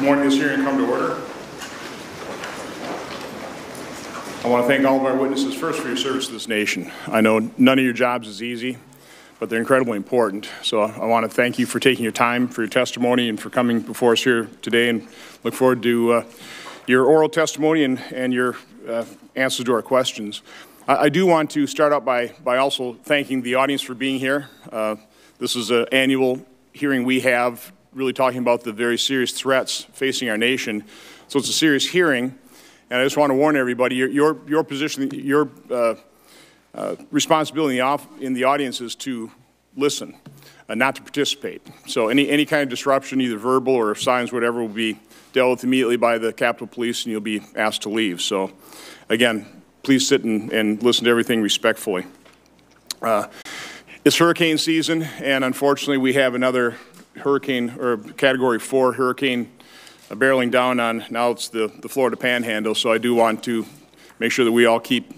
morning this hearing come to order. I want to thank all of our witnesses first for your service to this nation. I know none of your jobs is easy, but they're incredibly important. So I want to thank you for taking your time for your testimony and for coming before us here today, and look forward to your oral testimony and your answers to our questions. I do want to start out by also thanking the audience for being here. This is an annual hearing we have really talking about the very serious threats facing our nation. So it's a serious hearing, and I just want to warn everybody, your position, your responsibility in the audience is to listen, not to participate. So any kind of disruption, either verbal or signs, whatever, will be dealt with immediately by the Capitol Police, and you'll be asked to leave. So again, please sit and listen to everything respectfully. It's hurricane season, and unfortunately we have another hurricane, or Category 4 hurricane, barreling down on, now it's the Florida Panhandle. So I do want to make sure that we all keep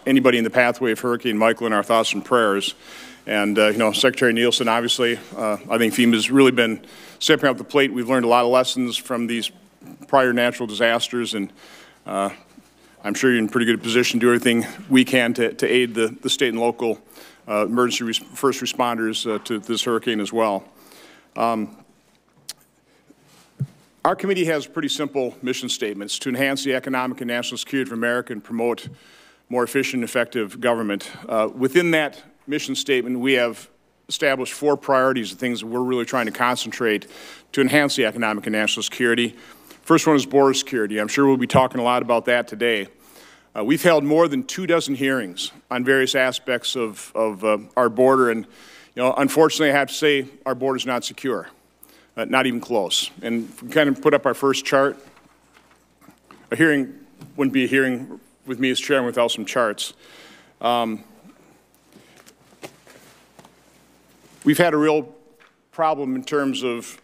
anybody in the pathway of Hurricane Michael in our thoughts and prayers. And you know, Secretary Nielsen, obviously, I think FEMA's really been stepping up the plate. We've learned a lot of lessons from these prior natural disasters, and I'm sure you're in a pretty good position to do everything we can to aid the state and local emergency first responders to this hurricane as well. Our committee has pretty simple mission statements: to enhance the economic and national security of America and promote more efficient and effective government. Within that mission statement, we have established 4 priorities of things that we're really trying to concentrate to enhance the economic and national security. First one is border security. I'm sure we'll be talking a lot about that today. We've held more than 24 hearings on various aspects of our border, and you know, unfortunately, I have to say our border is not secure, not even close. And if we kind of put up our first chart, a hearing wouldn't be a hearing with me as chairman without some charts. We've had a real problem in terms of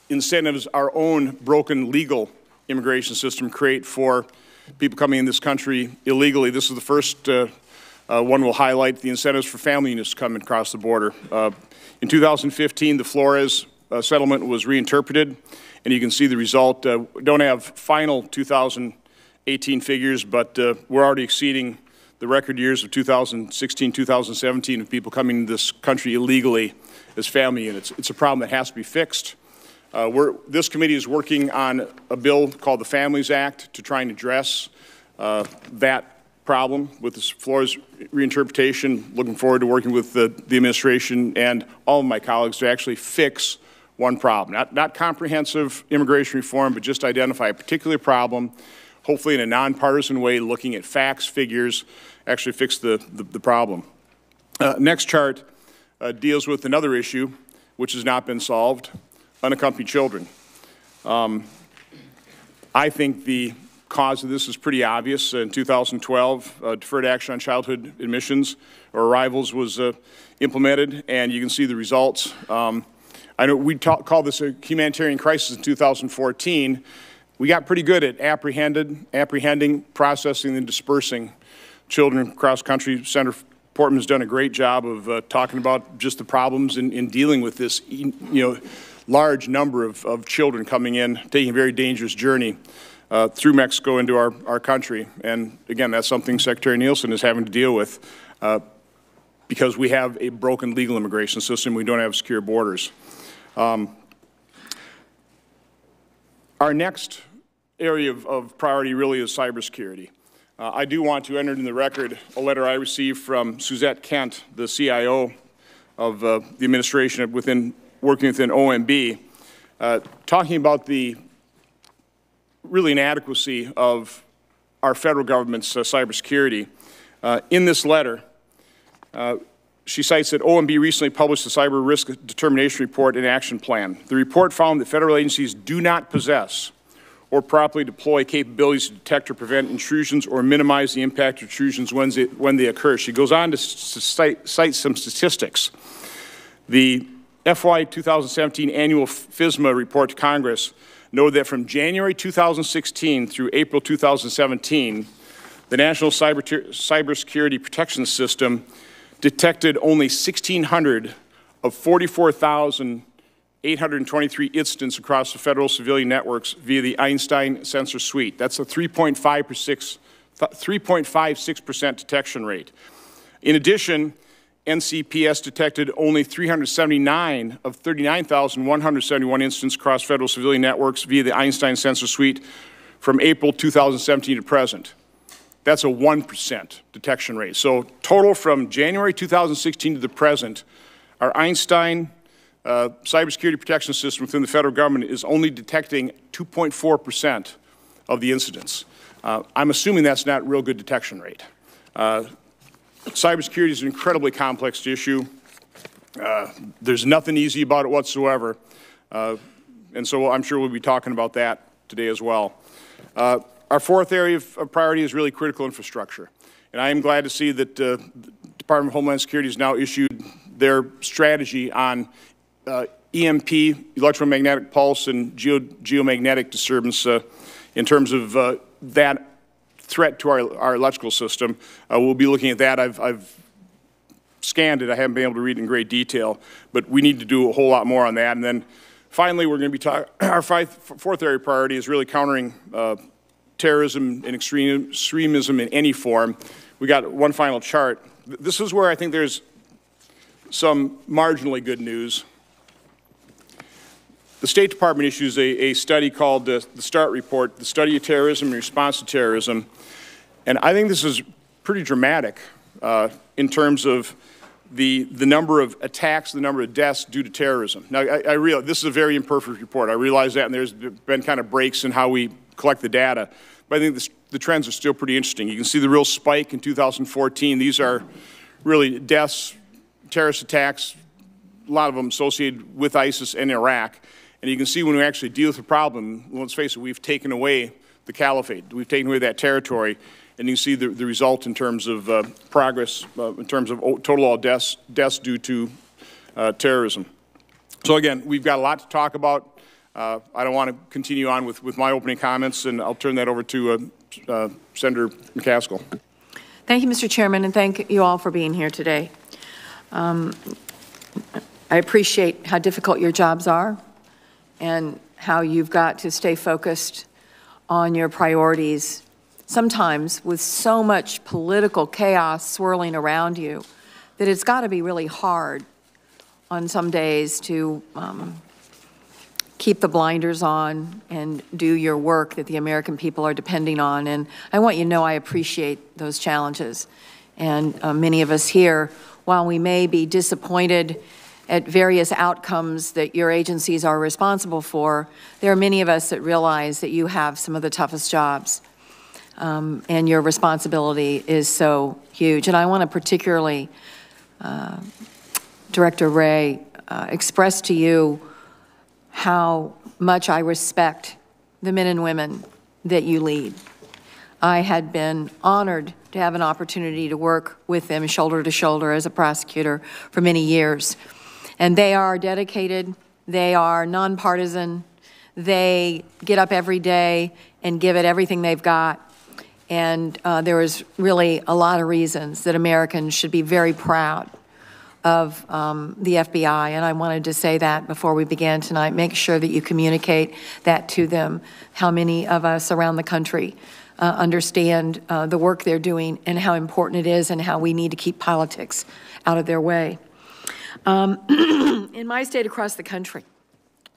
incentives our own broken legal immigration system create for people coming in this country illegally. This is the first one we'll highlight: the incentives for family units coming across the border. In 2015, the Flores settlement was reinterpreted, and you can see the result. Don't have final 2018 figures, but we're already exceeding the record years of 2016, 2017 of people coming into this country illegally as family units. It's a problem that has to be fixed. This committee is working on a bill called the Families Act to try and address that problem with this Flores reinterpretation. Looking forward to working with the administration and all of my colleagues to actually fix one problem. Not comprehensive immigration reform, but just identify a particular problem, hopefully in a nonpartisan way, looking at facts, figures, actually fix the problem. Next chart deals with another issue which has not been solved: unaccompanied children. I think the cause of this is pretty obvious. In 2012, deferred action on childhood admissions or arrivals was implemented, and you can see the results. I know we called this a humanitarian crisis in 2014. We got pretty good at apprehending, processing, and dispersing children across country. Senator Portman has done a great job of talking about just the problems in dealing with this, large number of children coming in, taking a very dangerous journey through Mexico into our country. And again, that's something Secretary Nielsen is having to deal with because we have a broken legal immigration system. We don't have secure borders. Our next area of priority really is cybersecurity. I do want to enter in the record a letter I received from Suzette Kent, the CIO of the administration working within OMB, talking about the really inadequacy of our federal government's cybersecurity. In this letter, she cites that OMB recently published a Cyber Risk Determination Report and Action Plan. The report found that federal agencies do not possess or properly deploy capabilities to detect or prevent intrusions or minimize the impact of intrusions when they occur. She goes on to cite some statistics. The FY 2017 annual FISMA report to Congress noted that from January 2016 through April 2017, the National Cybersecurity Protection System detected only 1,600 of 44,000 823 incidents across the federal civilian networks via the Einstein sensor suite. That's a 3.56% detection rate. In addition, NCPS detected only 379 of 39,171 incidents across federal civilian networks via the Einstein sensor suite from April 2017 to present. That's a 1% detection rate. So total from January 2016 to the present, our Einstein cybersecurity protection system within the federal government is only detecting 2.4% of the incidents. I'm assuming that's not real good detection rate. Cybersecurity is an incredibly complex issue. There's nothing easy about it whatsoever. And so I'm sure we'll be talking about that today as well. Our fourth area of priority is really critical infrastructure. And I am glad to see that the Department of Homeland Security has now issued their strategy on EMP, electromagnetic pulse, and geomagnetic disturbance in terms of that threat to our electrical system. We'll be looking at that. I've scanned it. I haven't been able to read it in great detail, but we need to do a whole lot more on that. And then finally, we're going to be talking, our fourth area priority is really countering terrorism and extremism in any form. We got one final chart. This is where I think there's some marginally good news. The State Department issues a study called the START Report, the Study of Terrorism and Response to Terrorism. And I think this is pretty dramatic in terms of the number of attacks, the number of deaths due to terrorism. Now, I realize this is a very imperfect report. I realize that, and there's been kind of breaks in how we collect the data. But I think the trends are still pretty interesting. You can see the real spike in 2014. These are really deaths, terrorist attacks, a lot of them associated with ISIS and Iraq. And you can see when we actually deal with the problem, well, let's face it, we've taken away the caliphate. We've taken away that territory. And you see the result in terms of progress, in terms of total all deaths due to terrorism. So again, we've got a lot to talk about. I don't want to continue on with my opening comments, and I'll turn that over to Senator McCaskill. Thank you, Mr. Chairman, and thank you all for being here today. I appreciate how difficult your jobs are and how you've got to stay focused on your priorities, sometimes with so much political chaos swirling around you that it's got to be really hard on some days to keep the blinders on and do your work that the American people are depending on. And I want you to know I appreciate those challenges. And many of us here, while we may be disappointed at various outcomes that your agencies are responsible for, there are many of us that realize that you have some of the toughest jobs. And your responsibility is so huge. And I want to particularly, Director Wray, express to you how much I respect the men and women that you lead. I had been honored to have an opportunity to work with them shoulder to shoulder as a prosecutor for many years. And they are dedicated, they are nonpartisan, they get up every day and give it everything they've got. And there is really a lot of reasons that Americans should be very proud of the FBI. And I wanted to say that before we began tonight. Make sure that you communicate that to them, how many of us around the country understand the work they're doing and how important it is and how we need to keep politics out of their way. In my state across the country,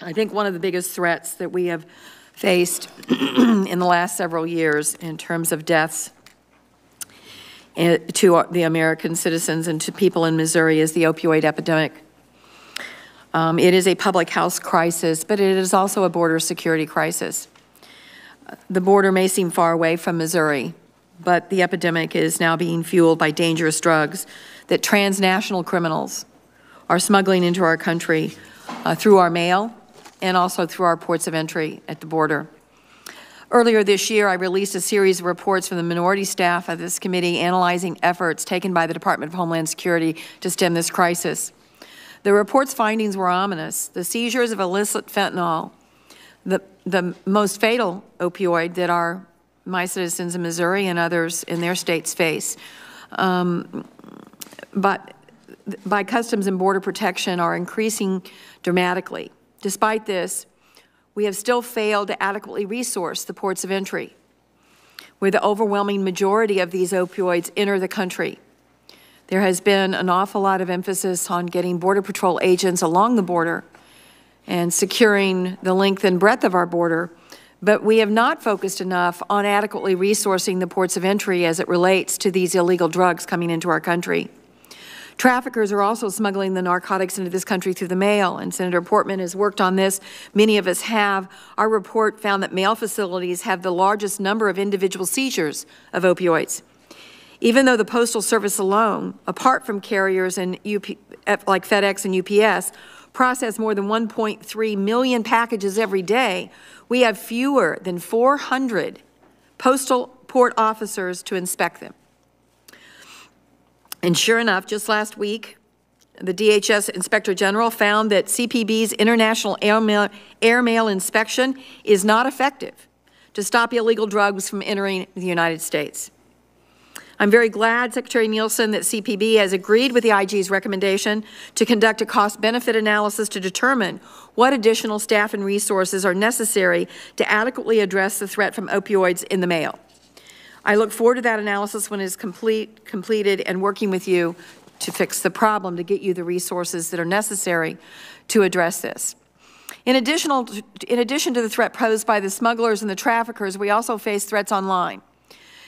I think one of the biggest threats that we have faced in the last several years in terms of deaths to the American citizens and to people in Missouri is the opioid epidemic. It is a public health crisis, but it is also a border security crisis. The border may seem far away from Missouri, but the epidemic is now being fueled by dangerous drugs that transnational criminals are smuggling into our country through our mail and also through our ports of entry at the border. Earlier this year, I released a series of reports from the minority staff of this committee analyzing efforts taken by the Department of Homeland Security to stem this crisis. The report's findings were ominous. The seizures of illicit fentanyl, the most fatal opioid that my citizens in Missouri and others in their states face, but by Customs and Border Protection are increasing dramatically. Despite this, we have still failed to adequately resource the ports of entry, where the overwhelming majority of these opioids enter the country. There has been an awful lot of emphasis on getting Border Patrol agents along the border and securing the length and breadth of our border, but we have not focused enough on adequately resourcing the ports of entry as it relates to these illegal drugs coming into our country. Traffickers are also smuggling the narcotics into this country through the mail, and Senator Portman has worked on this. Many of us have. Our report found that mail facilities have the largest number of individual seizures of opioids. Even though the Postal Service alone, apart from carriers and like FedEx and UPS, process more than 1.3 million packages every day, we have fewer than 400 postal port officers to inspect them. And sure enough, just last week, the DHS Inspector General found that CPB's international air mail inspection is not effective to stop illegal drugs from entering the United States. I'm very glad, Secretary Nielsen, that CPB has agreed with the IG's recommendation to conduct a cost-benefit analysis to determine what additional staff and resources are necessary to adequately address the threat from opioids in the mail. I look forward to that analysis when it is completed and working with you to fix the problem, to get you the resources that are necessary to address this. In addition to the threat posed by the smugglers and the traffickers, we also face threats online.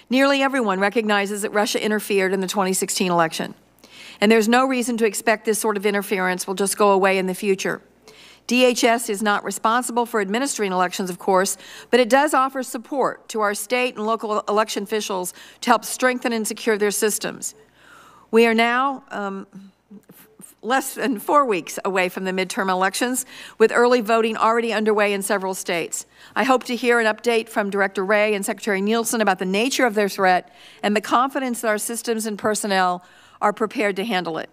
Nearly everyone recognizes that Russia interfered in the 2016 election, and there's no reason to expect this sort of interference will just go away in the future. DHS is not responsible for administering elections, of course, but it does offer support to our state and local election officials to help strengthen and secure their systems. We are now less than 4 weeks away from the midterm elections, with early voting already underway in several states. I hope to hear an update from Director Wray and Secretary Nielsen about the nature of their threat and the confidence that our systems and personnel are prepared to handle it.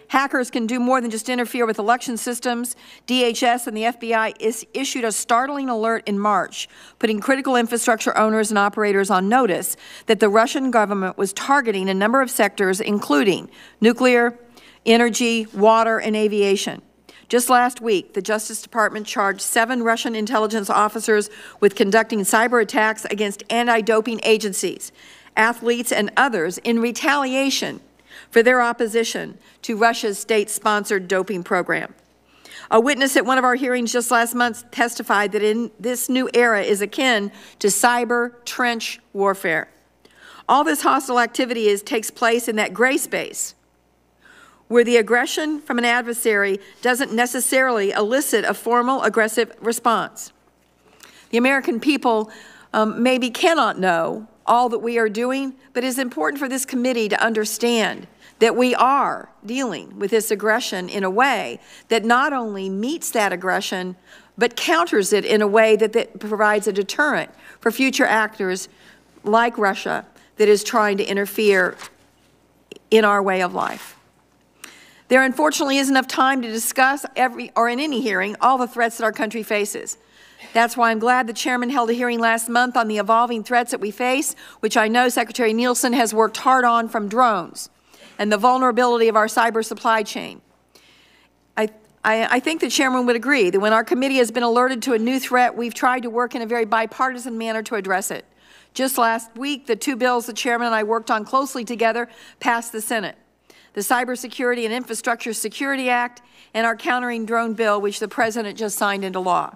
Hackers can do more than just interfere with election systems. DHS and the FBI issued a startling alert in March, putting critical infrastructure owners and operators on notice that the Russian government was targeting a number of sectors, including nuclear, energy, water, and aviation. Just last week, the Justice Department charged 7 Russian intelligence officers with conducting cyber attacks against anti-doping agencies, athletes, and others in retaliation for their opposition to Russia's state-sponsored doping program. A witness at one of our hearings just last month testified that in this new era is akin to cyber trench warfare. All this hostile activity takes place in that gray space, where the aggression from an adversary doesn't necessarily elicit a formal aggressive response. The American people maybe cannot know all that we are doing, but it is important for this committee to understand that we are dealing with this aggression in a way that not only meets that aggression, but counters it in a way that provides a deterrent for future actors like Russia that is trying to interfere in our way of life. There unfortunately isn't enough time to discuss in any hearing all the threats that our country faces. That's why I'm glad the chairman held a hearing last month on the evolving threats that we face, which I know Secretary Nielsen has worked hard on, from drones and the vulnerability of our cyber supply chain. I think the chairman would agree that when our committee has been alerted to a new threat, we've tried to work in a very bipartisan manner to address it. Just last week, the 2 bills the chairman and I worked on closely together passed the Senate: the Cybersecurity and Infrastructure Security Act and our Countering Drone Bill, which the President just signed into law.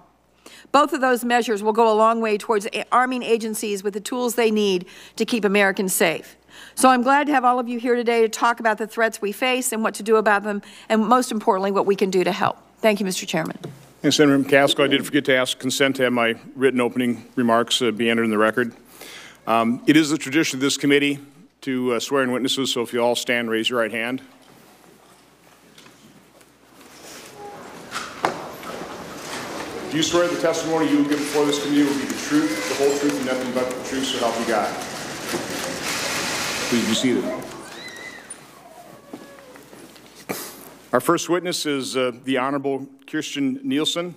Both of those measures will go a long way towards arming agencies with the tools they need to keep Americans safe. So I'm glad to have all of you here today to talk about the threats we face and what to do about them, and most importantly, what we can do to help. Thank you, Mr. Chairman. And Senator McCaskill, I did forget to ask consent to have my written opening remarks be entered in the record. It is the tradition of this committee to swear in witnesses, so if you all stand, raise your right hand. Do you swear the testimony you will give before this committee will be the truth, the whole truth, and nothing but the truth, so help you God? Please be seated. Our first witness is the Honorable Kirstjen Nielsen.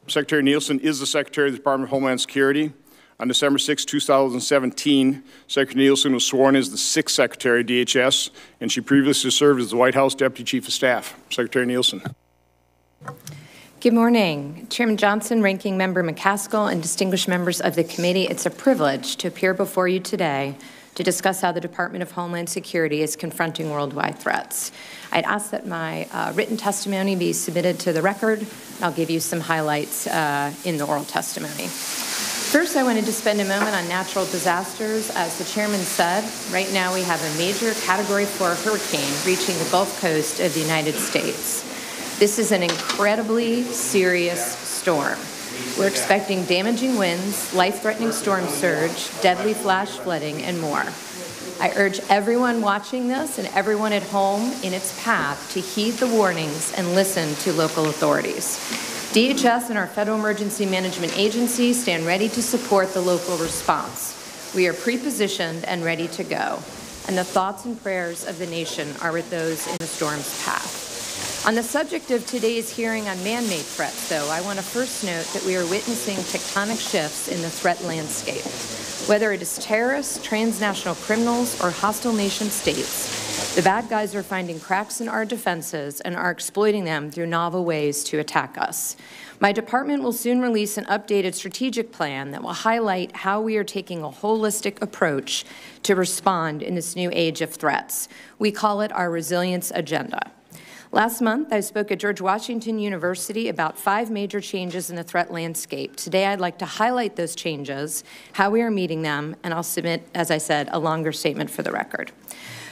Secretary Nielsen is the Secretary of the Department of Homeland Security. On December 6, 2017, Secretary Nielsen was sworn as the 6th Secretary of DHS, and she previously served as the White House Deputy Chief of Staff. Secretary Nielsen. Good morning, Chairman Johnson, Ranking Member McCaskill, and distinguished members of the committee. It's a privilege to appear before you today to discuss how the Department of Homeland Security is confronting worldwide threats. I'd ask that my written testimony be submitted to the record. I'll give you some highlights in the oral testimony. First, I wanted to spend a moment on natural disasters. As the chairman said, right now we have a major Category 4 hurricane reaching the Gulf Coast of the United States. This is an incredibly serious storm. We're expecting damaging winds, life-threatening storm surge, deadly flash flooding, and more. I urge everyone watching this and everyone at home in its path to heed the warnings and listen to local authorities. DHS and our Federal Emergency Management Agency stand ready to support the local response. We are pre-positioned and ready to go, and the thoughts and prayers of the nation are with those in the storm's path. On the subject of today's hearing on man-made threats, though, I want to first note that we are witnessing tectonic shifts in the threat landscape. Whether it is terrorists, transnational criminals, or hostile nation-states, the bad guys are finding cracks in our defenses and are exploiting them through novel ways to attack us. My department will soon release an updated strategic plan that will highlight how we are taking a holistic approach to respond in this new age of threats. We call it our Resilience Agenda. Last month, I spoke at George Washington University about 5 major changes in the threat landscape. Today, I'd like to highlight those changes, how we are meeting them, and I'll submit, as I said, a longer statement for the record.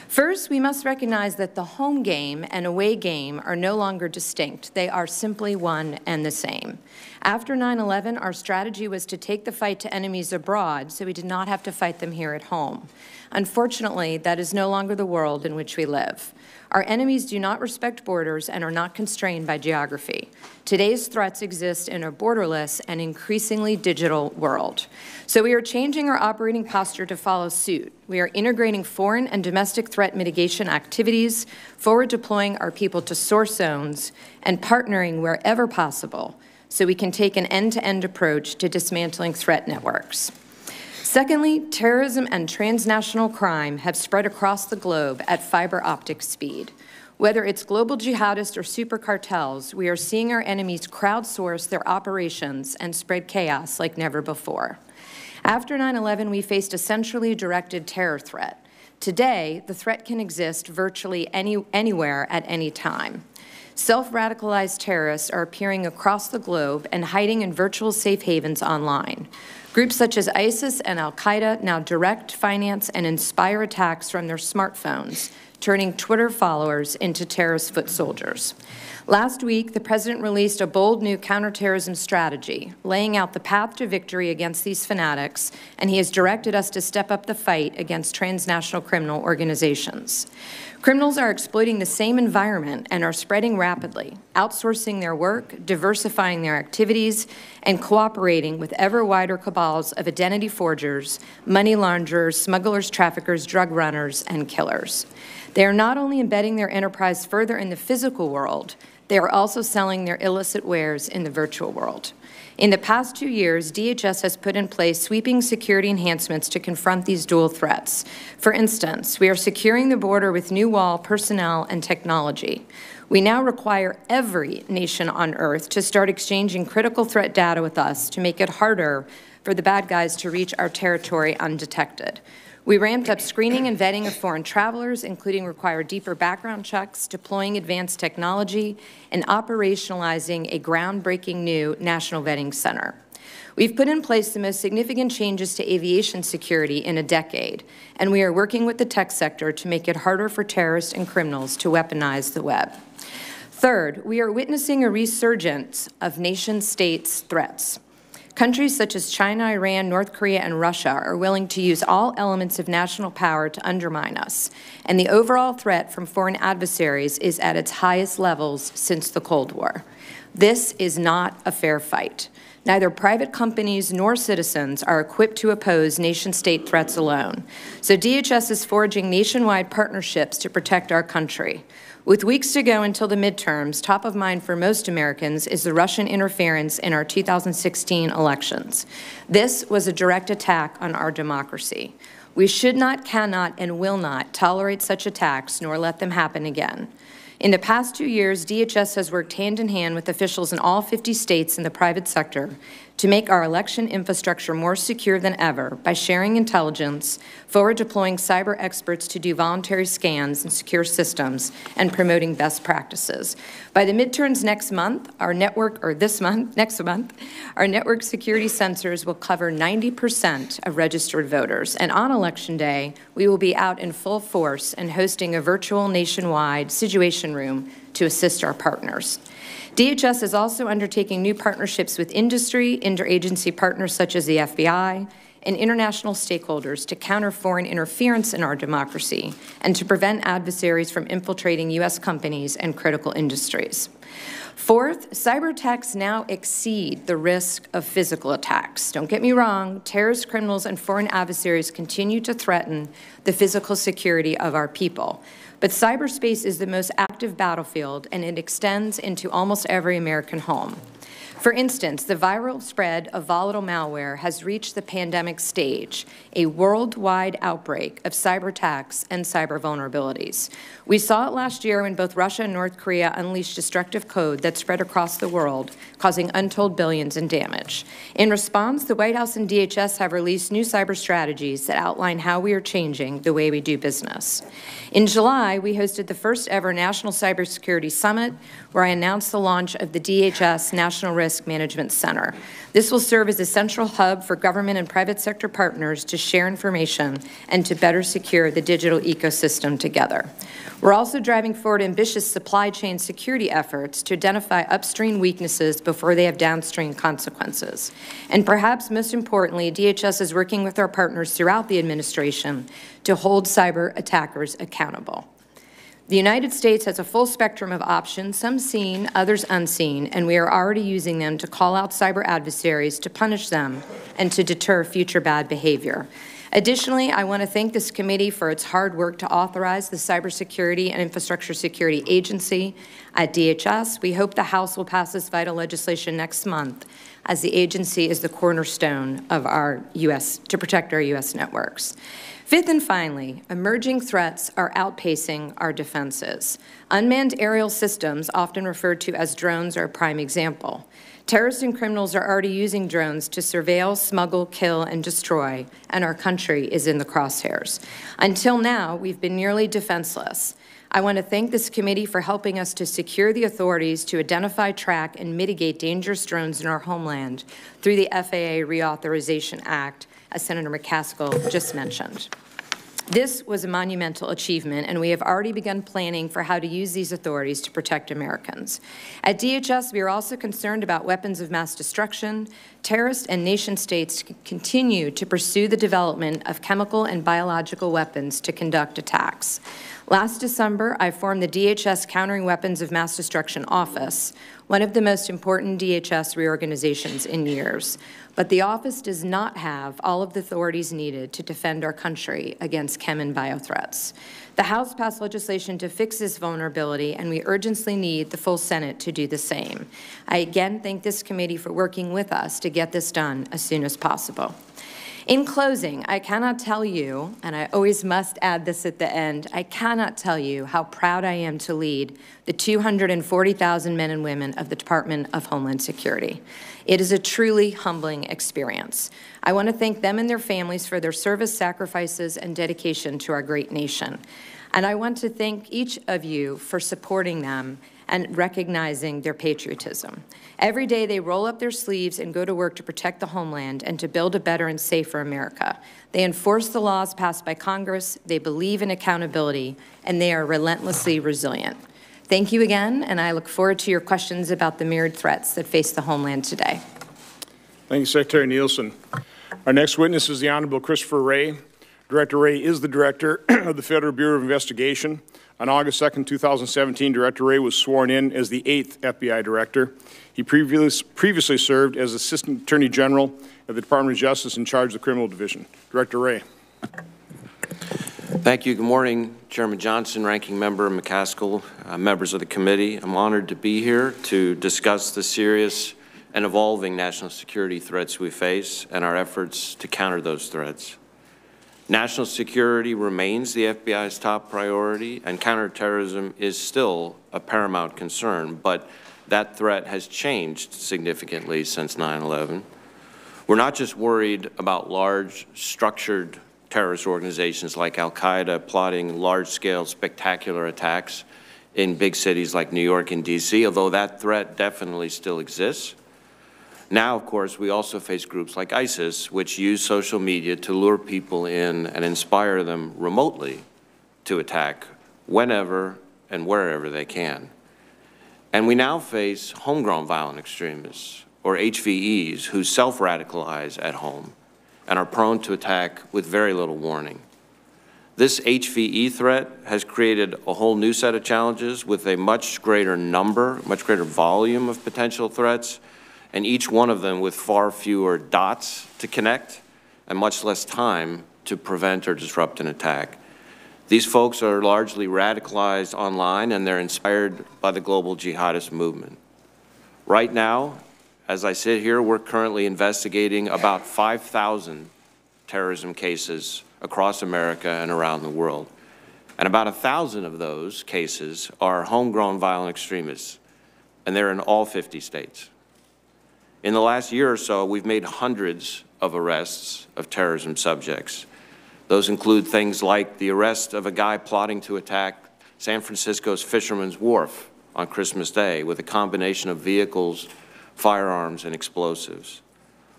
First, we must recognize that the home game and away game are no longer distinct. They are simply one and the same. After 9/11, our strategy was to take the fight to enemies abroad so we did not have to fight them here at home. Unfortunately, that is no longer the world in which we live. Our enemies do not respect borders and are not constrained by geography. Today's threats exist in a borderless and increasingly digital world. So we are changing our operating posture to follow suit. We are integrating foreign and domestic threat mitigation activities, forward deploying our people to source zones, and partnering wherever possible so we can take an end-to-end approach to dismantling threat networks. Secondly, terrorism and transnational crime have spread across the globe at fiber optic speed. Whether it's global jihadists or super cartels, we are seeing our enemies crowdsource their operations and spread chaos like never before. After 9/11, we faced a centrally directed terror threat. Today, the threat can exist virtually anywhere at any time. Self-radicalized terrorists are appearing across the globe and hiding in virtual safe havens online. Groups such as ISIS and al-Qaeda now direct, finance, and inspire attacks from their smartphones, turning Twitter followers into terrorist foot soldiers. Last week, the President released a bold new counterterrorism strategy, laying out the path to victory against these fanatics, and he has directed us to step up the fight against transnational criminal organizations. Criminals are exploiting the same environment and are spreading rapidly, outsourcing their work, diversifying their activities, and cooperating with ever wider cabals of identity forgers, money launderers, smugglers, traffickers, drug runners, and killers. They are not only embedding their enterprise further in the physical world, they are also selling their illicit wares in the virtual world. In the past 2 years, DHS has put in place sweeping security enhancements to confront these dual threats. For instance, we are securing the border with new wall personnel and technology. We now require every nation on Earth to start exchanging critical threat data with us to make it harder for the bad guys to reach our territory undetected. We ramped up screening and vetting of foreign travelers, including required deeper background checks, deploying advanced technology, and operationalizing a groundbreaking new National Vetting Center. We've put in place the most significant changes to aviation security in a decade, and we are working with the tech sector to make it harder for terrorists and criminals to weaponize the web. Third, we are witnessing a resurgence of nation-states threats. Countries such as China, Iran, North Korea, and Russia are willing to use all elements of national power to undermine us, and the overall threat from foreign adversaries is at its highest levels since the Cold War. This is not a fair fight. Neither private companies nor citizens are equipped to oppose nation-state threats alone, so DHS is forging nationwide partnerships to protect our country. With weeks to go until the midterms, top of mind for most Americans is the Russian interference in our 2016 elections. This was a direct attack on our democracy. We should not, cannot, and will not tolerate such attacks nor let them happen again. In the past 2 years, DHS has worked hand in hand with officials in all 50 states and the private sector to make our election infrastructure more secure than ever by sharing intelligence, forward deploying cyber experts to do voluntary scans and secure systems, and promoting best practices. By the midterms next month, our network security sensors will cover 90% of registered voters. And on Election Day, we will be out in full force and hosting a virtual nationwide situation room to assist our partners. DHS is also undertaking new partnerships with industry, interagency partners such as the FBI, and international stakeholders to counter foreign interference in our democracy and to prevent adversaries from infiltrating U.S. companies and critical industries. Fourth, cyber attacks now exceed the risk of physical attacks. Don't get me wrong, terrorist criminals and foreign adversaries continue to threaten the physical security of our people. But cyberspace is the most active battlefield, and it extends into almost every American home. For instance, the viral spread of volatile malware has reached the pandemic stage, a worldwide outbreak of cyber attacks and cyber vulnerabilities. We saw it last year when both Russia and North Korea unleashed destructive code that spread across the world, causing untold billions in damage. In response, the White House and DHS have released new cyber strategies that outline how we are changing the way we do business. In July, we hosted the first ever National Cybersecurity Summit, where I announced the launch of the DHS National Risk Management Center. This will serve as a central hub for government and private sector partners to share information and to better secure the digital ecosystem together. We're also driving forward ambitious supply chain security efforts to identify upstream weaknesses before they have downstream consequences. And perhaps most importantly, DHS is working with our partners throughout the administration to hold cyber attackers accountable. The United States has a full spectrum of options, some seen, others unseen, and we are already using them to call out cyber adversaries, to punish them, and to deter future bad behavior. Additionally, I want to thank this committee for its hard work to authorize the Cybersecurity and Infrastructure Security Agency at DHS. We hope the House will pass this vital legislation next month, as the agency is the cornerstone of our to protect our U.S. networks. Fifth and finally, emerging threats are outpacing our defenses. Unmanned aerial systems, often referred to as drones, are a prime example. Terrorists and criminals are already using drones to surveil, smuggle, kill, and destroy, and our country is in the crosshairs. Until now, we've been nearly defenseless. I want to thank this committee for helping us to secure the authorities to identify, track, and mitigate dangerous drones in our homeland through the FAA Reauthorization Act, as Senator McCaskill just mentioned. This was a monumental achievement, and we have already begun planning for how to use these authorities to protect Americans. At DHS, we are also concerned about weapons of mass destruction. Terrorists and nation-states continue to pursue the development of chemical and biological weapons to conduct attacks. Last December, I formed the DHS Countering Weapons of Mass Destruction Office, one of the most important DHS reorganizations in years. But the office does not have all of the authorities needed to defend our country against chem and bio threats. The House passed legislation to fix this vulnerability, and we urgently need the full Senate to do the same. I again thank this committee for working with us to get this done as soon as possible. In closing, I cannot tell you, and I always must add this at the end, I cannot tell you how proud I am to lead the 240,000 men and women of the Department of Homeland Security. It is a truly humbling experience. I want to thank them and their families for their service, sacrifices, and dedication to our great nation. And I want to thank each of you for supporting them and recognizing their patriotism. Every day they roll up their sleeves and go to work to protect the homeland and to build a better and safer America. They enforce the laws passed by Congress, they believe in accountability, and they are relentlessly resilient. Thank you again, and I look forward to your questions about the myriad threats that face the homeland today. Thank you, Secretary Nielsen. Our next witness is the Honorable Christopher Wray. Director Wray is the Director of the Federal Bureau of Investigation. On August 2nd, 2017, Director Wray was sworn in as the 8th FBI Director. He previously served as Assistant Attorney General of the Department of Justice in charge of the Criminal Division. Director Wray. Thank you. Good morning, Chairman Johnson, Ranking Member McCaskill, members of the committee. I'm honored to be here to discuss the serious and evolving national security threats we face and our efforts to counter those threats. National security remains the FBI's top priority, and counterterrorism is still a paramount concern, but that threat has changed significantly since 9/11. We're not just worried about large, structured terrorist organizations like al-Qaeda plotting large-scale, spectacular attacks in big cities like New York and D.C., although that threat definitely still exists. Now, of course, we also face groups like ISIS, which use social media to lure people in and inspire them remotely to attack whenever and wherever they can. And we now face homegrown violent extremists, or HVEs, who self-radicalize at home and are prone to attack with very little warning. This HVE threat has created a whole new set of challenges with a much greater number, much greater volume of potential threats, and each one of them with far fewer dots to connect and much less time to prevent or disrupt an attack. These folks are largely radicalized online, and they're inspired by the global jihadist movement. Right now, as I sit here, we're currently investigating about 5,000 terrorism cases across America and around the world. And about 1,000 of those cases are homegrown violent extremists, and they're in all 50 states. In the last year or so, we've made hundreds of arrests of terrorism subjects. Those include things like the arrest of a guy plotting to attack San Francisco's Fisherman's Wharf on Christmas Day with a combination of vehicles, firearms, and explosives.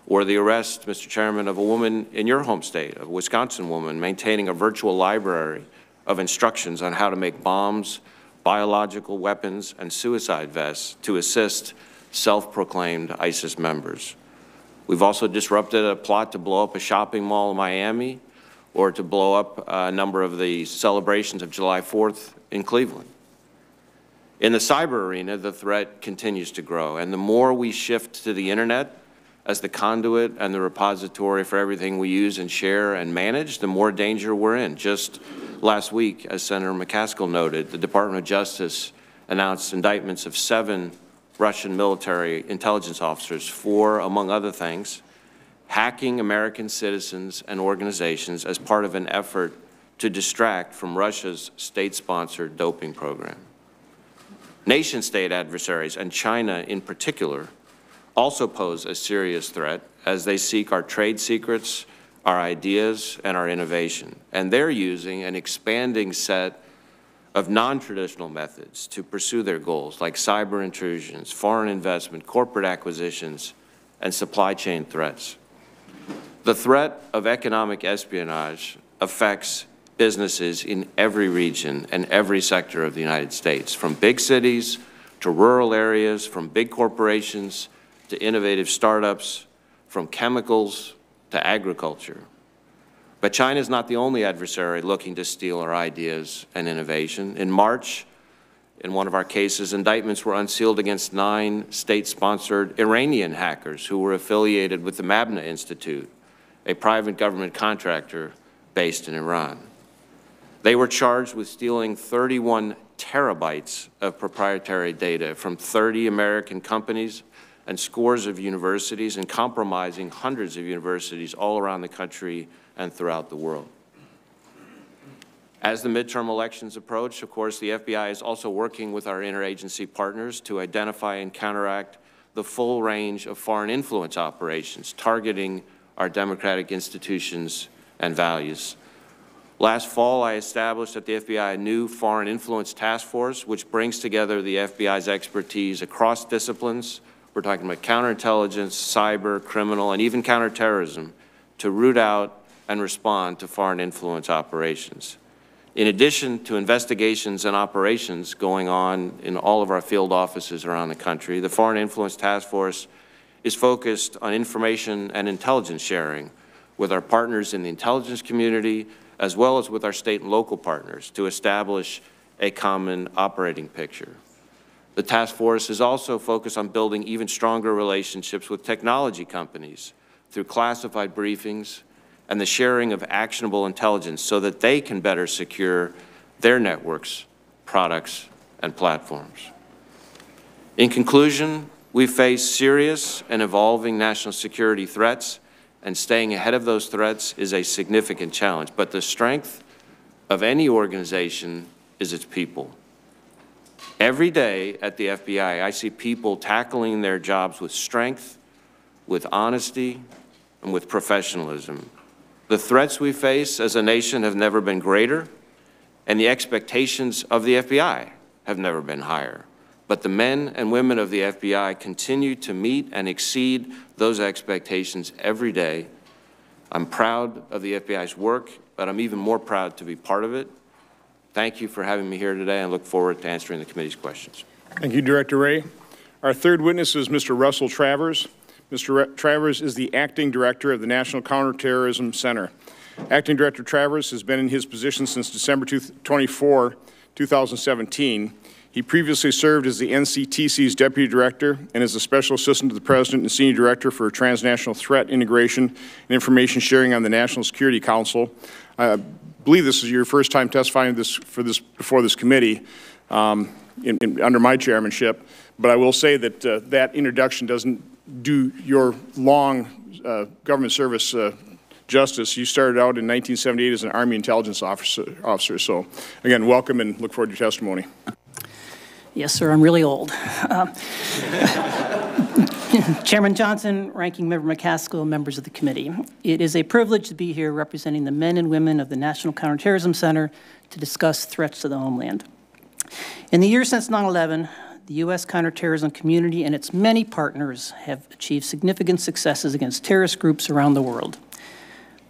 Or the arrest, Mr. Chairman, of a woman in your home state, a Wisconsin woman, maintaining a virtual library of instructions on how to make bombs, biological weapons, and suicide vests to assist self-proclaimed ISIS members. We've also disrupted a plot to blow up a shopping mall in Miami or to blow up a number of the celebrations of July 4th in Cleveland. In the cyber arena, the threat continues to grow, and the more we shift to the internet as the conduit and the repository for everything we use and share and manage, the more danger we're in. Just last week, as Senator McCaskill noted, the Department of Justice announced indictments of 7 Russian military intelligence officers for, among other things, hacking American citizens and organizations as part of an effort to distract from Russia's state-sponsored doping program. Nation-state adversaries, and China in particular, also pose a serious threat as they seek our trade secrets, our ideas, and our innovation. And they're using an expanding set of non-traditional methods to pursue their goals, like cyber intrusions, foreign investment, corporate acquisitions, and supply chain threats. The threat of economic espionage affects businesses in every region and every sector of the United States, from big cities to rural areas, from big corporations to innovative startups, from chemicals to agriculture. But China is not the only adversary looking to steal our ideas and innovation. In March, in one of our cases, indictments were unsealed against 9 state-sponsored Iranian hackers who were affiliated with the Mabna Institute, a private government contractor based in Iran. They were charged with stealing 31 terabytes of proprietary data from 30 American companies and scores of universities, and compromising hundreds of universities all around the country and throughout the world. As the midterm elections approach, of course, the FBI is also working with our interagency partners to identify and counteract the full range of foreign influence operations targeting our democratic institutions and values. Last fall, I established at the FBI a new foreign influence task force, which brings together the FBI's expertise across disciplines. We're talking about counterintelligence, cyber, criminal, and even counterterrorism, to root out and respond to foreign influence operations. In addition to investigations and operations going on in all of our field offices around the country, the Foreign Influence Task Force is focused on information and intelligence sharing with our partners in the intelligence community, as well as with our state and local partners, to establish a common operating picture. The task force is also focused on building even stronger relationships with technology companies through classified briefings and the sharing of actionable intelligence so that they can better secure their networks, products, and platforms. In conclusion, we face serious and evolving national security threats, and staying ahead of those threats is a significant challenge. But the strength of any organization is its people. Every day at the FBI, I see people tackling their jobs with strength, with honesty, and with professionalism. The threats we face as a nation have never been greater, and the expectations of the FBI have never been higher. But the men and women of the FBI continue to meet and exceed those expectations every day. I'm proud of the FBI's work, but I'm even more proud to be part of it. Thank you for having me here today, and I look forward to answering the committee's questions. Thank you, Director Wray. Our third witness is Mr. Russell Travers. Mr. Travers is the Acting Director of the National Counterterrorism Center. Acting Director Travers has been in his position since December 24, 2017. He previously served as the NCTC's Deputy Director and as a Special Assistant to the President and Senior Director for Transnational Threat Integration and Information Sharing on the National Security Council. I believe this is your first time testifying before this committee under my chairmanship, but I will say that that introduction doesn't do your long government service justice. You started out in 1978 as an Army intelligence officer. So, again, welcome and look forward to your testimony. Yes, sir, I'm really old. Chairman Johnson, Ranking Member McCaskill, members of the committee. It is a privilege to be here representing the men and women of the National Counterterrorism Center to discuss threats to the homeland. In the years since 9/11, the U.S. counterterrorism community and its many partners have achieved significant successes against terrorist groups around the world.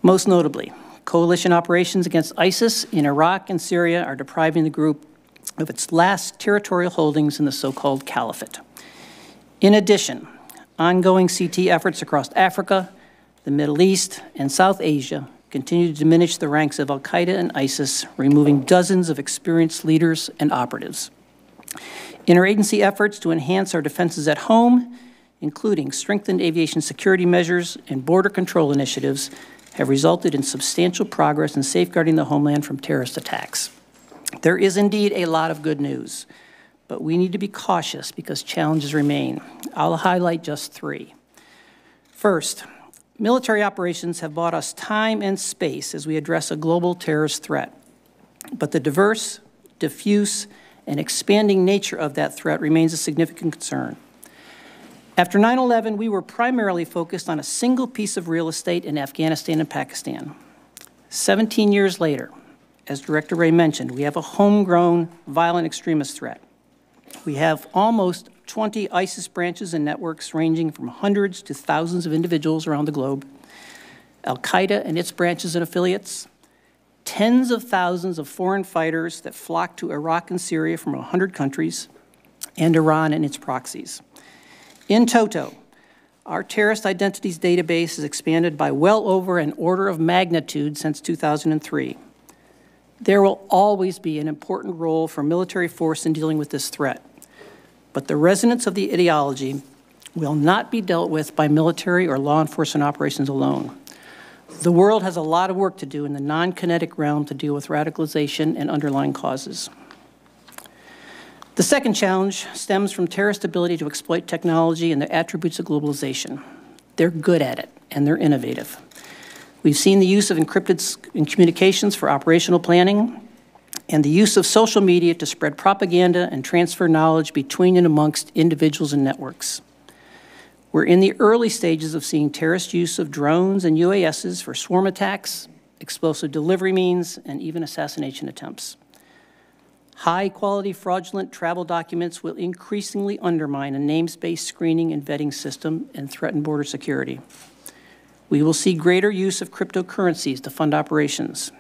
Most notably, coalition operations against ISIS in Iraq and Syria are depriving the group of its last territorial holdings in the so-called caliphate. In addition, ongoing CT efforts across Africa, the Middle East, and South Asia continue to diminish the ranks of al-Qaeda and ISIS, removing dozens of experienced leaders and operatives. Interagency efforts to enhance our defenses at home, including strengthened aviation security measures and border control initiatives, have resulted in substantial progress in safeguarding the homeland from terrorist attacks. There is indeed a lot of good news, but we need to be cautious because challenges remain. I'll highlight just three. First, military operations have bought us time and space as we address a global terrorist threat. But the diverse, diffuse, and expanding nature of that threat remains a significant concern. After 9/11, we were primarily focused on a single piece of real estate in Afghanistan and Pakistan. 17 years later, as Director Wray mentioned, we have a homegrown violent extremist threat. We have almost 20 ISIS branches and networks ranging from hundreds to thousands of individuals around the globe, al-Qaeda and its branches and affiliates, tens of thousands of foreign fighters that flock to Iraq and Syria from 100 countries, and Iran and its proxies. In toto, our terrorist identities database has expanded by well over an order of magnitude since 2003. There will always be an important role for military force in dealing with this threat, but the resonance of the ideology will not be dealt with by military or law enforcement operations alone. The world has a lot of work to do in the non-kinetic realm to deal with radicalization and underlying causes. The second challenge stems from terrorist ability to exploit technology and the attributes of globalization. They're good at it, and they're innovative. We've seen the use of encrypted communications for operational planning and the use of social media to spread propaganda and transfer knowledge between and amongst individuals and networks. We're in the early stages of seeing terrorist use of drones and UASs for swarm attacks, explosive delivery means, and even assassination attempts. High-quality fraudulent travel documents will increasingly undermine a namespace screening and vetting system and threaten border security. We will see greater use of cryptocurrencies to fund operations.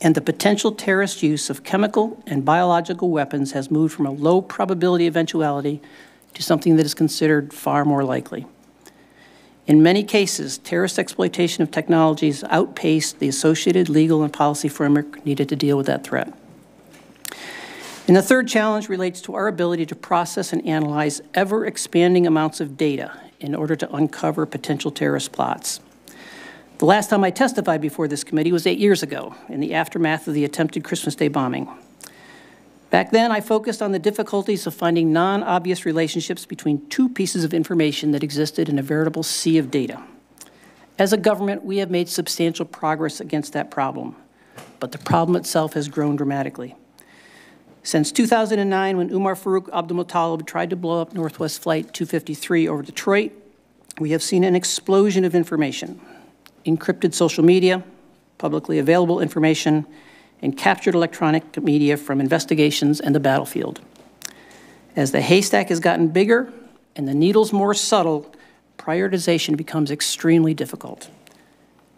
And the potential terrorist use of chemical and biological weapons has moved from a low probability eventuality to something that is considered far more likely. In many cases, terrorist exploitation of technologies outpaced the associated legal and policy framework needed to deal with that threat. And the third challenge relates to our ability to process and analyze ever-expanding amounts of data in order to uncover potential terrorist plots. The last time I testified before this committee was 8 years ago, in the aftermath of the attempted Christmas Day bombing. Back then, I focused on the difficulties of finding non-obvious relationships between two pieces of information that existed in a veritable sea of data. As a government, we have made substantial progress against that problem, but the problem itself has grown dramatically. Since 2009, when Umar Farouk Abdulmuttalib tried to blow up Northwest Flight 253 over Detroit, we have seen an explosion of information, encrypted social media, publicly available information, and captured electronic media from investigations and the battlefield. As the haystack has gotten bigger and the needles more subtle, prioritization becomes extremely difficult.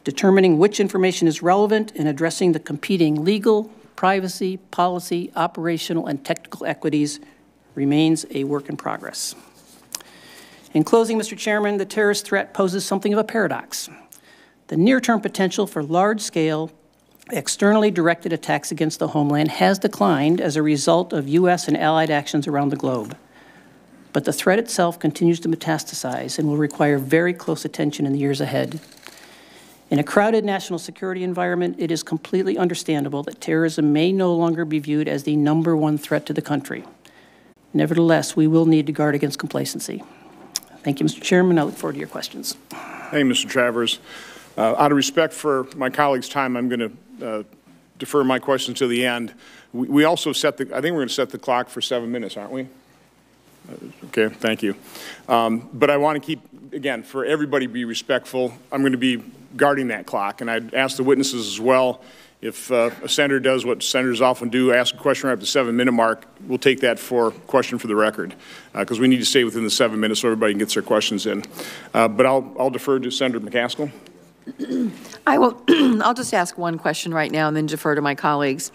Determining which information is relevant and addressing the competing legal, privacy, policy, operational, and technical equities remains a work in progress. In closing, Mr. Chairman, the terrorist threat poses something of a paradox. The near-term potential for large-scale, externally directed attacks against the homeland has declined as a result of U.S. and allied actions around the globe. But the threat itself continues to metastasize and will require very close attention in the years ahead. In a crowded national security environment, it is completely understandable that terrorism may no longer be viewed as the #1 threat to the country. Nevertheless, we will need to guard against complacency. Thank you, Mr. Chairman. I look forward to your questions. Thank you, Mr. Travers. Out of respect for my colleagues' time, I'm going to defer my questions to the end. We also set the, I think we're going to set the clock for 7 minutes, aren't we? Okay, thank you. But I want to keep, again, for everybody to be respectful, I'm going to be guarding that clock. And I'd ask the witnesses as well, if a senator does what senators often do, ask a question right at the 7-minute mark, we'll take that for question for the record, because we need to stay within the 7 minutes so everybody gets their questions in. But I'll defer to Senator McCaskill. I will. I'll just ask one question right now and then defer to my colleagues.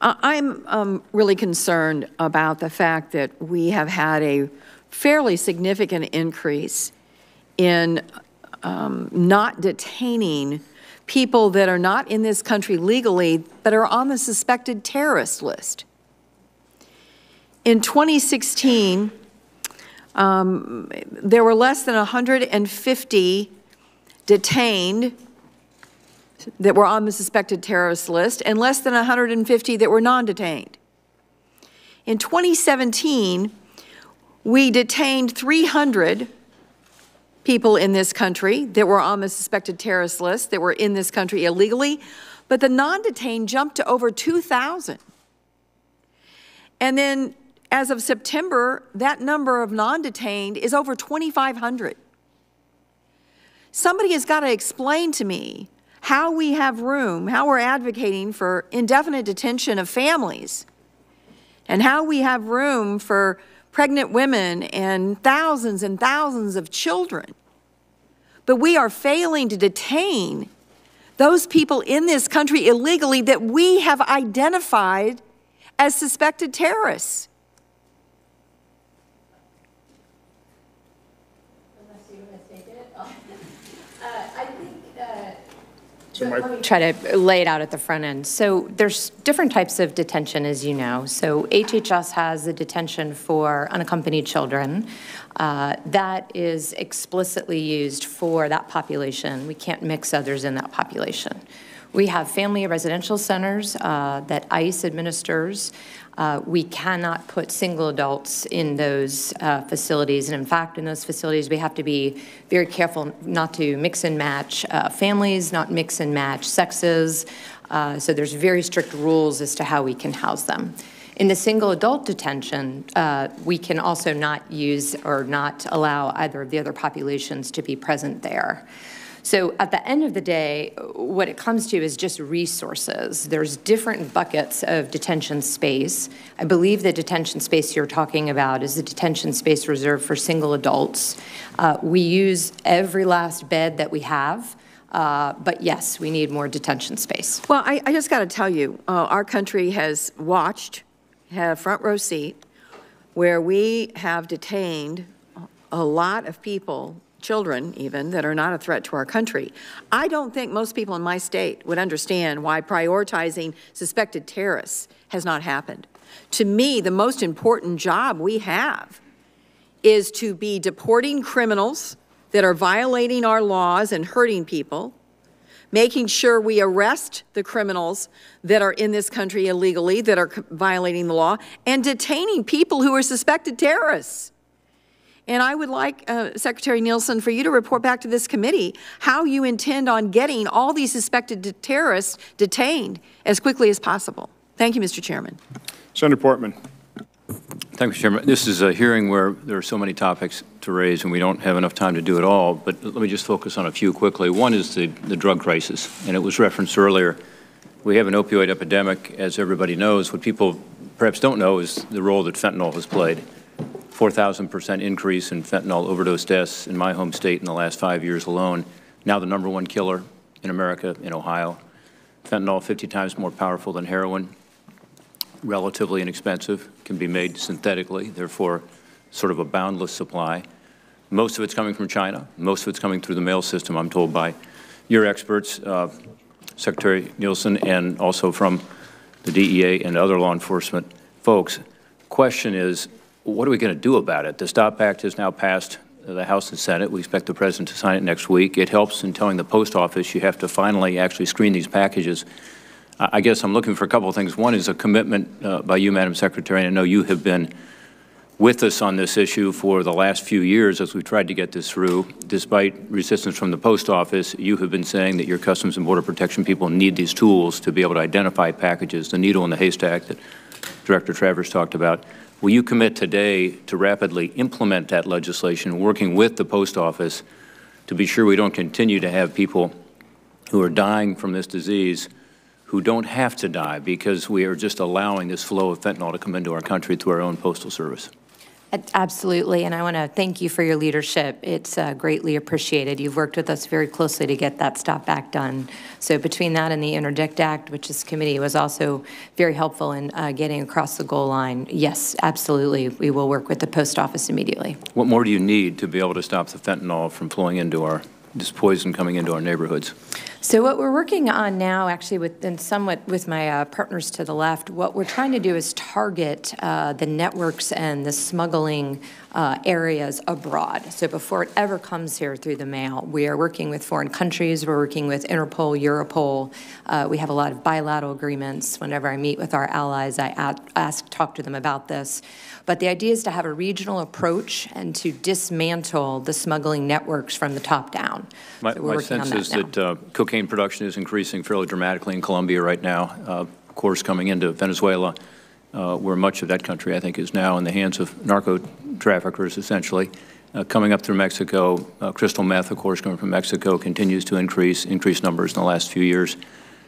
I'm really concerned about the fact that we have had a fairly significant increase in not detaining people that are not in this country legally but are on the suspected terrorist list. In 2016, there were less than 150 detained that were on the suspected terrorist list and less than 150 that were non-detained. In 2017, we detained 300 people in this country that were on the suspected terrorist list that were in this country illegally, but the non-detained jumped to over 2,000. And then as of September, that number of non-detained is over 2,500. Somebody has got to explain to me how we have room, how we're advocating for indefinite detention of families, and how we have room for pregnant women and thousands of children. But we are failing to detain those people in this country illegally that we have identified as suspected terrorists. Let me try to lay it out at the front end. So there's different types of detention, as you know. So HHS has the detention for unaccompanied children. That is explicitly used for that population. We can't mix others in that population. We have family residential centers that ICE administers. We cannot put single adults in those facilities. And in fact, in those facilities, we have to be very careful not to mix and match families, not mix and match sexes. So there's very strict rules as to how we can house them. In the single adult detention, we can also not use or not allow either of the other populations to be present there. So at the end of the day, what it comes to is just resources. There's different buckets of detention space. I believe the detention space you're talking about is the detention space reserved for single adults. We use every last bed that we have, but yes, we need more detention space. Well, I just got to tell you, our country has watched, had a front row seat, where we have detained a lot of people, children even, that are not a threat to our country. I don't think most people in my state would understand why prioritizing suspected terrorists has not happened. To me, the most important job we have is to be deporting criminals that are violating our laws and hurting people, making sure we arrest the criminals that are in this country illegally, that are violating the law, and detaining people who are suspected terrorists. And I would like, Secretary Nielsen, for you to report back to this committee how you intend on getting all these suspected terrorists detained as quickly as possible. Thank you, Mr. Chairman. Senator Portman. Thank you, Chairman. This is a hearing where there are so many topics to raise, and we don't have enough time to do it all. But let me just focus on a few quickly. One is the drug crisis, and it was referenced earlier. We have an opioid epidemic, as everybody knows. What people perhaps don't know is the role that fentanyl has played. 4,000% increase in fentanyl overdose deaths in my home state in the last 5 years alone. Now the #1 killer in America, in Ohio. Fentanyl 50 times more powerful than heroin, relatively inexpensive, can be made synthetically, therefore sort of a boundless supply. Most of it's coming from China. Most of it's coming through the mail system, I'm told by your experts, Secretary Nielsen, and also from the DEA and other law enforcement folks. Question is, what are we going to do about it? The STOP Act has now passed the House and Senate. We expect the President to sign it next week. It helps in telling the post office you have to finally actually screen these packages. I guess I'm looking for a couple of things. One is a commitment by you, Madam Secretary, and I know you have been with us on this issue for the last few years as we've tried to get this through. Despite resistance from the post office, you have been saying that your Customs and Border Protection people need these tools to be able to identify packages, the needle in the haystack that Director Travers talked about. Will you commit today to rapidly implement that legislation, working with the post office to be sure we don't continue to have people who are dying from this disease who don't have to die because we are just allowing this flow of fentanyl to come into our country through our own postal service? Absolutely, and I want to thank you for your leadership. It's greatly appreciated. You've worked with us very closely to get that STOP Act done. So between that and the Interdict Act, which this committee was also very helpful in getting across the goal line, yes, absolutely, we will work with the post office immediately. What more do you need to be able to stop the fentanyl from flowing into this poison coming into our neighborhoods? So what we're working on now, actually, and somewhat with my partners to the left, what we're trying to do is target the networks and the smuggling areas abroad. So before it ever comes here through the mail, we are working with foreign countries. We're working with Interpol, Europol. We have a lot of bilateral agreements. Whenever I meet with our allies, I talk to them about this. But the idea is to have a regional approach and to dismantle the smuggling networks from the top down. My sense is that cocaine production is increasing fairly dramatically in Colombia right now. Of course, coming into Venezuela, where much of that country, I think, is now in the hands of narco traffickers, essentially. Coming up through Mexico, crystal meth, of course, coming from Mexico, continues to increase numbers in the last few years.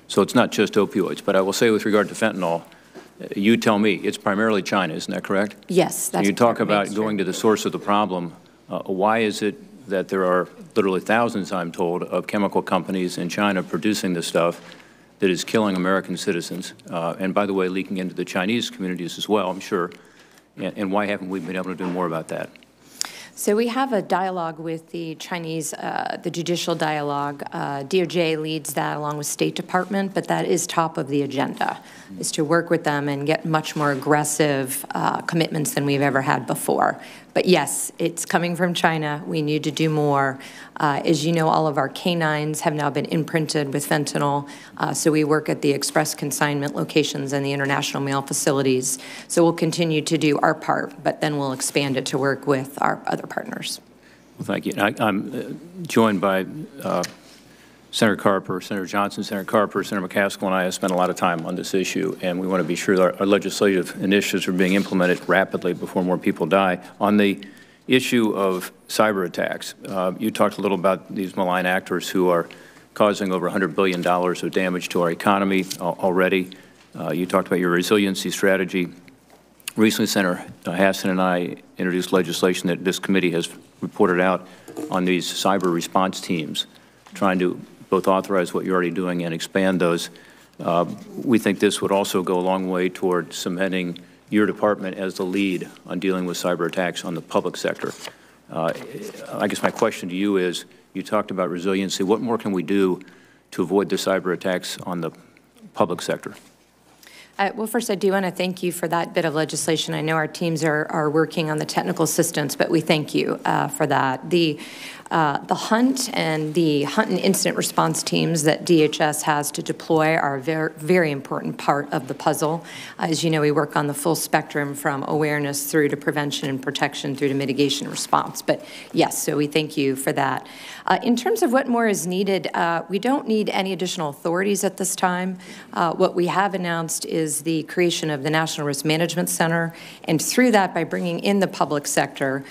So it's not just opioids. But I will say with regard to fentanyl, you tell me, it's primarily China, isn't that correct? Yes, that's You talk about going to the source of the problem. Why is it that there are literally thousands, I'm told, of chemical companies in China producing this stuff that is killing American citizens, and by the way, leaking into the Chinese communities as well, I'm sure, and why haven't we been able to do more about that? So we have a dialogue with the Chinese, the judicial dialogue. DOJ leads that along with State Department, but that is top of the agenda, is to work with them and get much more aggressive commitments than we've ever had before. But yes, it's coming from China. We need to do more. As you know, all of our canines have now been imprinted with fentanyl, so we work at the express consignment locations and the international mail facilities. So we'll continue to do our part, but then we'll expand it to work with our other partners. Well, thank you. I'm joined by Senator Carper, Senator Johnson, Senator Carper, Senator McCaskill, and I have spent a lot of time on this issue, and we want to be sure that our legislative initiatives are being implemented rapidly before more people die. On the issue of cyber attacks, you talked a little about these malign actors who are causing over $100 billion of damage to our economy already. You talked about your resiliency strategy. Recently, Senator Hassan and I introduced legislation that this committee has reported out on these cyber response teams, trying to both authorize what you're already doing and expand those. We think this would also go a long way toward cementing your department as the lead on dealing with cyber attacks on the public sector. I guess my question to you is, you talked about resiliency. What more can we do to avoid the cyber attacks on the public sector? Well, first, I do want to thank you for that bit of legislation. I know our teams are working on the technical assistance, but we thank you for that. The hunt and incident response teams that DHS has to deploy are a very, very important part of the puzzle. As you know, we work on the full spectrum from awareness through to prevention and protection through to mitigation and response. But yes, so we thank you for that. In terms of what more is needed, we don't need any additional authorities at this time. What we have announced is the creation of the National Risk Management Center, and through that, by bringing in the private sector,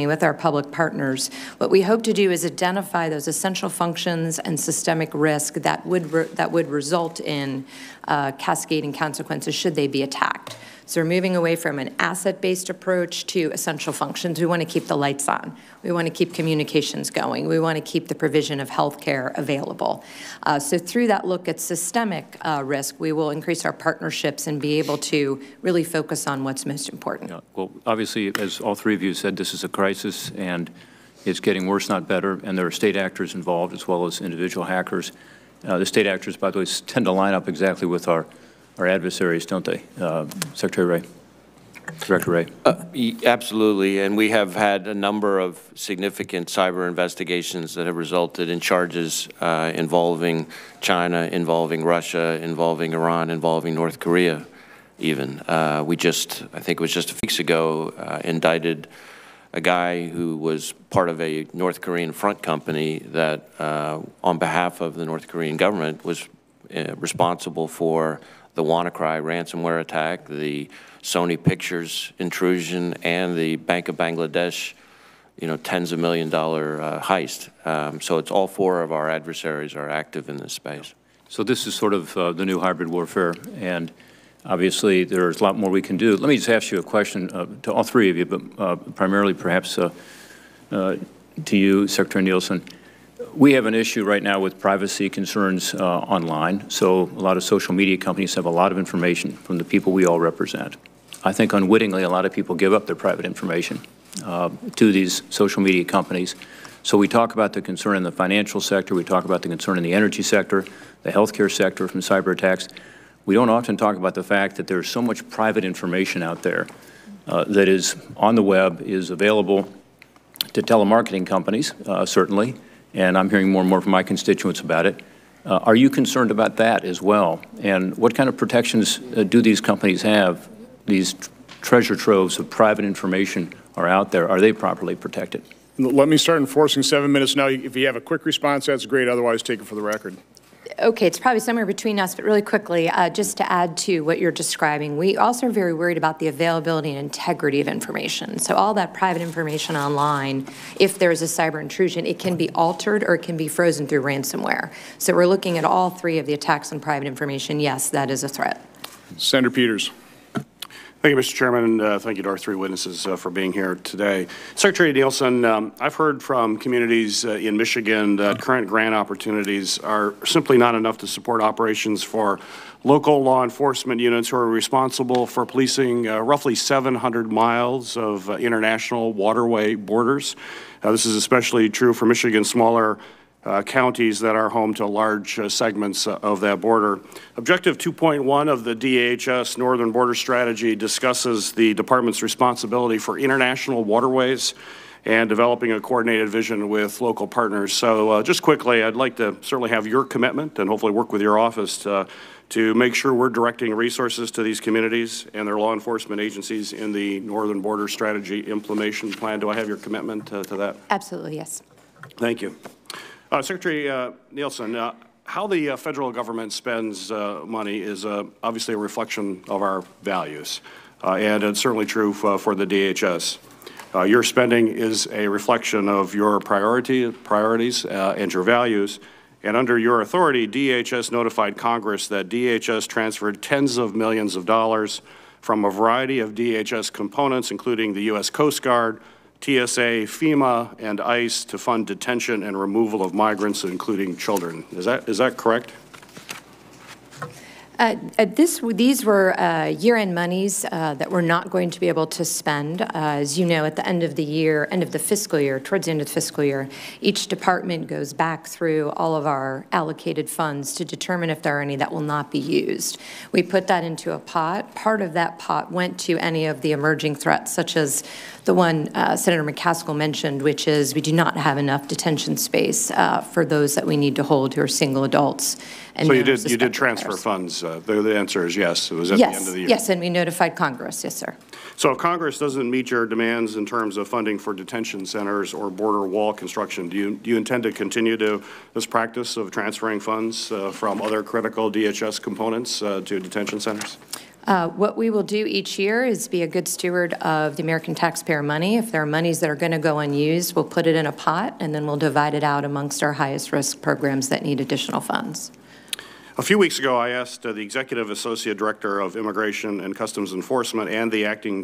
with our public partners, what we hope to do is identify those essential functions and systemic risk that would result in cascading consequences should they be attacked. So we're moving away from an asset-based approach to essential functions. We want to keep the lights on. We want to keep communications going. We want to keep the provision of health care available. So through that look at systemic risk, we will increase our partnerships and be able to really focus on what's most important. Yeah, well, obviously, as all three of you said, this is a crisis, and it's getting worse, not better, and there are state actors involved as well as individual hackers. The state actors, by the way, tend to line up exactly with our adversaries, don't they? Secretary Wray, Director Wray. Absolutely, and we have had a number of significant cyber investigations that have resulted in charges involving China, involving Russia, involving Iran, involving North Korea even. We just, I think it was just a few weeks ago, indicted a guy who was part of a North Korean front company that, on behalf of the North Korean government, was responsible for the WannaCry ransomware attack, the Sony Pictures intrusion, and the Bank of Bangladesh, tens of $1 million heist. So it's all four of our adversaries are active in this space. So this is sort of the new hybrid warfare, and obviously there's a lot more we can do. Let me just ask you a question to all three of you, but primarily perhaps to you, Secretary Nielsen. We have an issue right now with privacy concerns online. So a lot of social media companies have a lot of information from the people we all represent. I think unwittingly, a lot of people give up their private information to these social media companies. So we talk about the concern in the financial sector. We talk about the concern in the energy sector, the healthcare sector from cyber attacks. We don't often talk about the fact that there's so much private information out there that is on the web, is available to telemarketing companies, certainly. And I'm hearing more and more from my constituents about it. Are you concerned about that as well? And what kind of protections do these companies have? These treasure troves of private information are out there. Are they properly protected? Let me start enforcing 7 minutes now. If you have a quick response, that's great. Otherwise, take it for the record. Okay, it's probably somewhere between us, but really quickly, just to add to what you're describing, we also are very worried about the availability and integrity of information. So all that private information online, if there's a cyber intrusion, it can be altered or it can be frozen through ransomware. So we're looking at all three of the attacks on private information. Yes, that is a threat. Senator Peters. Thank you, Mr. Chairman, and thank you to our three witnesses for being here today. Secretary Nielsen, I've heard from communities in Michigan that current grant opportunities are simply not enough to support operations for local law enforcement units who are responsible for policing roughly 700 miles of international waterway borders. This is especially true for Michigan's smaller counties that are home to large segments of that border. Objective 2.1 of the DHS Northern Border Strategy discusses the department's responsibility for international waterways and developing a coordinated vision with local partners. So just quickly, I'd like to certainly have your commitment and hopefully work with your office to make sure we're directing resources to these communities and their law enforcement agencies in the Northern Border Strategy implementation plan. Do I have your commitment to that? Absolutely, yes. Thank you. Secretary Nielsen, how the federal government spends money is obviously a reflection of our values, and it's certainly true for the DHS. Your spending is a reflection of your priorities and your values, and under your authority, DHS notified Congress that DHS transferred tens of millions of dollars from a variety of DHS components, including the U.S. Coast Guard, TSA, FEMA, and ICE to fund detention and removal of migrants, including children. Is that correct? These were year-end monies that we're not going to be able to spend. As you know, at the end of the year, end of the fiscal year, towards the end of the fiscal year, each department goes back through all of our allocated funds to determine if there are any that will not be used. We put that into a pot. Part of that pot went to any of the emerging threats, such as the one Senator McCaskill mentioned, which is we do not have enough detention space for those that we need to hold who are single adults. And so you did transfer funds. The answer is yes. It was at the end of the year. Yes, and we notified Congress. Yes, sir. So if Congress doesn't meet your demands in terms of funding for detention centers or border wall construction, do you intend to continue this practice of transferring funds from other critical DHS components to detention centers? What we will do each year is be a good steward of the American taxpayer money. If there are monies that are going to go unused, we'll put it in a pot, and then we'll divide it out amongst our highest risk programs that need additional funds. A few weeks ago, I asked the Executive Associate Director of Immigration and Customs Enforcement and the Acting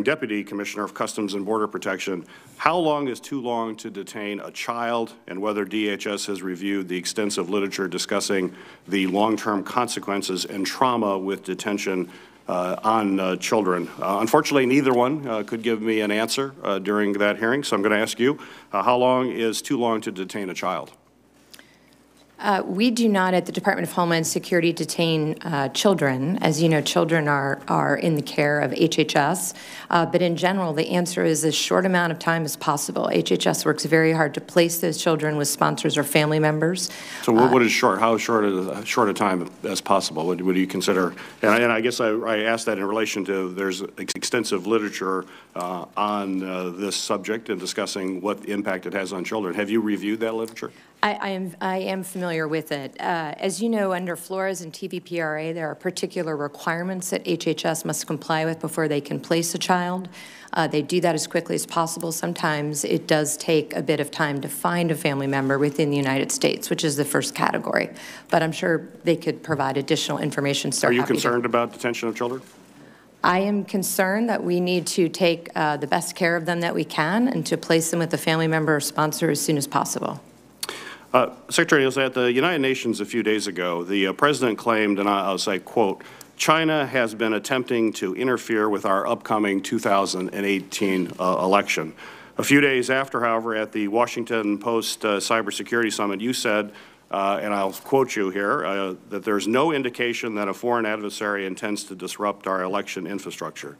Deputy Commissioner of Customs and Border Protection, how long is too long to detain a child, and whether DHS has reviewed the extensive literature discussing the long-term consequences and trauma with detention on children. Unfortunately, neither one could give me an answer during that hearing, so I'm going to ask you, how long is too long to detain a child? We do not at the Department of Homeland Security detain children. As you know, children are in the care of HHS, but in general, the answer is as short amount of time as possible. HHS works very hard to place those children with sponsors or family members. So what is short? How short a time as possible? What do you consider? And I guess I asked that in relation to there's extensive literature on this subject and discussing what impact it has on children. Have you reviewed that literature? I am familiar with it. As you know, under Flores and TVPRA, there are particular requirements that HHS must comply with before they can place a child. They do that as quickly as possible. Sometimes it does take a bit of time to find a family member within the United States, which is the first category. But I'm sure they could provide additional information. So are you concerned about detention of children? I am concerned that we need to take the best care of them that we can and to place them with a family member or sponsor as soon as possible. Secretary Nielsen, at the United Nations a few days ago, the President claimed, and I'll say, quote, China has been attempting to interfere with our upcoming 2018 election. A few days after, however, at the Washington Post Cybersecurity Summit, you said, and I'll quote you here, that there's no indication that a foreign adversary intends to disrupt our election infrastructure.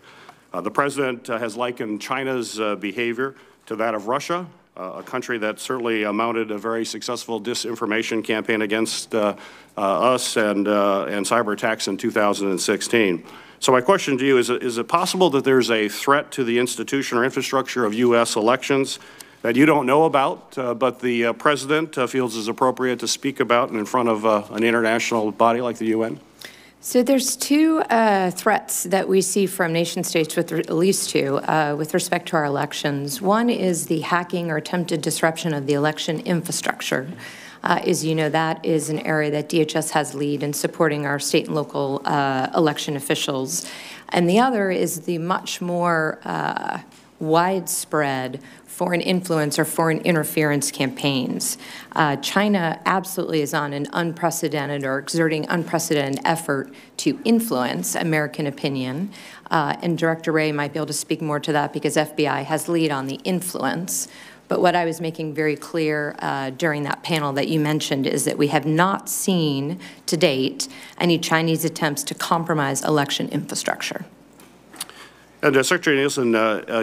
The President has likened China's behavior to that of Russia, a country that certainly mounted a very successful disinformation campaign against us and cyber attacks in 2016. So my question to you is it possible that there's a threat to the institution or infrastructure of U.S. elections that you don't know about, but the President feels is appropriate to speak about in front of an international body like the UN? So there's two threats that we see from nation states, with at least two, with respect to our elections. One is the hacking or attempted disruption of the election infrastructure. As you know, that is an area that DHS has lead in supporting our state and local election officials. And the other is the much more widespread foreign influence or foreign interference campaigns. China absolutely is on an unprecedented or exerting unprecedented effort to influence American opinion. And Director Wray might be able to speak more to that because FBI has lead on the influence. But what I was making very clear during that panel that you mentioned is that we have not seen to date any Chinese attempts to compromise election infrastructure. And Secretary Nielsen,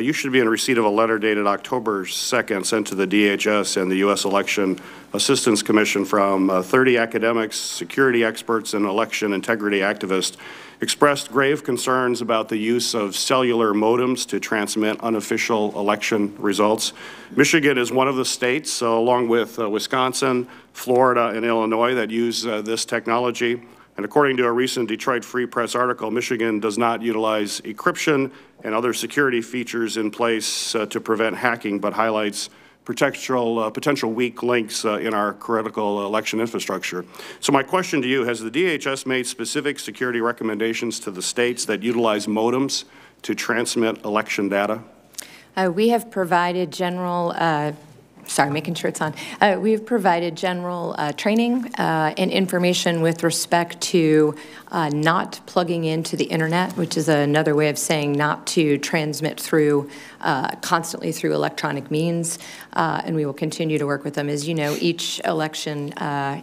you should be in receipt of a letter dated October 2nd sent to the DHS and the U.S. Election Assistance Commission from 30 academics, security experts, and election integrity activists expressed grave concerns about the use of cellular modems to transmit unofficial election results. Michigan is one of the states, along with Wisconsin, Florida, and Illinois, that use this technology. And according to a recent Detroit Free Press article, Michigan does not utilize encryption and other security features in place to prevent hacking, but highlights potential weak links in our critical election infrastructure. So my question to you, has the DHS made specific security recommendations to the states that utilize modems to transmit election data? We have provided general Sorry, making sure it's on. We've provided general training and information with respect to not plugging into the internet, which is another way of saying not to transmit through constantly through electronic means, and we will continue to work with them. As you know, each election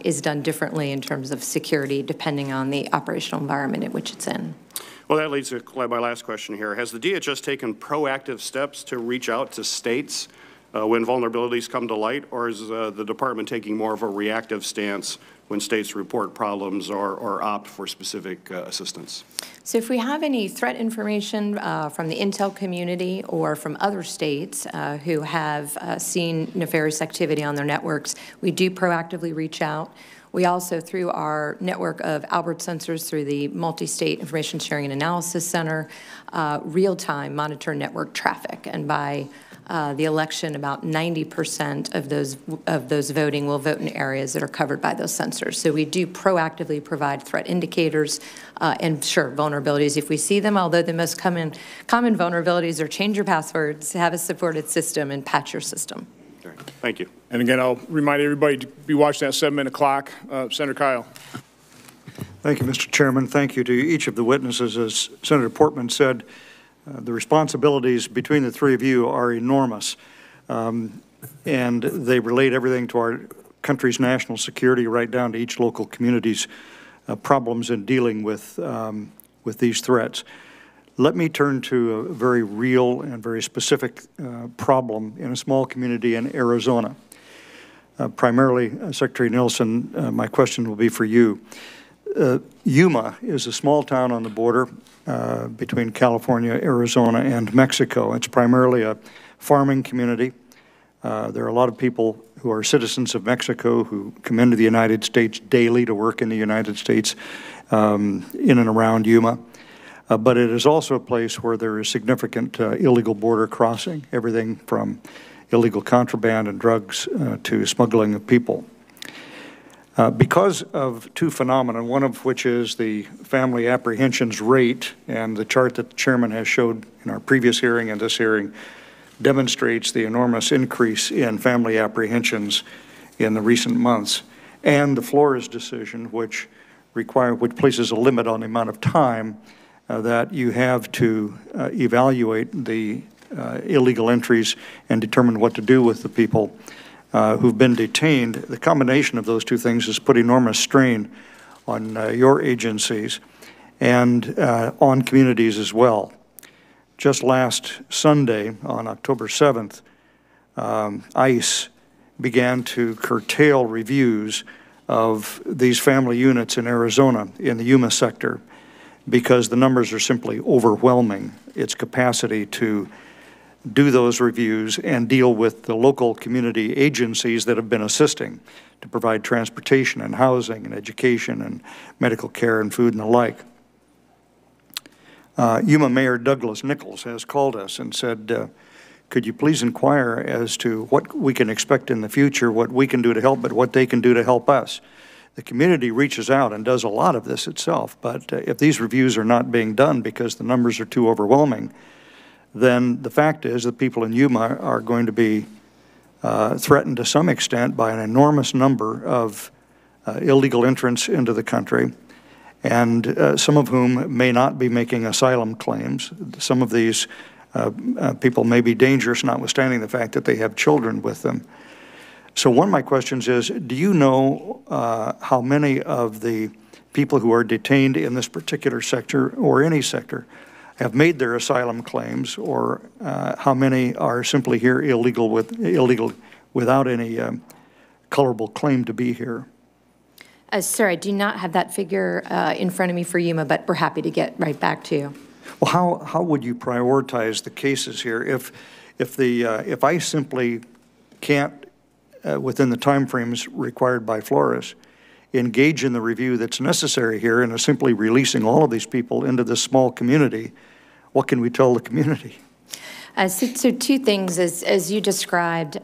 is done differently in terms of security, depending on the operational environment in which it's in. Well, that leads to my last question here. Has the DHS taken proactive steps to reach out to states when vulnerabilities come to light, or is the department taking more of a reactive stance when states report problems or opt for specific assistance? So if we have any threat information from the intel community or from other states who have seen nefarious activity on their networks, we do proactively reach out. We also, through our network of Albert sensors through the Multi-State Information Sharing and Analysis Center, real-time monitor network traffic. And by the election, about 90% of those voting will vote in areas that are covered by those sensors. So we do proactively provide threat indicators and, sure, vulnerabilities if we see them, although the most common vulnerabilities are change your passwords, have a supported system, and patch your system. Okay. Thank you. And again, I'll remind everybody to be watching that 7-minute clock. Senator Kyle. Thank you, Mr. Chairman. Thank you to each of the witnesses. As Senator Portman said, the responsibilities between the three of you are enormous, and they relate everything to our country's national security right down to each local community's problems in dealing with these threats. Let me turn to a very real and very specific problem in a small community in Arizona. Primarily, Secretary Nielsen, my question will be for you. Yuma is a small town on the border between California, Arizona, and Mexico. It's primarily a farming community. There are a lot of people who are citizens of Mexico who come into the United States daily to work in the United States in and around Yuma. But it is also a place where there is significant illegal border crossing, everything from illegal contraband and drugs to smuggling of people. Because of two phenomena, one of which is the family apprehensions rate, and the chart that the chairman has showed in our previous hearing and this hearing demonstrates the enormous increase in family apprehensions in the recent months, and the Flores decision, which places a limit on the amount of time that you have to evaluate the illegal entries and determine what to do with the people who've been detained. The combination of those two things has put enormous strain on your agencies and on communities as well. Just last Sunday, on October 7th, ICE began to curtail reviews of these family units in Arizona in the Yuma sector because the numbers are simply overwhelming its capacity to do those reviews and deal with the local community agencies that have been assisting to provide transportation and housing and education and medical care and food and the like. Yuma Mayor Douglas Nichols has called us and said, could you please inquire as to what we can expect in the future, what we can do to help, but what they can do to help us. The community reaches out and does a lot of this itself, but if these reviews are not being done because the numbers are too overwhelming, then the fact is that people in Yuma are going to be threatened to some extent by an enormous number of illegal entrants into the country, and some of whom may not be making asylum claims. Some of these people may be dangerous, notwithstanding the fact that they have children with them. So one of my questions is, do you know how many of the people who are detained in this particular sector or any sector have made their asylum claims, or how many are simply here illegal without any colorable claim to be here? Sir, I do not have that figure in front of me for Yuma, but we're happy to get right back to you. Well, how would you prioritize the cases here if I simply can't, within the timeframes required by Flores, engage in the review that's necessary here and is simply releasing all of these people into this small community? What can we tell the community? So two things, as you described,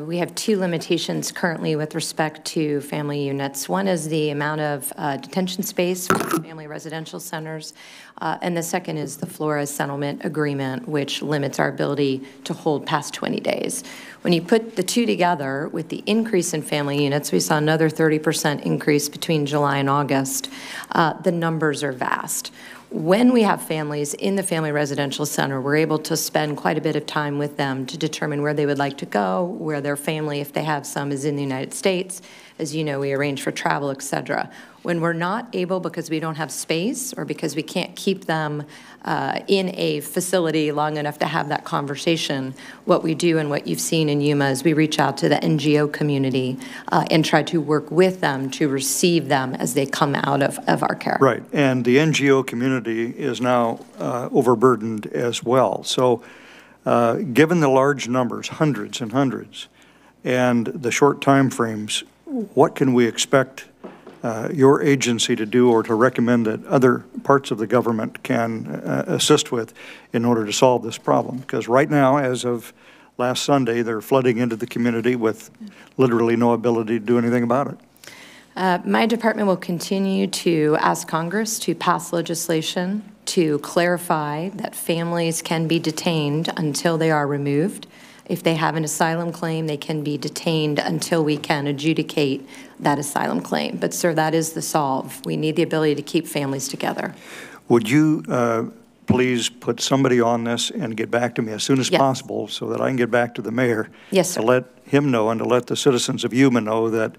we have two limitations currently with respect to family units. One is the amount of detention space for family residential centers, and the second is the Flores settlement agreement, which limits our ability to hold past 20 days. When you put the two together with the increase in family units, we saw another 30% increase between July and August. The numbers are vast. When we have families in the family residential center, we're able to spend quite a bit of time with them to determine where they would like to go, where their family, if they have some, is in the United States. As you know, we arrange for travel, et cetera. When we're not able, because we don't have space or because we can't keep them in a facility long enough to have that conversation, what we do and what you've seen in Yuma is we reach out to the NGO community and try to work with them to receive them as they come out of our care. Right, and the NGO community is now overburdened as well. So given the large numbers, hundreds and hundreds, and the short time frames, what can we expect your agency to do or to recommend that other parts of the government can assist with in order to solve this problem? Because right now, as of last Sunday, they're flooding into the community with literally no ability to do anything about it. My department will continue to ask Congress to pass legislation to clarify that families can be detained until they are removed. If they have an asylum claim, they can be detained until we can adjudicate that asylum claim. But, sir, that is the solve. We need the ability to keep families together. Would you please put somebody on this and get back to me as soon as possible so that I can get back to the mayor? Yes, sir. To let him know and to let the citizens of Yuma know that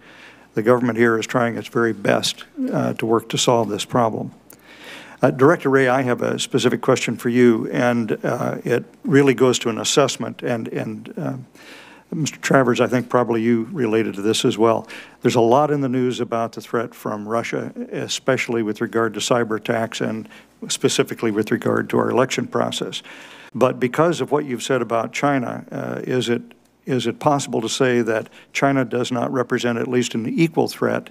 the government here is trying its very best to work to solve this problem. Director Wray, I have a specific question for you, and it really goes to an assessment, and Mr. Travers, I think probably you related to this as well. There's a lot in the news about the threat from Russia, especially with regard to cyber attacks and specifically with regard to our election process. But because of what you've said about China, is it possible to say that China does not represent at least an equal threat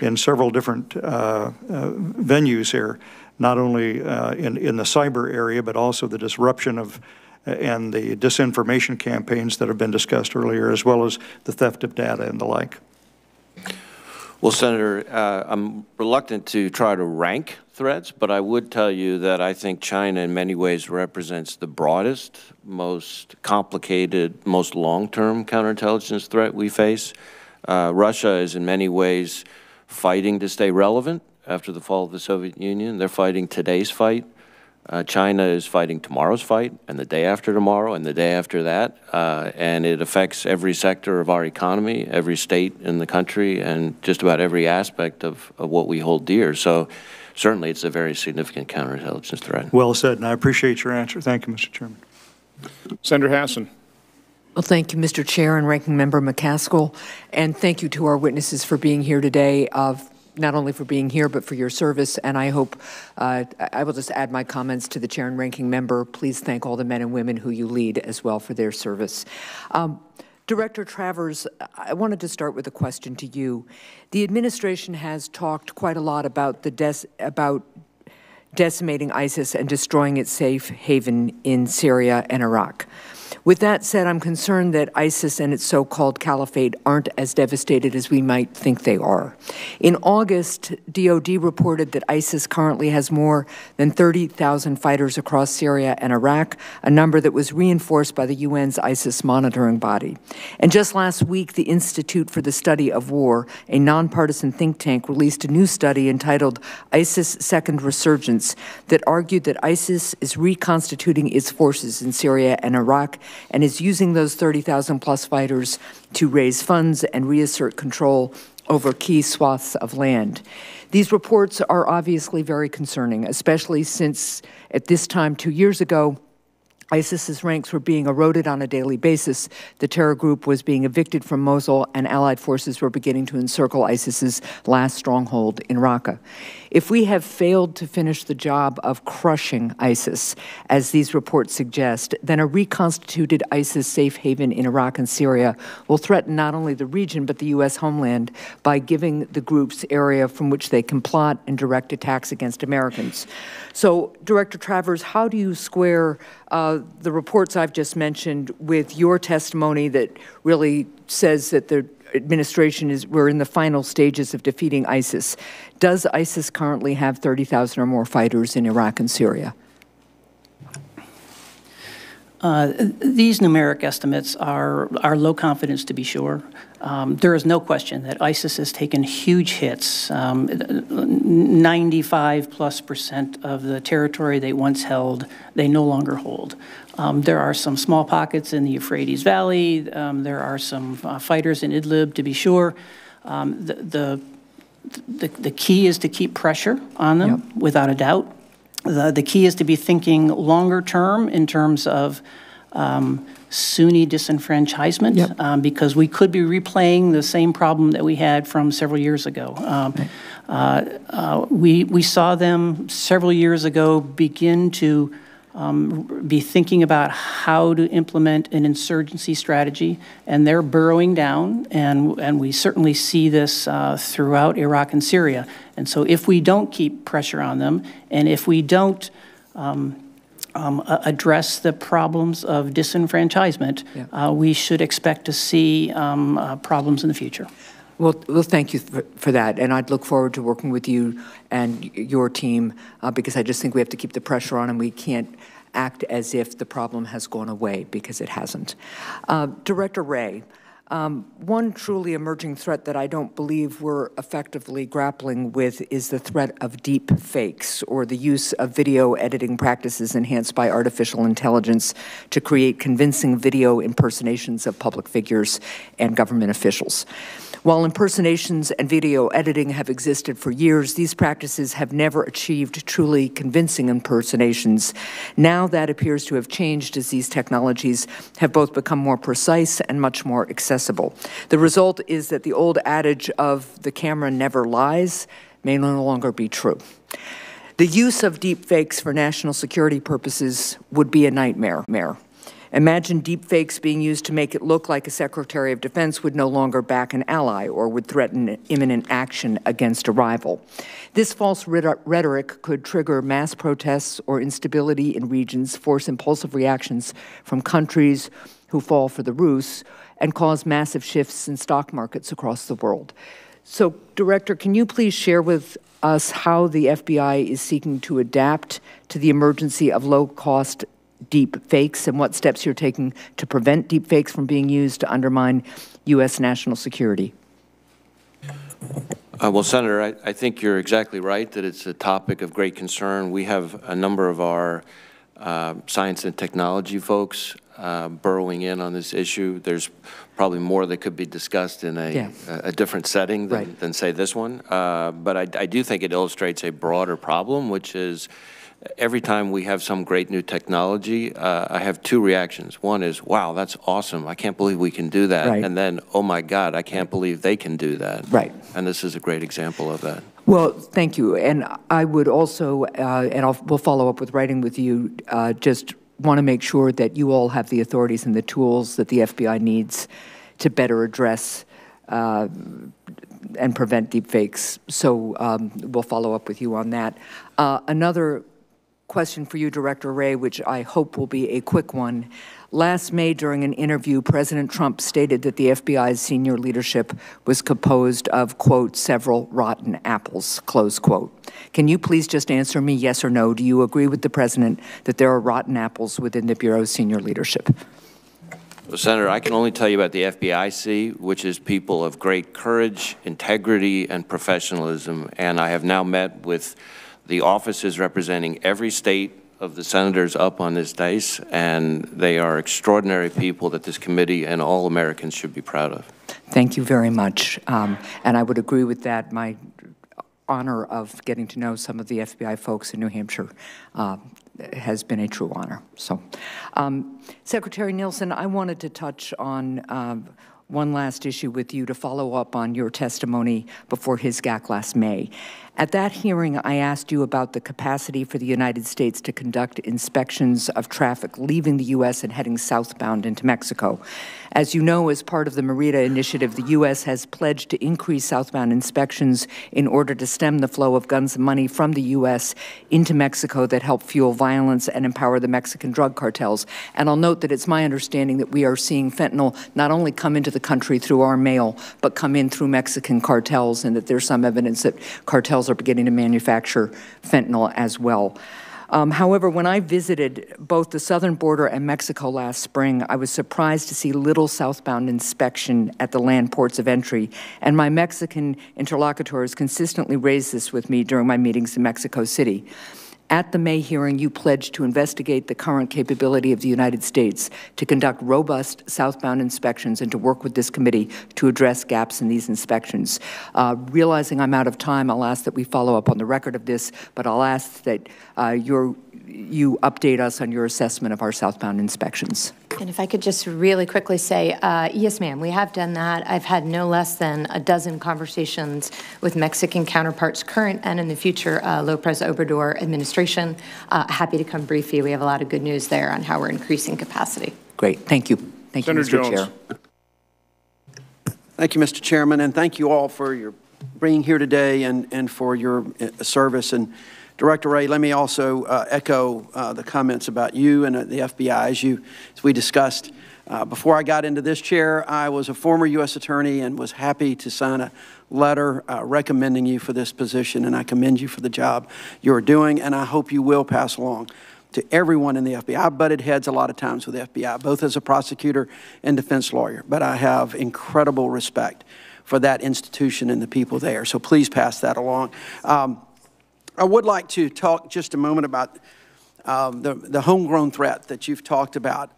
in several different venues here? Not only in the cyber area, but also the disruption of and the disinformation campaigns that have been discussed earlier, as well as the theft of data and the like. Well, Senator, I'm reluctant to try to rank threats, but I would tell you that I think China in many ways represents the broadest, most complicated, most long-term counterintelligence threat we face. Russia is in many ways fighting to stay relevant after the fall of the Soviet Union. They're fighting today's fight. China is fighting tomorrow's fight, and the day after tomorrow, and the day after that, and it affects every sector of our economy, every state in the country, and just about every aspect of what we hold dear. So certainly it's a very significant counterintelligence threat. Well said, and I appreciate your answer. Thank you, Mr. Chairman. Senator Hassan. Well, thank you, Mr. Chair and Ranking Member McCaskill, and thank you to our witnesses for being here today, not only for being here, but for your service. And I hope, I will just add my comments to the Chair and Ranking Member. Please thank all the men and women who you lead as well for their service. Director Travers, I wanted to start with a question to you. The administration has talked quite a lot about decimating ISIS and destroying its safe haven in Syria and Iraq. With that said, I'm concerned that ISIS and its so-called caliphate aren't as devastated as we might think they are. In August, DOD reported that ISIS currently has more than 30,000 fighters across Syria and Iraq, a number that was reinforced by the UN's ISIS monitoring body. And just last week, the Institute for the Study of War, a nonpartisan think tank, released a new study entitled ISIS Second Resurgence that argued that ISIS is reconstituting its forces in Syria and Iraq and is using those 30,000 plus fighters to raise funds and reassert control over key swaths of land. These reports are obviously very concerning, especially since at this time 2 years ago, ISIS's ranks were being eroded on a daily basis. The terror group was being evicted from Mosul, and Allied forces were beginning to encircle ISIS's last stronghold in Raqqa. If we have failed to finish the job of crushing ISIS, as these reports suggest, then a reconstituted ISIS safe haven in Iraq and Syria will threaten not only the region but the U.S. homeland by giving the groups area from which they can plot and direct attacks against Americans. So, Director Travers, how do you square the reports I've just mentioned with your testimony that really says that the administration we're in the final stages of defeating ISIS. Does ISIS currently have 30,000 or more fighters in Iraq and Syria? These numeric estimates are low confidence, to be sure. There is no question that ISIS has taken huge hits. 95+% of the territory they once held, they no longer hold. There are some small pockets in the Euphrates Valley. There are some fighters in Idlib, to be sure. The key is to keep pressure on them, yep, without a doubt. The key is to be thinking longer term in terms of Sunni disenfranchisement, yep, because we could be replaying the same problem that we had from several years ago. We saw them several years ago begin to be thinking about how to implement an insurgency strategy, and they're burrowing down, and we certainly see this throughout Iraq and Syria. And so if we don't keep pressure on them, and if we don't address the problems of disenfranchisement, yeah, we should expect to see problems in the future. Well, thank you for that, and I'd look forward to working with you and your team because I just think we have to keep the pressure on, and we can't act as if the problem has gone away, because it hasn't. Director Wray, one truly emerging threat that I don't believe we're effectively grappling with is the threat of deep fakes, or the use of video editing practices enhanced by artificial intelligence to create convincing video impersonations of public figures and government officials. While impersonations and video editing have existed for years, these practices have never achieved truly convincing impersonations. Now that appears to have changed as these technologies have both become more precise and much more accessible. The result is that the old adage of the camera never lies may no longer be true. The use of deep fakes for national security purposes would be a nightmare. Imagine deepfakes being used to make it look like a Secretary of Defense would no longer back an ally or would threaten imminent action against a rival. This false rhetoric could trigger mass protests or instability in regions, force impulsive reactions from countries who fall for the ruse, and cause massive shifts in stock markets across the world. So, Director, can you please share with us how the FBI is seeking to adapt to the emergency of low-cost deep fakes, and what steps you're taking to prevent deep fakes from being used to undermine U.S. national security? Well, Senator, I think you're exactly right that it's a topic of great concern. We have a number of our science and technology folks burrowing in on this issue. There's probably more that could be discussed in a different setting than say this one. But I do think it illustrates a broader problem, which is every time we have some great new technology, I have two reactions. One is, wow, that's awesome. I can't believe we can do that. Right. And then, oh my God, I can't believe they can do that. Right. And this is a great example of that. Well, thank you. And I would also, we'll follow up with writing with you, just want to make sure that you all have the authorities and the tools that the FBI needs to better address and prevent deepfakes. So we'll follow up with you on that. Another question for you, Director Wray, which I hope will be a quick one. Last May, during an interview, President Trump stated that the FBI's senior leadership was composed of, quote, several rotten apples, close quote. Can you please just answer me yes or no? Do you agree with the President that there are rotten apples within the Bureau's senior leadership? Well, Senator, I can only tell you about the FBIC, which is people of great courage, integrity, and professionalism. And I have now met with the offices representing every state of the senators up on this dais, and they are extraordinary people that this committee and all Americans should be proud of. Thank you very much. And I would agree with that. My honor of getting to know some of the FBI folks in New Hampshire has been a true honor. So, Secretary Nielsen, I wanted to touch on one last issue with you to follow up on your testimony before his GAC last May. At that hearing, I asked you about the capacity for the United States to conduct inspections of traffic leaving the U.S. and heading southbound into Mexico. As you know, as part of the Merida Initiative, the U.S. has pledged to increase southbound inspections in order to stem the flow of guns and money from the U.S. into Mexico that help fuel violence and empower the Mexican drug cartels. And I'll note that it's my understanding that we are seeing fentanyl not only come into the country through our mail, but come in through Mexican cartels, and that there's some evidence that cartels are beginning to manufacture fentanyl as well. However, when I visited both the southern border and Mexico last spring, I was surprised to see little southbound inspection at the land ports of entry, and my Mexican interlocutors consistently raised this with me during my meetings in Mexico City. At the May hearing, you pledged to investigate the current capability of the United States to conduct robust southbound inspections and to work with this committee to address gaps in these inspections. Realizing I'm out of time, I'll ask that we follow up on the record of this, but I'll ask that you update us on your assessment of our southbound inspections. And if I could just really quickly say, yes, ma'am, we have done that. I've had no less than a dozen conversations with Mexican counterparts, current and in the future Lopez Obrador administration. Happy to come brief you. We have a lot of good news there on how we're increasing capacity. Great. Thank you. Thank you, Senator Mr. Jones. Chair. Thank you, Mr. Chairman, and thank you all for your being here today and for your service. And Director Wray, let me also echo the comments about you and the FBI. As we discussed, before I got into this chair, I was a former U.S. attorney and was happy to sign a letter recommending you for this position, and I commend you for the job you're doing, and I hope you will pass along to everyone in the FBI. I butted heads a lot of times with the FBI, both as a prosecutor and defense lawyer, but I have incredible respect for that institution and the people there, so please pass that along. I would like to talk just a moment about the homegrown threat that you've talked about.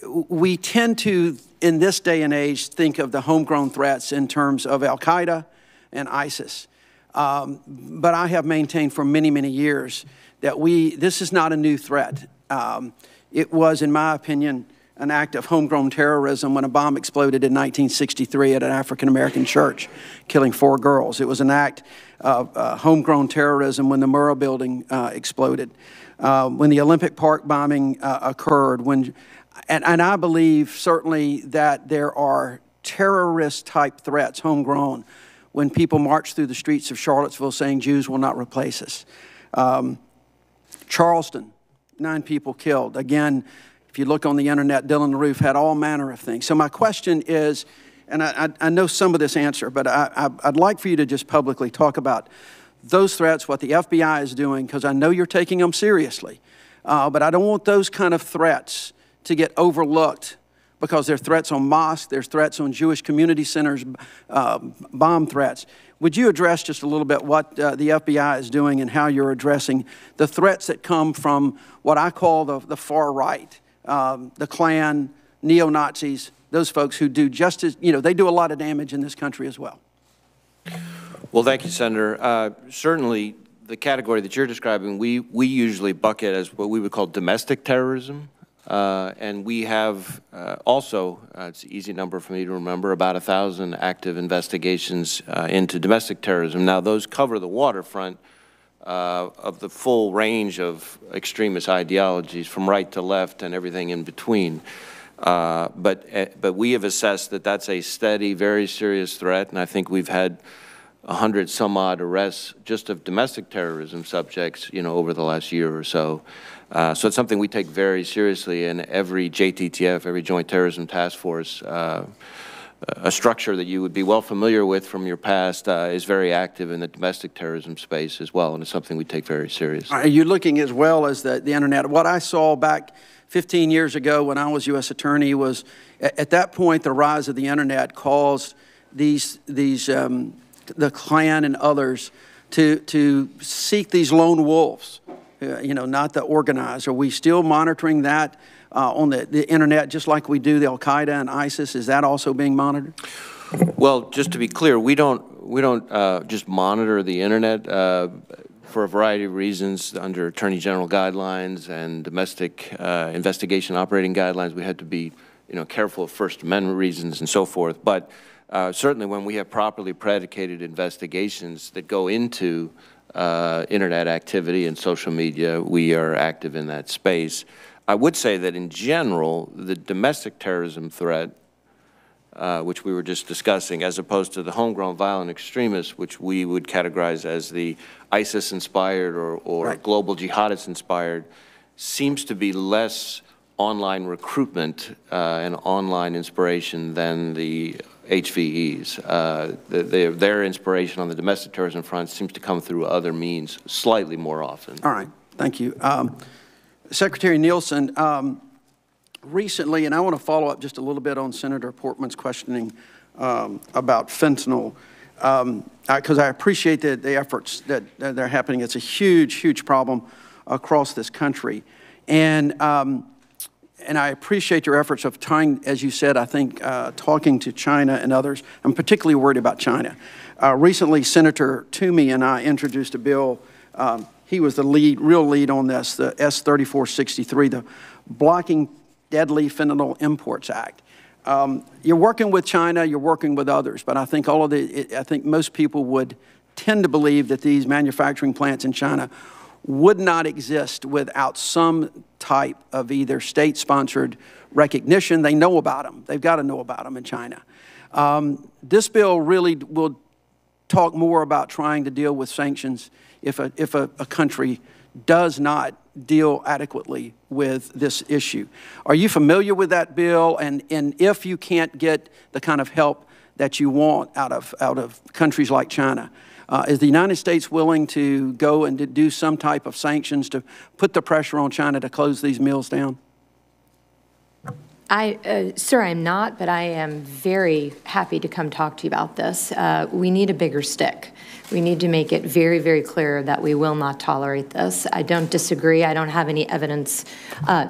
We tend to, in this day and age, think of the homegrown threats in terms of Al-Qaeda and ISIS. But I have maintained for many, many years that this is not a new threat. It was, in my opinion, an act of homegrown terrorism when a bomb exploded in 1963 at an African-American church, killing 4 girls. It was an act of homegrown terrorism when the Murrah building exploded, when the Olympic Park bombing occurred, and I believe certainly that there are terrorist-type threats, homegrown, when people march through the streets of Charlottesville saying Jews will not replace us. Charleston, 9 people killed. Again, if you look on the internet, Dylan LaRoof had all manner of things. So my question is, and I know some of this answer, but I'd like for you to just publicly talk about those threats, what the FBI is doing, because I know you're taking them seriously. But I don't want those kind of threats to get overlooked because they're threats on mosques, there's threats on Jewish community centers, bomb threats. Would you address just a little bit what the FBI is doing and how you're addressing the threats that come from what I call the far right? The Klan, neo-Nazis, those folks who do just as, they do a lot of damage in this country as well. Well, thank you, Senator. Certainly, the category that you're describing, we usually bucket as what we would call domestic terrorism. And we have also, it's an easy number for me to remember, about 1,000 active investigations into domestic terrorism. Now, those cover the waterfront of the full range of extremist ideologies from right to left and everything in between. But we have assessed that that's a steady, very serious threat, and I think we've had 100 some odd arrests just of domestic terrorism subjects, over the last year or so. So it's something we take very seriously, and every JTTF, every Joint Terrorism Task Force, a structure that you would be well familiar with from your past, is very active in the domestic terrorism space as well, and it's something we take very seriously. Are you looking as well as the internet? What I saw back 15 years ago when I was U.S. Attorney was, at that point, the rise of the internet caused the Klan and others to seek these lone wolves, not the organized. Are we still monitoring that on the internet, just like we do the Al-Qaeda and ISIS? Is that also being monitored? Well, just to be clear, we don't just monitor the internet for a variety of reasons under Attorney General guidelines and domestic investigation operating guidelines. We had to be careful of First Amendment reasons and so forth. But certainly when we have properly predicated investigations that go into internet activity and social media, we are active in that space. I would say that in general, the domestic terrorism threat, which we were just discussing, as opposed to the homegrown violent extremists, which we would categorize as the ISIS-inspired or right. global jihadist-inspired, seems to be less online recruitment and online inspiration than the HVEs. Their inspiration on the domestic terrorism front seems to come through other means slightly more often. All right, thank you. Secretary Nielsen, recently, and I want to follow up just a little bit on Senator Portman's questioning about fentanyl, because I appreciate the efforts that are happening. It's a huge, huge problem across this country. And I appreciate your efforts of trying, as you said, I think, talking to China and others. I'm particularly worried about China. Recently, Senator Toomey and I introduced a bill. He was the real lead on this, the S-3463, the Blocking Deadly Fentanyl Imports Act. You're working with China, you're working with others, but I think I think most people would tend to believe that these manufacturing plants in China would not exist without some type of either state-sponsored recognition. They know about them. They've got to know about them in China. This bill really will talk more about trying to deal with sanctions if a country does not deal adequately with this issue. Are you familiar with that bill? And if you can't get the kind of help that you want out of countries like China, is the United States willing to go and to do some type of sanctions to put the pressure on China to close these mills down? Sir, I'm not, but I am very happy to come talk to you about this. We need a bigger stick. We need to make it very, very clear that we will not tolerate this. I don't disagree. I don't have any evidence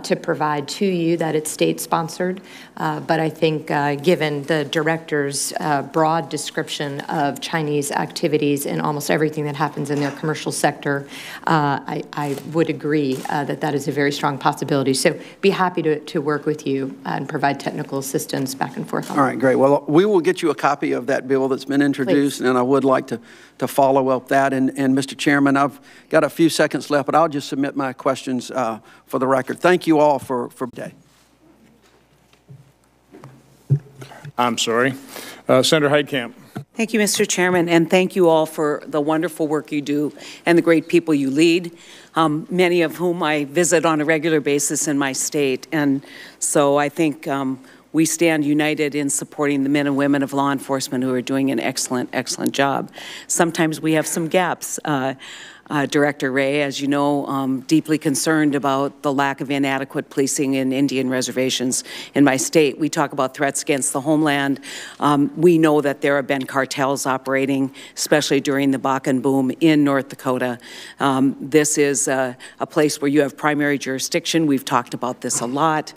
to provide to you that it's state-sponsored, but I think given the director's broad description of Chinese activities and almost everything that happens in their commercial sector, I would agree that that is a very strong possibility. So be happy to work with you and provide technical assistance back and forth on All right, great. Well, we will get you a copy of that bill that's been introduced, Please. and I would like to follow up that. And Mr. Chairman, I've got a few seconds left, but I'll just submit my questions for the record. Thank you all for today. I'm sorry. Senator Heitkamp. Thank you, Mr. Chairman, and thank you all for the wonderful work you do and the great people you lead, many of whom I visit on a regular basis in my state. And so I think we stand united in supporting the men and women of law enforcement who are doing an excellent, excellent job. Sometimes we have some gaps. Director Wray, as you know, deeply concerned about the lack of inadequate policing in Indian reservations in my state. We talk about threats against the homeland. We know that there have been cartels operating, especially during the Bakken boom in North Dakota. This is a place where you have primary jurisdiction. We've talked about this a lot.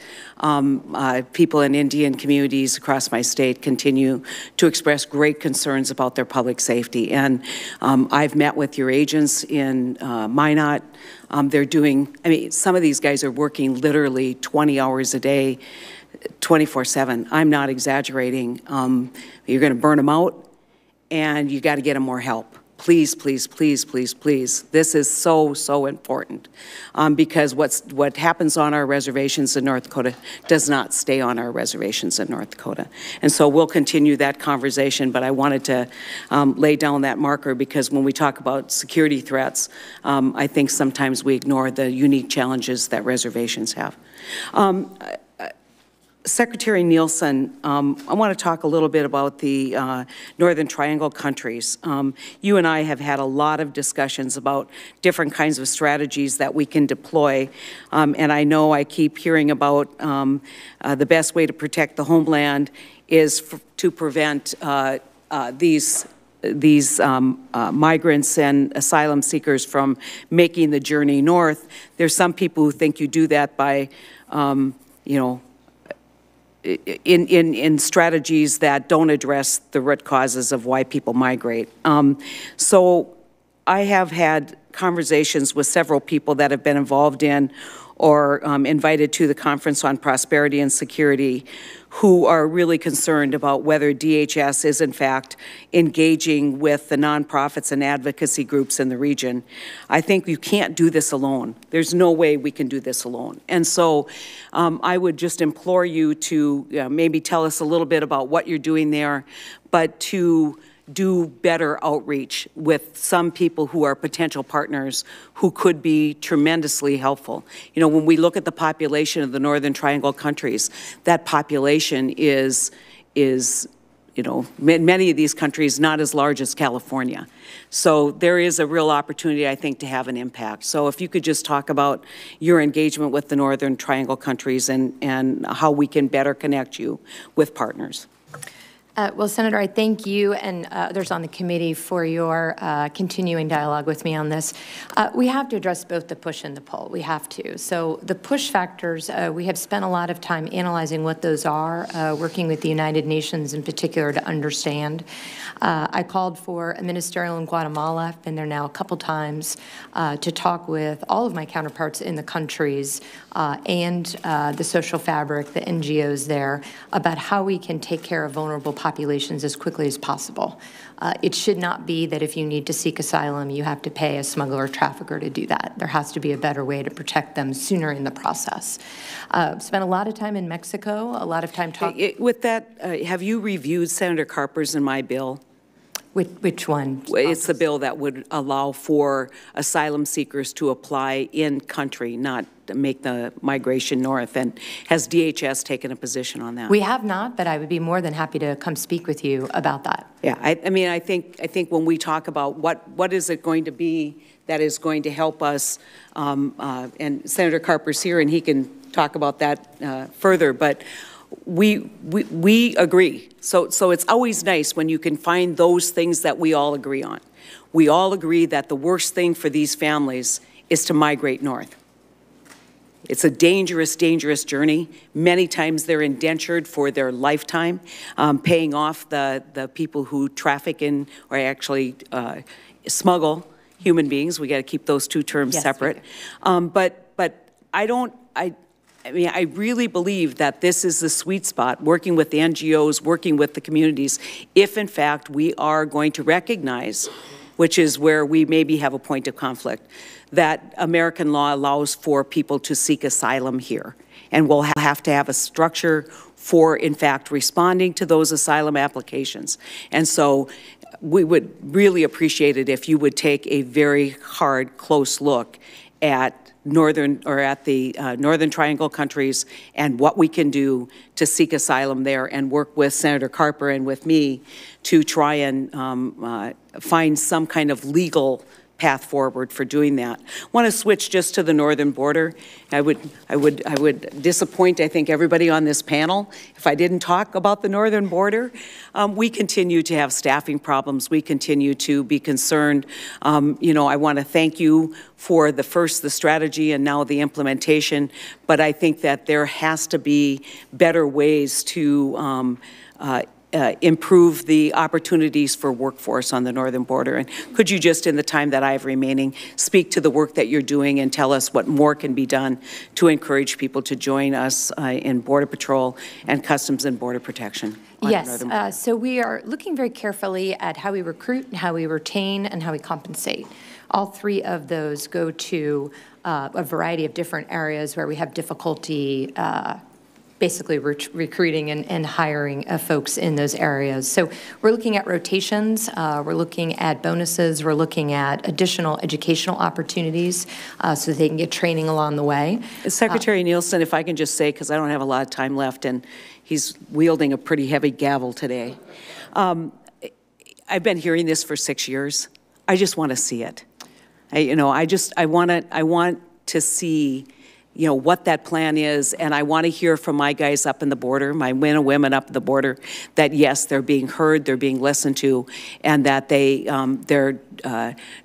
People in Indian communities across my state continue to express great concerns about their public safety. And I've met with your agents in Minot. They're doing, I mean, some of these guys are working literally 20 hours a day, 24/7. I'm not exaggerating. You're going to burn them out, and you got to get them more help. Please, please, please, please, please. This is so, so important because what happens on our reservations in North Dakota does not stay on our reservations in North Dakota. And so we'll continue that conversation, but I wanted to lay down that marker because when we talk about security threats, I think sometimes we ignore the unique challenges that reservations have. Secretary Nielsen, I want to talk a little bit about the Northern Triangle countries. You and I have had a lot of discussions about different kinds of strategies that we can deploy, and I know I keep hearing about the best way to protect the homeland is to prevent these migrants and asylum seekers from making the journey north. There's some people who think you do that by, you know, in strategies that don't address the root causes of why people migrate. So I have had conversations with several people that have been involved in or invited to the Conference on Prosperity and Security who are really concerned about whether DHS is in fact engaging with the nonprofits and advocacy groups in the region. I think you can't do this alone. There's no way we can do this alone. And so I would just implore you to maybe tell us a little bit about what you're doing there, but to do better outreach with some people who are potential partners who could be tremendously helpful. You know, when we look at the population of the Northern Triangle countries, that population is you know, many of these countries not as large as California. So there is a real opportunity, I think, to have an impact. So if you could just talk about your engagement with the Northern Triangle countries and how we can better connect you with partners. Well, Senator, I thank you and others on the committee for your continuing dialogue with me on this. We have to address both the push and the pull. We have to. So the push factors, we have spent a lot of time analyzing what those are, working with the United Nations in particular to understand. I called for a ministerial in Guatemala. I've been there now a couple times to talk with all of my counterparts in the countries and the social fabric, the NGOs there, about how we can take care of vulnerable populations as quickly as possible. It should not be that if you need to seek asylum, you have to pay a smuggler or trafficker to do that. There has to be a better way to protect them sooner in the process. Spent a lot of time in Mexico, a lot of time talking. With that, have you reviewed Senator Carper's and my bill? Which one? It's the bill that would allow for asylum seekers to apply in country, not make the migration north. And has DHS taken a position on that? We have not, but I would be more than happy to come speak with you about that. Yeah, I mean, I think when we talk about what is it going to be that is going to help us, and Senator Carper's here and he can talk about that further, but we agree. So it's always nice when you can find those things that we all agree on. We all agree that the worst thing for these families is to migrate north. It's a dangerous, dangerous journey. Many times they're indentured for their lifetime, paying off the people who traffic in or actually smuggle human beings. We got to keep those two terms separate. But I mean, I really believe that this is the sweet spot, working with the NGOs, working with the communities, if in fact we are going to recognize, which is where we maybe have a point of conflict, that American law allows for people to seek asylum here. And we'll have to have a structure for, in fact, responding to those asylum applications. And so we would really appreciate it if you would take a very hard, close look at the Northern Triangle countries and what we can do to seek asylum there, and work with Senator Carper and with me to try and find some kind of legal path forward for doing that. I want to switch just to the northern border. I would disappoint, I think, everybody on this panel if I didn't talk about the northern border. We continue to have staffing problems. We continue to be concerned. You know, I want to thank you for the strategy and now the implementation, but I think that there has to be better ways to improve the opportunities for workforce on the northern border. And could you just, in the time that I have remaining, speak to the work that you're doing and tell us what more can be done to encourage people to join us in Border Patrol and Customs and Border Protection? Yes, so we are looking very carefully at how we recruit, how we retain, and how we compensate. All three of those go to a variety of different areas where we have difficulty basically recruiting and hiring folks in those areas. So we're looking at rotations, we're looking at bonuses, we're looking at additional educational opportunities so that they can get training along the way. Secretary Nielsen, if I can just say, because I don't have a lot of time left and he's wielding a pretty heavy gavel today. I've been hearing this for 6 years. I just want to see it. I want to see what that plan is, and I want to hear from my guys up in the border, my men and women up the border, that yes, they're being heard, they're being listened to, and that their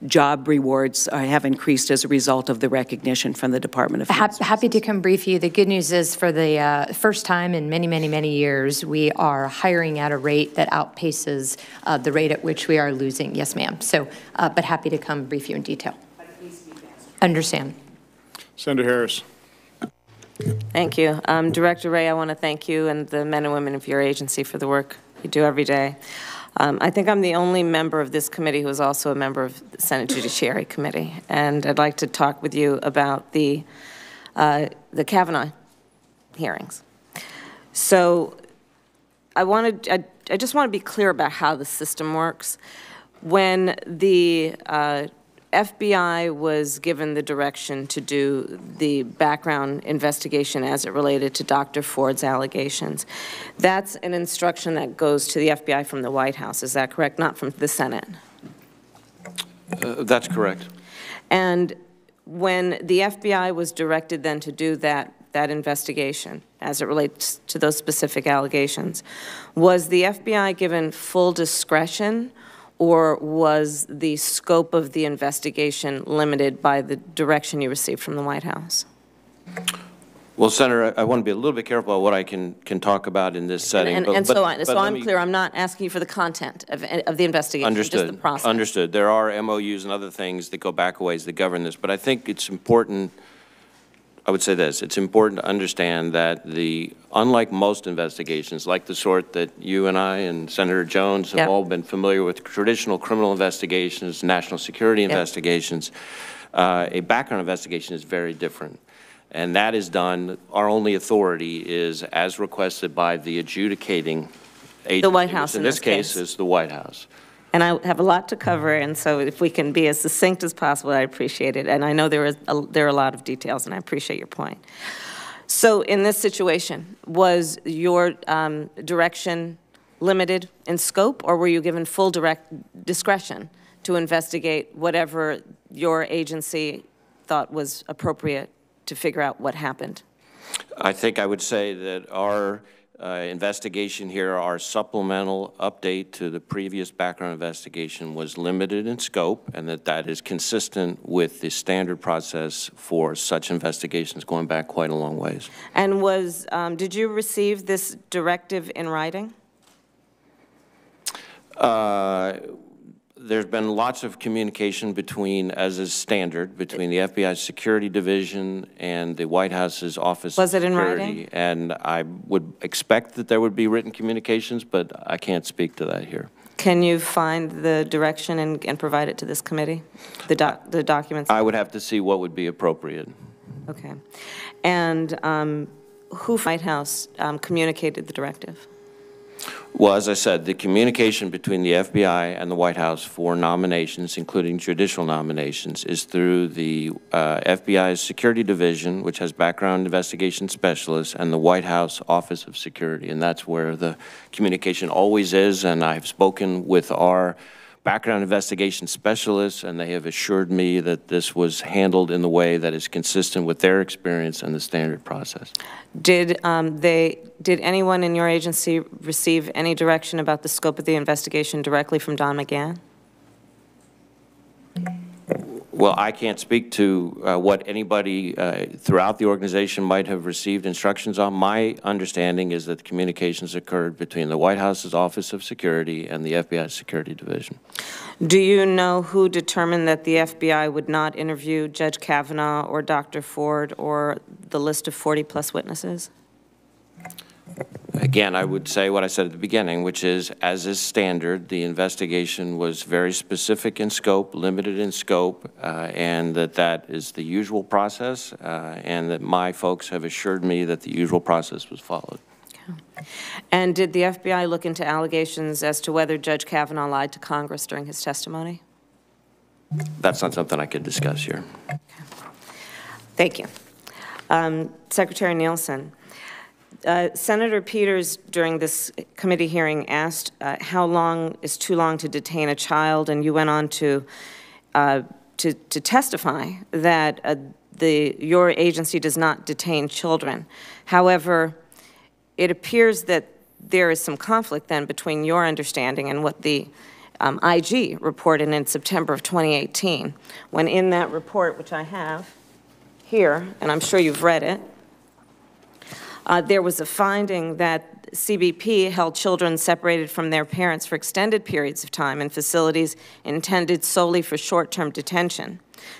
job rewards have increased as a result of the recognition from the Department of Health. Happy to come brief you. The good news is, for the first time in many, many, many years, we are hiring at a rate that outpaces the rate at which we are losing. Yes, ma'am. So, but happy to come brief you in detail. Understand. Senator Harris. Thank you. Director Wray, I want to thank you and the men and women of your agency for the work you do every day. I think I'm the only member of this committee who is also a member of the Senate Judiciary Committee, and I'd like to talk with you about the Kavanaugh hearings. So I just want to be clear about how the system works. When the FBI was given the direction to do the background investigation as it related to Dr. Ford's allegations, that's an instruction that goes to the FBI from the White House. Is that correct? Not from the Senate? That's correct. And when the FBI was directed then to do that investigation as it relates to those specific allegations, was the FBI given full discretion, or was the scope of the investigation limited by the direction you received from the White House? Well, Senator, I want to be a little bit careful about what I can talk about in this setting. So I'm clear. I'm not asking you for the content of the investigation, understood, just the process. Understood. There are MOUs and other things that go back a ways that govern this, but I think it's important. I would say this, it's important to understand that unlike most investigations, like the sort that you and I and Senator Jones have all been familiar with, traditional criminal investigations, national security investigations, a background investigation is very different. And that is done, our only authority is as requested by the adjudicating agency. The White House in this case is the White House. And I have a lot to cover, and so if we can be as succinct as possible, I appreciate it. And I know there are a lot of details, and I appreciate your point. So in this situation, was your direction limited in scope, or were you given full discretion to investigate whatever your agency thought was appropriate to figure out what happened? I think I would say that our investigation here, our supplemental update to the previous background investigation was limited in scope, and that is consistent with the standard process for such investigations going back quite a long ways. And did you receive this directive in writing? There's been lots of communication as is standard, between the FBI's Security Division and the White House's Office of Security. Was it in writing? And I would expect that there would be written communications, but I can't speak to that here. Can you find the direction and provide it to this committee, the documents? I would have to see what would be appropriate. Okay. And who from the White House communicated the directive? Well, as I said, the communication between the FBI and the White House for nominations, including judicial nominations, is through the FBI's Security Division, which has background investigation specialists, and the White House Office of Security. And that's where the communication always is. And I've spoken with our background investigation specialists, and they have assured me that this was handled in the way that is consistent with their experience and the standard process. Did anyone in your agency receive any direction about the scope of the investigation directly from Don McGahn? Well, I can't speak to what anybody throughout the organization might have received instructions on. My understanding is that the communications occurred between the White House's Office of Security and the FBI's Security Division. Do you know who determined that the FBI would not interview Judge Kavanaugh or Dr. Ford or the list of 40-plus witnesses? Again, I would say what I said at the beginning, which is, as is standard, the investigation was very specific in scope, limited in scope, and that is the usual process, and that my folks have assured me that the usual process was followed. Okay. And did the FBI look into allegations as to whether Judge Kavanaugh lied to Congress during his testimony? That's not something I could discuss here. Okay. Thank you. Secretary Nielsen. Senator Peters, during this committee hearing, asked how long is too long to detain a child, and you went on to testify that your agency does not detain children. However, it appears that there is some conflict then between your understanding and what the IG reported in September of 2018, when in that report, which I have here, and I'm sure you've read it, there was a finding that CBP held children separated from their parents for extended periods of time in facilities intended solely for short-term detention.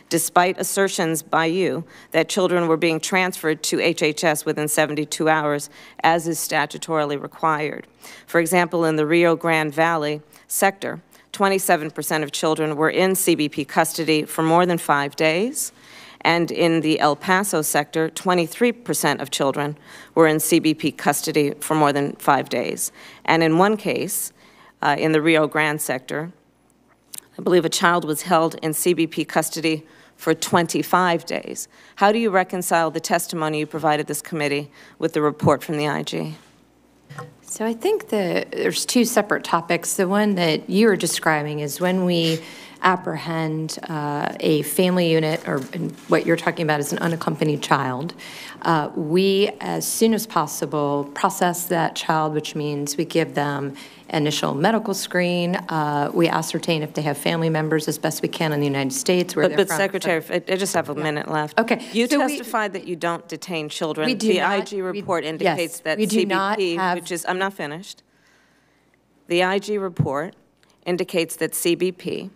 despite assertions by you that children were being transferred to HHS within 72 hours, as is statutorily required. For example, in the Rio Grande Valley sector, 27% of children were in CBP custody for more than 5 days, and in the El Paso sector, 23% of children were in CBP custody for more than 5 days. And in one case, in the Rio Grande sector, I believe a child was held in CBP custody for 25 days. How do you reconcile the testimony you provided this committee with the report from the IG? So I think that there's two separate topics. The one that you were describing is when we apprehend a family unit, or what you're talking about is an unaccompanied child, we, as soon as possible, process that child, which means we give them initial medical screen. We ascertain if they have family members as best we can in the United States, where they're from. But Secretary, I just have a minute left. Okay. You testified that you don't detain children. We do the not. IG report indicates that we do CBP, not have, which is, I'm not finished. The IG report indicates that CBP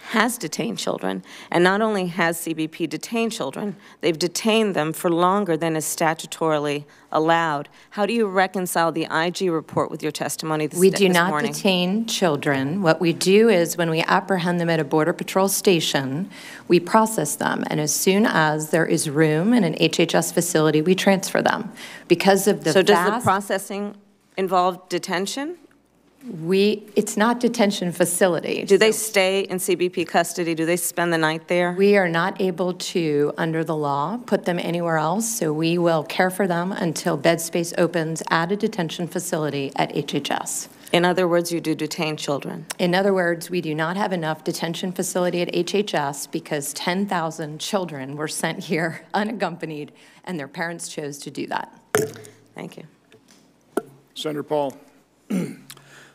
has detained children, and not only has CBP detained children, they've detained them for longer than is statutorily allowed. How do you reconcile the IG report with your testimony this morning? We do not detain children. What we do is when we apprehend them at a Border Patrol station, we process them, and as soon as there is room in an HHS facility, we transfer them. Because of the So does the processing involve detention? It's not detention facility. Do they stay in CBP custody? Do they spend the night there? We are not able to, under the law, put them anywhere else, so we will care for them until bed space opens at a detention facility at HHS. In other words, you do detain children? In other words, we do not have enough detention facility at HHS because 10,000 children were sent here unaccompanied, and their parents chose to do that. Thank you. Senator Paul.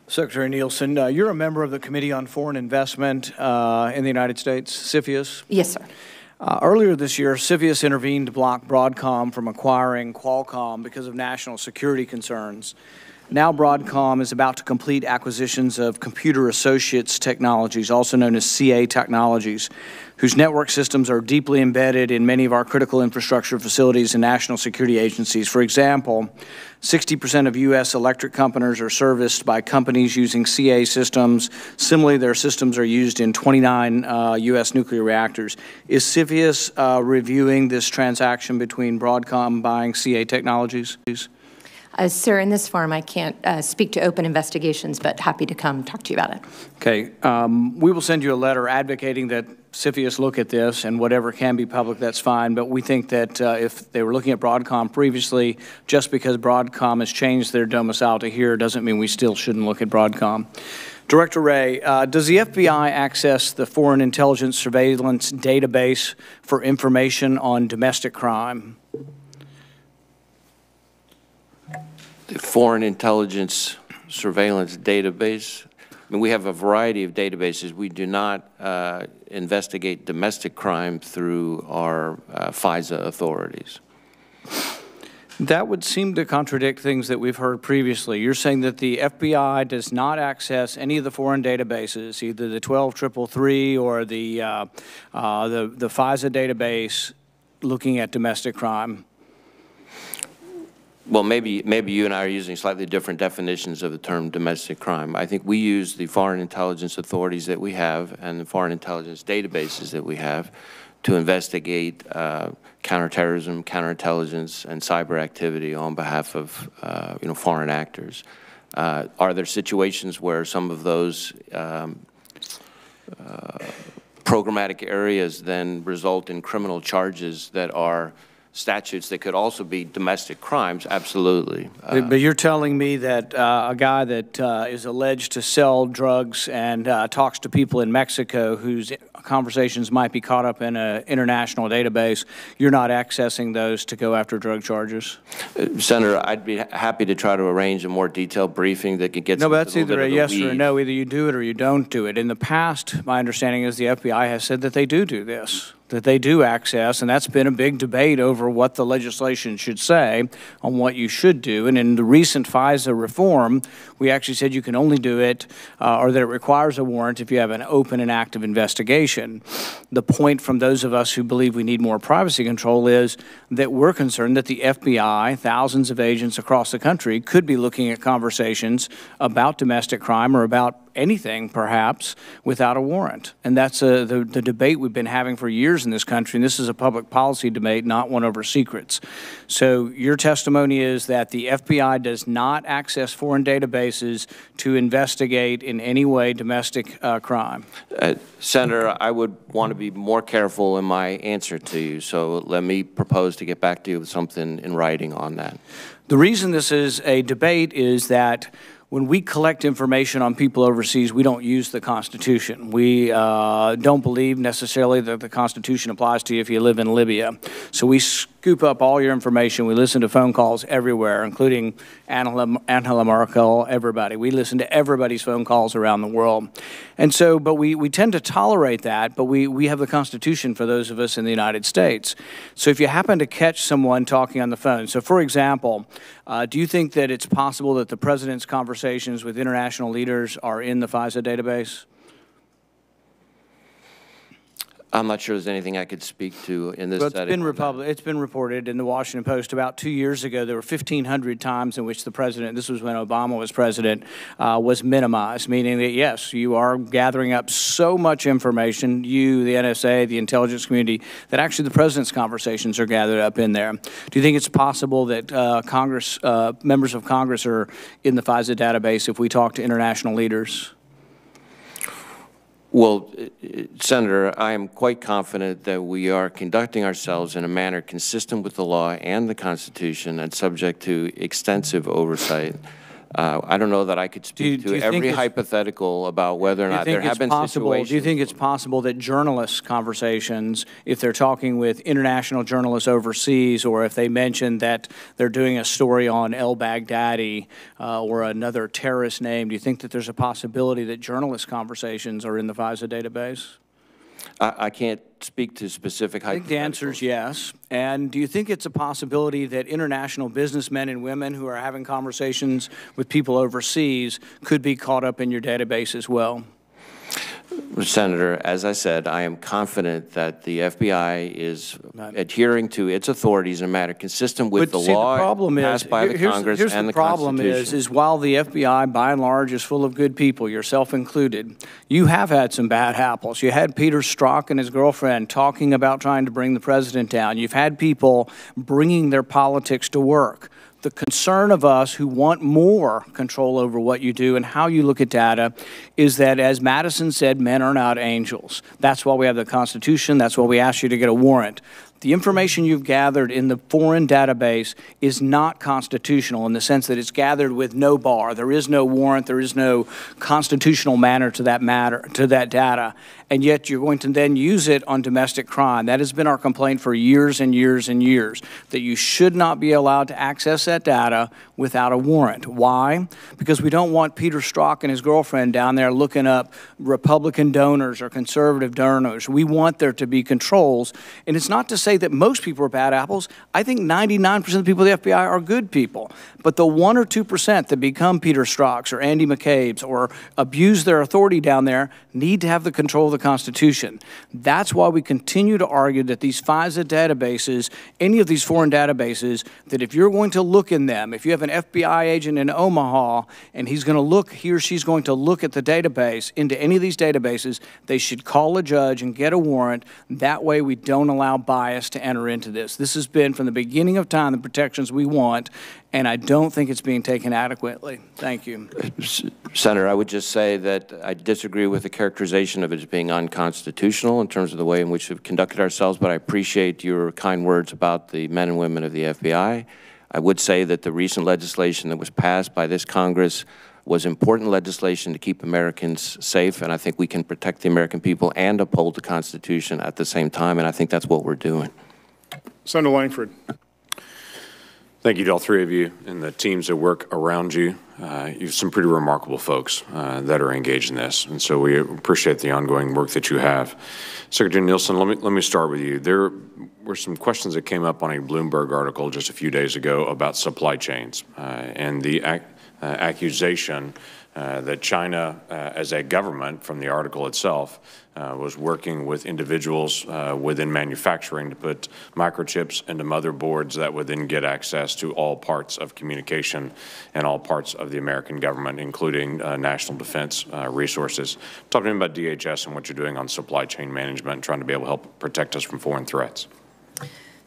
Secretary Nielsen, you're a member of the Committee on Foreign Investment in the United States, CFIUS? Yes, sir. Earlier this year, CFIUS intervened to block Broadcom from acquiring Qualcomm because of national security concerns. Now Broadcom is about to complete acquisitions of Computer Associates Technologies, also known as CA Technologies, whose network systems are deeply embedded in many of our critical infrastructure facilities and national security agencies. For example, 60% of U.S. electric companies are serviced by companies using CA systems. Similarly, their systems are used in 29 U.S. nuclear reactors. Is CFIUS reviewing this transaction between Broadcom buying CA Technologies? Sir, in this forum, I can't speak to open investigations, but happy to come talk to you about it. Okay. We will send you a letter advocating that CFIUS look at this, and whatever can be public, that's fine. But we think that if they were looking at Broadcom previously, just because Broadcom has changed their domicile to here doesn't mean we still shouldn't look at Broadcom. Director Wray, does the FBI access the Foreign Intelligence Surveillance Database for information on domestic crime? The Foreign Intelligence Surveillance Database, I mean, we have a variety of databases. We do not investigate domestic crime through our FISA authorities. That would seem to contradict things that we've heard previously. You're saying that the FBI does not access any of the foreign databases, either the 12333 or the FISA database looking at domestic crime. Well, maybe you and I are using slightly different definitions of the term domestic crime. I think we use the foreign intelligence authorities that we have and the foreign intelligence databases that we have to investigate counterterrorism, counterintelligence, and cyber activity on behalf of foreign actors. Are there situations where some of those programmatic areas then result in criminal charges that are statutes that could also be domestic crimes? Absolutely. But you're telling me that a guy that is alleged to sell drugs and talks to people in Mexico whose conversations might be caught up in an international database, you're not accessing those to go after drug charges? Senator, I'd be happy to try to arrange a more detailed briefing that could get No, but that's either a yes weeds. or a no. Either you do it or you don't do it. In the past, my understanding is the FBI has said that they do this. that they do access, and that's been a big debate over what the legislation should say on what you should do. And in the recent FISA reform, we actually said you can only do it, or that it requires a warrant if you have an open and active investigation. The point from those of us who believe we need more privacy control is that we're concerned that the FBI, thousands of agents across the country, could be looking at conversations about domestic crime or about anything, perhaps, without a warrant. And that's the debate we've been having for years in this country, and this is a public policy debate, not one over secrets. So your testimony is that the FBI does not access foreign databases to investigate in any way domestic crime. Senator, I would want to be more careful in my answer to you, so let me propose to get back to you with something in writing on that. The reason this is a debate is that when we collect information on people overseas, we don't use the Constitution. We don't believe necessarily that the Constitution applies to you if you live in Libya. So we scoop up all your information. We listen to phone calls everywhere, including Angela Merkel, everybody. We listen to everybody's phone calls around the world. And so, but we tend to tolerate that, but we have the Constitution for those of us in the United States. So if you happen to catch someone talking on the phone, so for example, do you think that it's possible that the President's conversations with international leaders are in the FISA database? I'm not sure there's anything I could speak to in this setting. It's been reported in the Washington Post about 2 years ago. There were 1,500 times in which the president, this was when Obama was president, was minimized, meaning that, yes, you are gathering up so much information, you, the NSA, the intelligence community, that actually the president's conversations are gathered up in there. Do you think it's possible that members of Congress are in the FISA database if we talk to international leaders? Well, Senator, I am quite confident that we are conducting ourselves in a manner consistent with the law and the Constitution and subject to extensive oversight. I don't know that I could speak to every hypothetical about whether or not there have been situations. Do you think it's possible that journalists' conversations, if they're talking with international journalists overseas, or if they mention that they're doing a story on el-Baghdadi or another terrorist name, do you think that there's a possibility that journalist conversations are in the FISA database? I can't speak to specific hypotheticals. I think the answer is yes. And do you think it's a possibility that international businessmen and women who are having conversations with people overseas could be caught up in your database as well? Senator, as I said, I am confident that the FBI is adhering to its authorities in a manner consistent with the law passed by the Congress and the Constitution. The problem is while the FBI, by and large, is full of good people, yourself included, you have had some bad apples. You had Peter Strzok and his girlfriend talking about trying to bring the president down. You've had people bringing their politics to work. The concern of us who want more control over what you do and how you look at data is that, as Madison said, men are not angels. That's why we have the Constitution. That's why we ask you to get a warrant. The information you've gathered in the foreign database is not constitutional in the sense that it's gathered with no bar. There is no warrant. There is no constitutional manner to that data. And yet you're going to then use it on domestic crime. That has been our complaint for years and years and years, that you should not be allowed to access that data without a warrant. Why? Because we don't want Peter Strzok and his girlfriend down there looking up Republican donors or conservative donors. We want there to be controls. And it's not to say that most people are bad apples. I think 99% of the people at the FBI are good people. But the 1 or 2% that become Peter Strzok's or Andy McCabe's or abuse their authority down there need to have the control of the Constitution. That's why we continue to argue that these FISA databases, any of these foreign databases, that if you're going to look in them, if you have an FBI agent in Omaha and he or she's going to look at the database, into any of these databases, they should call a judge and get a warrant. That way we don't allow bias to enter into this. This has been, from the beginning of time, the protections we want, and I don't think it's being taken adequately. Thank you. Senator, I would just say that I disagree with the characterization of it as being unconstitutional in terms of the way in which we've conducted ourselves, but I appreciate your kind words about the men and women of the FBI. I would say that the recent legislation that was passed by this Congress was important legislation to keep Americans safe, and I think we can protect the American people and uphold the Constitution at the same time, and I think that's what we're doing. Senator Langford. Thank you to all three of you and the teams that work around you. You have some pretty remarkable folks that are engaged in this, and so we appreciate the ongoing work that you have. Secretary Nielsen, let me start with you. There were some questions that came up on a Bloomberg article just a few days ago about supply chains and the accusation that China, as a government, from the article itself, was working with individuals within manufacturing to put microchips into motherboards that would then get access to all parts of communication and all parts of the American government, including national defense resources. Talk to me about DHS and what you're doing on supply chain management and trying to be able to help protect us from foreign threats.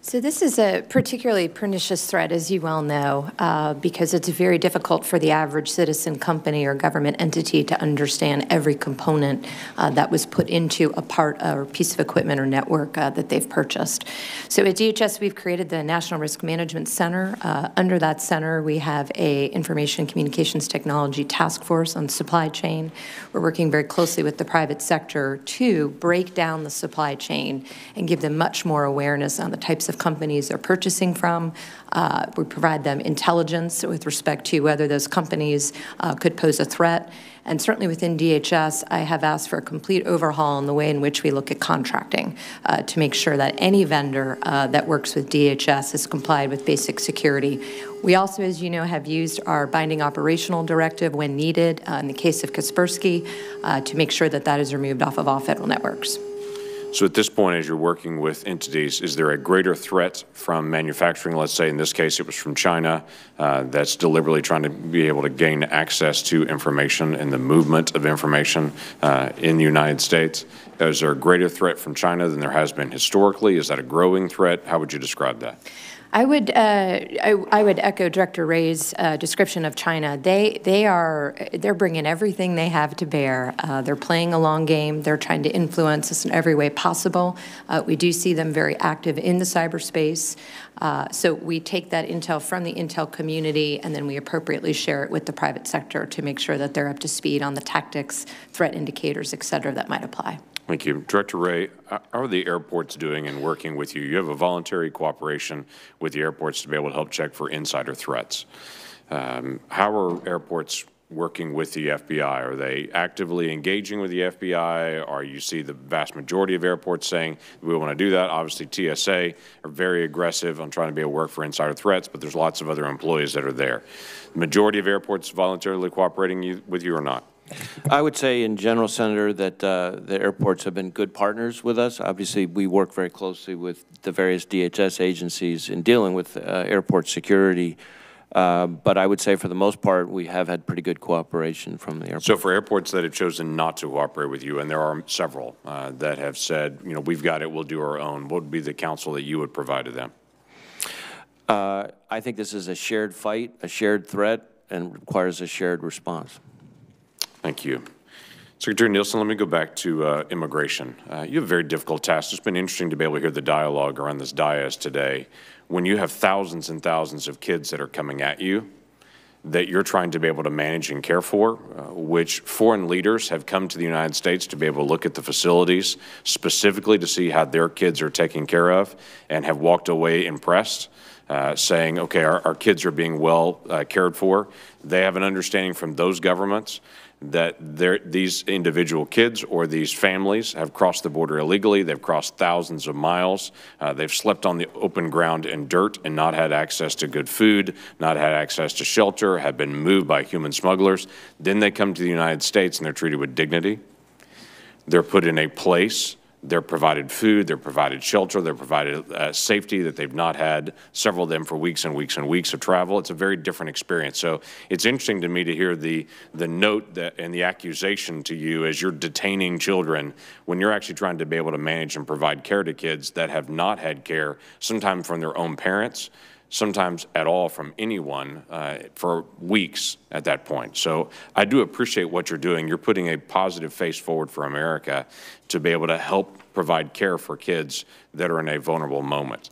So this is a particularly pernicious threat, as you well know, because it's very difficult for the average citizen, company, or government entity to understand every component that was put into a part or piece of equipment or network that they've purchased. So at DHS, we've created the National Risk Management Center. Under that center, we have a Information Communications Technology Task Force on supply chain. We're working very closely with the private sector to break down the supply chain and give them much more awareness on the types of companies they're purchasing from. We provide them intelligence with respect to whether those companies could pose a threat. And certainly within DHS, I have asked for a complete overhaul in the way in which we look at contracting to make sure that any vendor that works with DHS is complied with basic security. We also, as you know, have used our binding operational directive when needed in the case of Kaspersky to make sure that that is removed off of all federal networks. So at this point, as you're working with entities, is there a greater threat from manufacturing? Let's say in this case it was from China that's deliberately trying to be able to gain access to information and the movement of information in the United States. Is there a greater threat from China than there has been historically? Is that a growing threat? How would you describe that? I would echo Director Wray's description of China. They're bringing everything they have to bear. They're playing a long game. They're trying to influence us in every way possible. We do see them very active in the cyberspace. So we take that intel from the intel community, and then we appropriately share it with the private sector to make sure that they're up to speed on the tactics, threat indicators, et cetera, that might apply. Thank you. Director Wray, how are the airports doing in working with you? You have a voluntary cooperation with the airports to be able to help check for insider threats. How are airports working with the FBI? Are they actively engaging with the FBI? Or you see the vast majority of airports saying we want to do that? Obviously, TSA are very aggressive on trying to be able to work for insider threats, but there's lots of other employees that are there. The majority of airports voluntarily cooperating with you or not? I would say in general, Senator, that the airports have been good partners with us. Obviously, we work very closely with the various DHS agencies in dealing with airport security. But I would say for the most part, we have had pretty good cooperation from the airports. So for airports that have chosen not to cooperate with you, and there are several that have said, you know, we've got it, we'll do our own, what would be the counsel that you would provide to them? I think this is a shared fight, a shared threat, and requires a shared response. Thank you. Secretary Nielsen, let me go back to immigration. You have a very difficult task. It's been interesting to be able to hear the dialogue around this dais today. When you have thousands and thousands of kids that are coming at you, that you're trying to be able to manage and care for, which foreign leaders have come to the United States to be able to look at the facilities specifically to see how their kids are taken care of and have walked away impressed, saying, okay, our kids are being well cared for. They have an understanding from those governments that these individual kids or these families have crossed the border illegally. They've crossed thousands of miles. They've slept on the open ground and dirt and not had access to good food, not had access to shelter, have been moved by human smugglers. Then they come to the United States and they're treated with dignity. They're put in a place. They're provided food, they're provided shelter, they're provided safety that they've not had, several of them for weeks and weeks and weeks of travel. It's a very different experience. So it's interesting to me to hear the note and the accusation to you as you're detaining children when you're actually trying to be able to manage and provide care to kids that have not had care, sometimes from their own parents, sometimes at all from anyone for weeks at that point. So I do appreciate what you're doing. You're putting a positive face forward for America to be able to help provide care for kids that are in a vulnerable moment.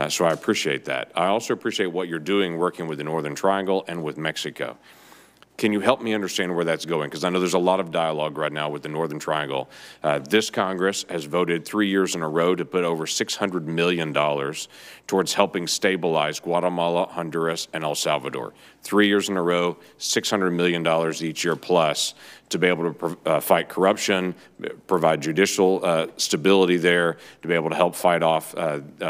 So I appreciate that. I also appreciate what you're doing working with the Northern Triangle and with Mexico. Can you help me understand where that's going? Because I know there's a lot of dialogue right now with the Northern Triangle. This Congress has voted 3 years in a row to put over $600 million towards helping stabilize Guatemala, Honduras, and El Salvador. 3 years in a row, $600 million each year plus to be able to fight corruption, provide judicial stability there, to be able to help fight off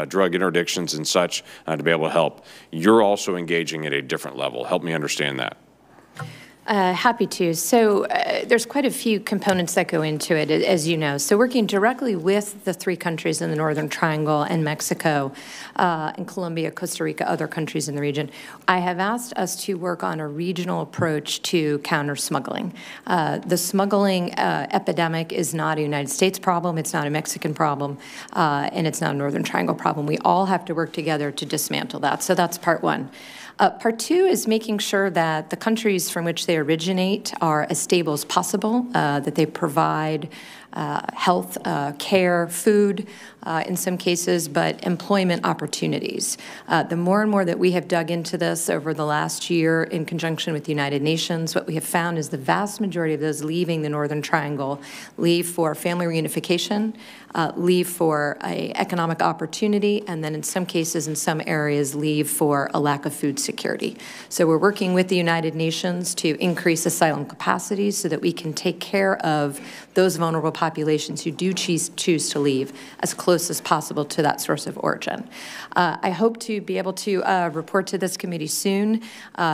drug interdictions and such, to be able to help. You're also engaging at a different level. Help me understand that. Happy to. So there's quite a few components that go into it, as you know. So working directly with the 3 countries in the Northern Triangle and Mexico and Colombia, Costa Rica, other countries in the region, I have asked us to work on a regional approach to counter smuggling. The smuggling epidemic is not a United States problem, it's not a Mexican problem, and it's not a Northern Triangle problem. We all have to work together to dismantle that. So that's part one. Part two is making sure that the countries from which they originate are as stable as possible, that they provide health, care, food in some cases, but employment opportunities. The more and more that we have dug into this over the last year in conjunction with the United Nations, what we have found is the vast majority of those leaving the Northern Triangle leave for family reunification, leave for an economic opportunity, and then in some cases, in some areas, leave for a lack of food security. So we're working with the United Nations to increase asylum capacities so that we can take care of those vulnerable populations who do choose to leave as close as possible to that source of origin. I hope to be able to report to this committee soon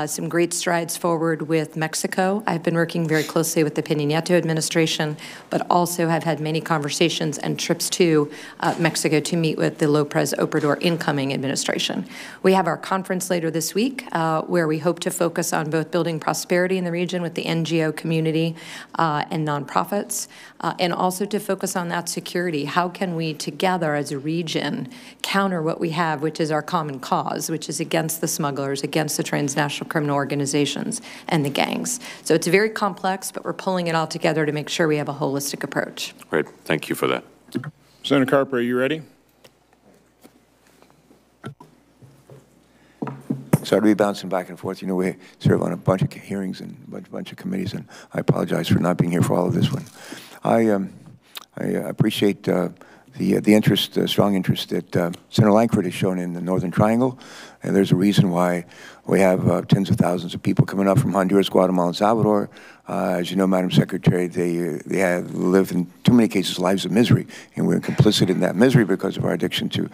some great strides forward with Mexico. I've been working very closely with the Peña Nieto administration, but also have had many conversations and trips to Mexico to meet with the López Obrador incoming administration. We have our conference later this week where we hope to focus on both building prosperity in the region with the NGO community and nonprofits, and also to focus on that security. How can we together as a region counter what we have, which is our common cause, which is against the smugglers, against the transnational criminal organizations and the gangs. So it's very complex, but we're pulling it all together to make sure we have a holistic approach. Great. Thank you for that. Senator Carper, are you ready? Sorry to be bouncing back and forth. You know, we serve on a bunch of hearings and a bunch of committees, and I apologize for not being here for all of this one. I appreciate the interest, strong interest that Senator Lankford has shown in the Northern Triangle, and there's a reason why we have tens of thousands of people coming up from Honduras, Guatemala, and Salvador. As you know, Madam Secretary, they have lived in too many cases lives of misery, and we're complicit in that misery because of our addiction to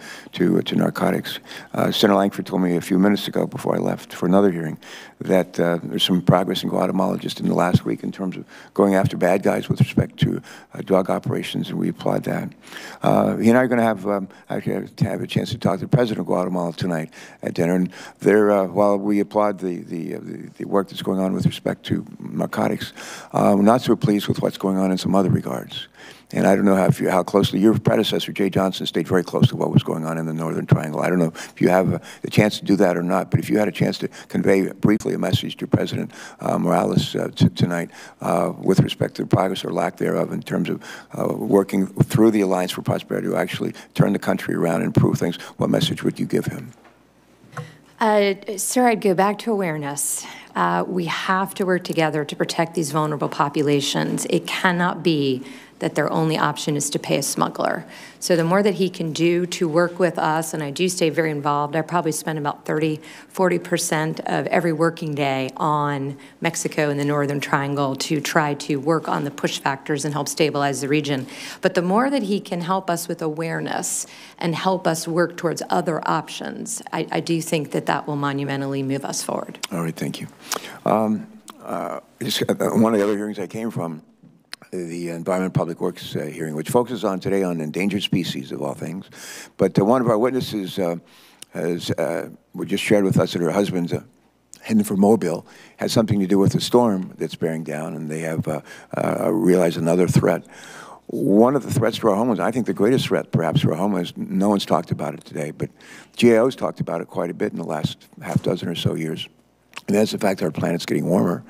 narcotics. Senator Lankford told me a few minutes ago before I left for another hearing that there's some progress in Guatemala just in the last week in terms of going after bad guys with respect to drug operations, and we applaud that. He and I are going to have a chance to talk to the President of Guatemala tonight at dinner, and there, while we applaud the work that's going on with respect to narcotics, we're not so pleased with what's going on in some other regards. And I don't know how closely your predecessor, Jay Johnson, stayed very close to what was going on in the Northern Triangle. I don't know if you have the chance to do that or not, but if you had a chance to convey briefly a message to President Morales tonight with respect to the progress or lack thereof in terms of working through the Alliance for Prosperity to actually turn the country around and improve things, what message would you give him? Sir, I'd go back to awareness. We have to work together to protect these vulnerable populations. It cannot be that their only option is to pay a smuggler. So the more that he can do to work with us, and I do stay very involved, I probably spend about 40% of every working day on Mexico and the Northern Triangle to try to work on the push factors and help stabilize the region. But the more that he can help us with awareness and help us work towards other options, I do think that that will monumentally move us forward. All right, thank you. One of the other hearings I came from, the Environment and Public Works hearing, which focuses on today on endangered species of all things. But one of our witnesses just shared with us that her husband's heading for Mobile has something to do with the storm that's bearing down, and they have realized another threat. One of the threats to our homelands, I think the greatest threat perhaps to our homelands, no one's talked about it today, but GAO's talked about it quite a bit in the last half dozen or so years. And that's the fact that our planet's getting warmer,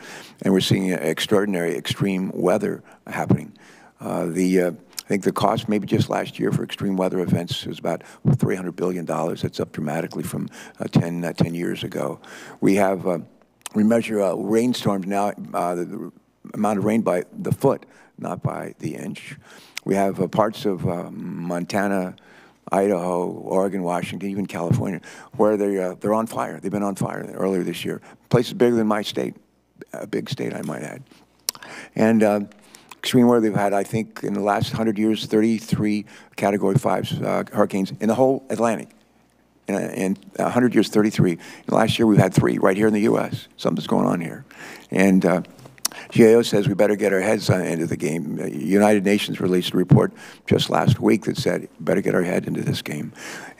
and we're seeing extraordinary extreme weather happening. I think the cost maybe just last year for extreme weather events was about $300 billion. That's up dramatically from 10 years ago. We have We measure rainstorms now, the amount of rain by the foot, not by the inch. We have parts of Montana, Idaho, Oregon, Washington, even California, where they're on fire. They've been on fire earlier this year. Places bigger than my state, a big state, I might add. And extreme weather, they've had, I think, in the last 100 years, 33 Category 5 hurricanes in the whole Atlantic. In 100 years, 33. Last year, we've had 3 right here in the U.S. Something's going on here. And GAO says we better get our heads into the game. United Nations released a report just last week that said, better get our head into this game.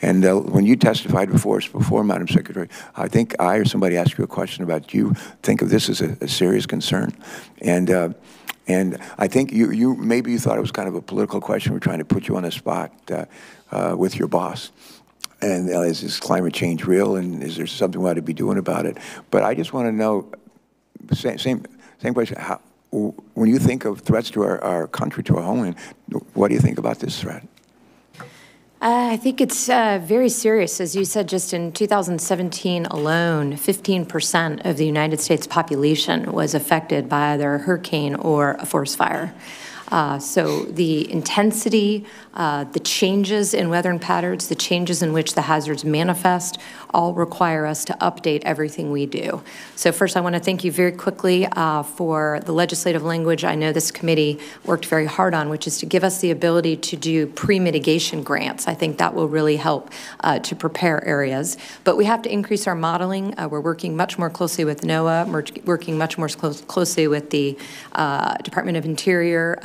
And when you testified before us, Madam Secretary, I think I or somebody asked you a question about, do you think of this as a serious concern? And I think maybe you thought it was kind of a political question. We're trying to put you on the spot with your boss. And is this climate change real? And is there something we ought to be doing about it? But I just want to know, same question. When you think of threats to our country, to our homeland, what do you think about this threat? I think it's very serious. As you said, just in 2017 alone, 15% of the United States population was affected by either a hurricane or a forest fire. So the intensity, the changes in weather patterns, the changes in which the hazards manifest, all require us to update everything we do. So first, I want to thank you very quickly for the legislative language I know this committee worked very hard on, which is to give us the ability to do pre-mitigation grants. I think that will really help to prepare areas. But we have to increase our modeling. We're working much more closely with NOAA. We're working much more closely with the Department of Interior,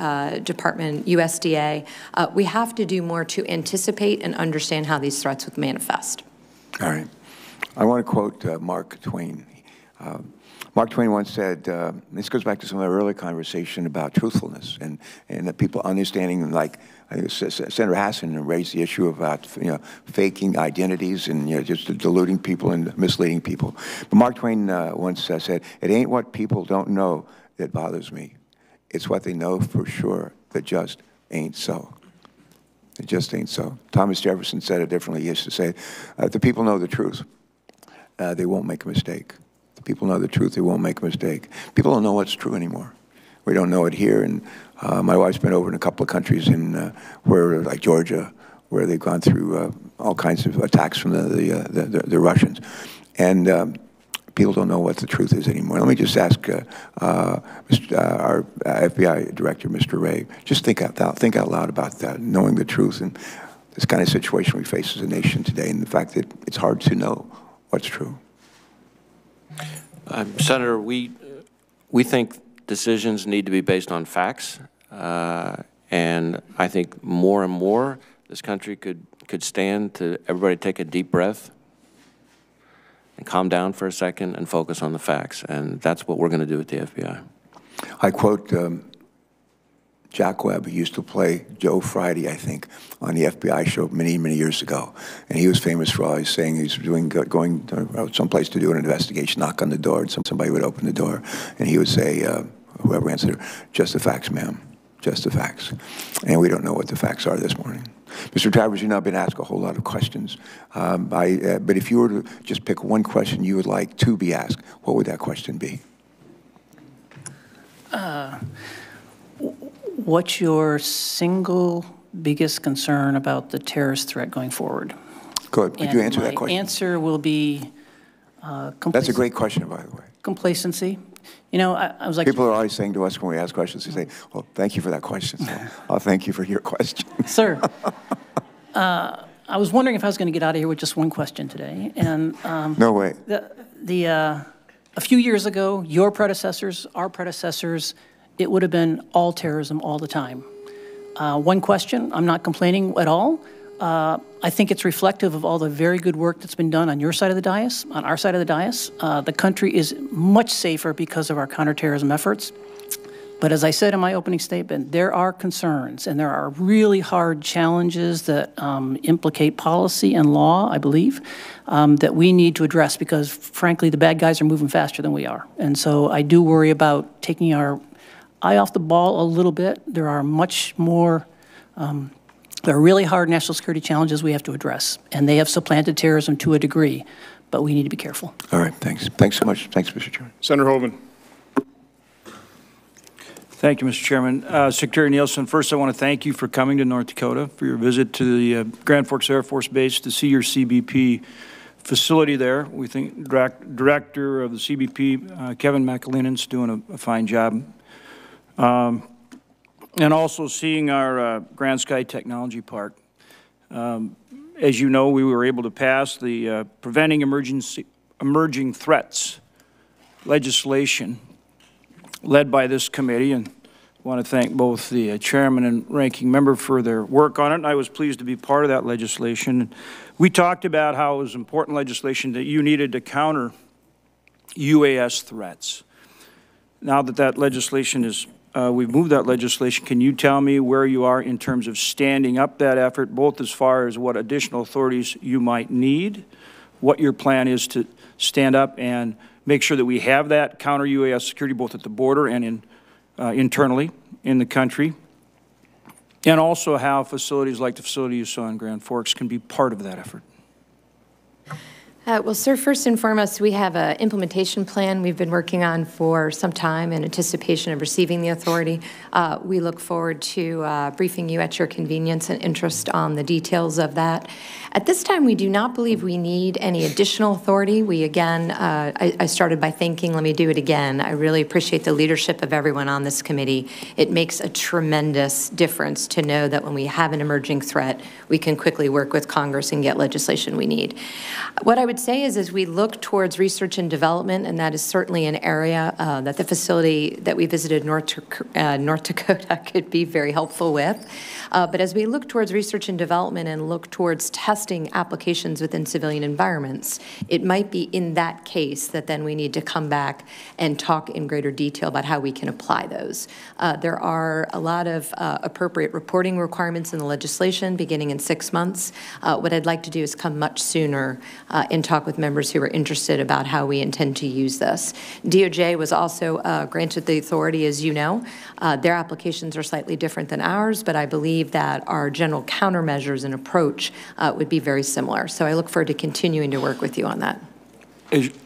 Department, USDA. We have to do more to anticipate and understand how these threats would manifest. All right. I want to quote Mark Twain. Mark Twain once said, this goes back to some of our earlier conversation about truthfulness and that people understanding, like I think Senator Hassan raised the issue about faking identities and just deluding people and misleading people. But Mark Twain once said, "It ain't what people don't know that bothers me. It's what they know for sure that just ain't so." It just ain't so. Thomas Jefferson said it differently. He used to say, if the people know the truth, they won't make a mistake. If the people know the truth, they won't make a mistake. People don't know what's true anymore. We don't know it here. And my wife's been over in a couple of countries like Georgia, where they've gone through all kinds of attacks from the Russians. And people don't know what the truth is anymore. Let me just ask our FBI Director, Mr. Wray, just think out loud about that, knowing the truth and this kind of situation we face as a nation today and the fact that it's hard to know what's true. Senator, we think decisions need to be based on facts, and I think more and more this country could stand to everybody take a deep breath and calm down for a second and focus on the facts. And that's what we're going to do at the FBI. I quote Jack Webb, who used to play Joe Friday, I think, on the FBI show many, many years ago. And he was famous for always saying he's going someplace to do an investigation, knock on the door, and somebody would open the door. And he would say, whoever answered, "Just the facts, ma'am, just the facts." And we don't know what the facts are this morning. Mr. Travers, you've not been asked a whole lot of questions, but if you were to just pick one question you would like to be asked, what would that question be? What's your single biggest concern about the terrorist threat going forward? Good. Could you answer that question? My answer will be That's a great question, by the way. Complacency. I was like... People are always saying to us when we ask questions, they say, well, thank you for that question. So I'll thank you for your question. Sir, I was wondering if I was going to get out of here with just one question today. And no way. A few years ago, your predecessors, our predecessors, it would have been all terrorism all the time. One question, I'm not complaining at all. I think it's reflective of all the very good work that's been done on your side of the dais, on our side of the dais. The country is much safer because of our counterterrorism efforts. But as I said in my opening statement, there are concerns, and there are really hard challenges that implicate policy and law, I believe, that we need to address because, frankly, the bad guys are moving faster than we are. And so I do worry about taking our eye off the ball a little bit. There are much more... There are really hard national security challenges we have to address, and they have supplanted terrorism to a degree. but we need to be careful. All right, thanks. Thanks so much. Thanks, Mr. Chairman. Senator Hoven. Thank you, Mr. Chairman. Secretary Nielsen, first I want to thank you for coming to North Dakota, for your visit to the Grand Forks Air Force Base to see your CBP facility there. We think Director of the CBP, Kevin McAleenan's doing a fine job. And also seeing our Grand Sky Technology Park. As you know, we were able to pass the Preventing Emerging Threats legislation led by this committee, and I want to thank both the chairman and ranking member for their work on it. And I was pleased to be part of that legislation. We talked about how it was important legislation that you needed to counter UAS threats. Now that that legislation is, we've moved that legislation, can you tell me where you are in terms of standing up that effort, both as far as what additional authorities you might need, what your plan is to stand up and make sure that we have that counter UAS security both at the border and internally in the country, and also how facilities like the facility you saw in Grand Forks can be part of that effort? Well, sir, first and foremost, we have an implementation plan we've been working on for some time in anticipation of receiving the authority. We look forward to briefing you at your convenience and interest on the details of that. At this time, we do not believe we need any additional authority. We, again, I started by thanking, let me do it again. I really appreciate the leadership of everyone on this committee. It makes a tremendous difference to know that when we have an emerging threat, we can quickly work with Congress and get legislation we need. What I would say is, as we look towards research and development, and that is certainly an area that the facility that we visited North Dakota could be very helpful with. But as we look towards research and development and look towards testing applications within civilian environments, it might be in that case that then we need to come back and talk in greater detail about how we can apply those. There are a lot of appropriate reporting requirements in the legislation beginning in 6 months. What I'd like to do is come much sooner and talk with members who are interested about how we intend to use this. DOJ was also granted the authority, as you know. Their applications are slightly different than ours, but I believe that our general countermeasures and approach would be very similar. So I look forward to continuing to work with you on that.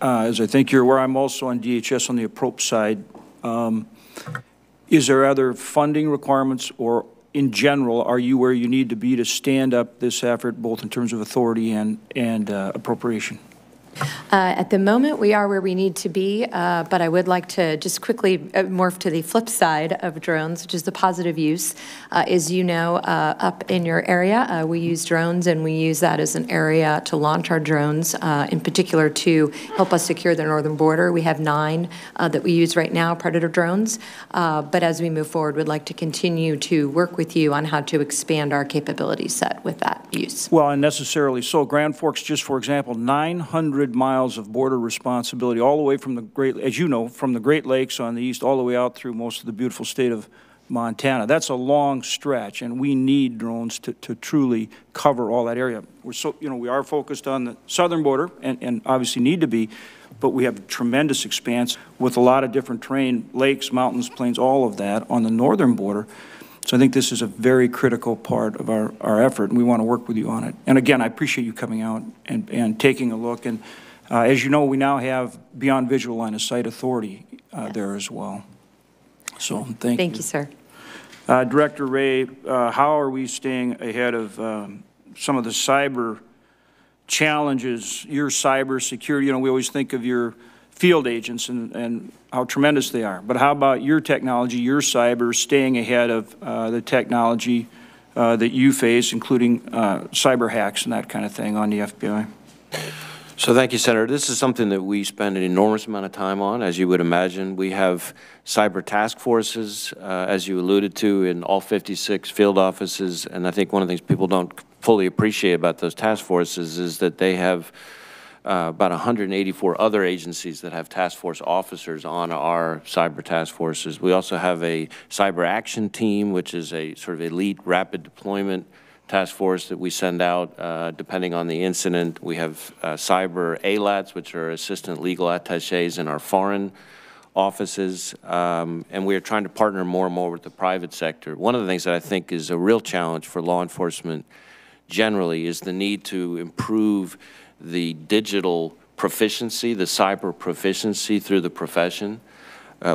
As I think you're aware, I'm also on DHS on the approach side. Is there other funding requirements, or in general, are you where you need to be to stand up this effort, both in terms of authority and appropriation? At the moment, we are where we need to be, but I would like to just quickly morph to the flip side of drones, which is the positive use. As you know, up in your area, we use drones, and we use that as an area to launch our drones, in particular to help us secure the northern border. We have 9 that we use right now, Predator drones, but as we move forward, we'd like to continue to work with you on how to expand our capability set with that use. Well, and necessarily so. Grand Forks, just for example, 900 miles of border responsibility all the way from the as you know, from the Great Lakes on the east all the way out through most of the beautiful state of Montana. That's a long stretch, and we need drones to truly cover all that area. We are focused on the southern border and obviously need to be, but we have tremendous expanse with a lot of different terrain, lakes, mountains, plains, all of that on the northern border. So I think this is a very critical part of our effort, and we want to work with you on it. And again, I appreciate you coming out and taking a look. And as you know, we now have beyond visual line of sight authority there as well. So thank you. Thank you, sir. Director Wray, how are we staying ahead of some of the cyber challenges, your cyber security? You know, we always think of your field agents and how tremendous they are. But how about your technology, your cyber, staying ahead of the technology that you face, including cyber hacks and that kind of thing on the FBI? So thank you, Senator. This is something that we spend an enormous amount of time on, as you would imagine. We have cyber task forces, as you alluded to, in all 56 field offices. And I think one of the things people don't fully appreciate about those task forces is that they have about 184 other agencies that have task force officers on our cyber task forces. We also have a cyber action team, which is a sort of elite rapid deployment task force that we send out depending on the incident. We have cyber ALATs, which are assistant legal attaches in our foreign offices, and we are trying to partner more and more with the private sector. One of the things that I think is a real challenge for law enforcement generally is the need to improve the digital proficiency, the cyber proficiency through the profession.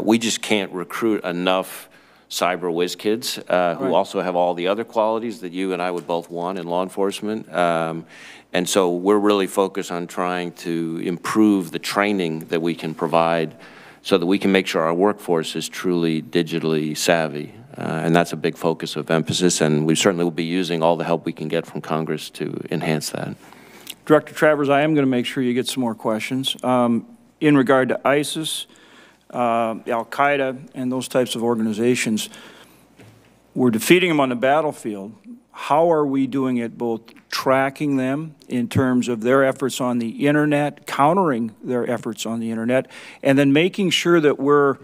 We just can't recruit enough cyber whiz kids who also have all the other qualities that you and I would both want in law enforcement. And so we're really focused on trying to improve the training that we can provide so that we can make sure our workforce is truly digitally savvy. And that's a big focus of emphasis, and we certainly will be using all the help we can get from Congress to enhance that. Director Travers, I am going to make sure you get some more questions. In regard to ISIS, Al-Qaeda, and those types of organizations, we're defeating them on the battlefield. How are we doing it, both tracking them in terms of their efforts on the internet, countering their efforts on the internet, and then making sure that we're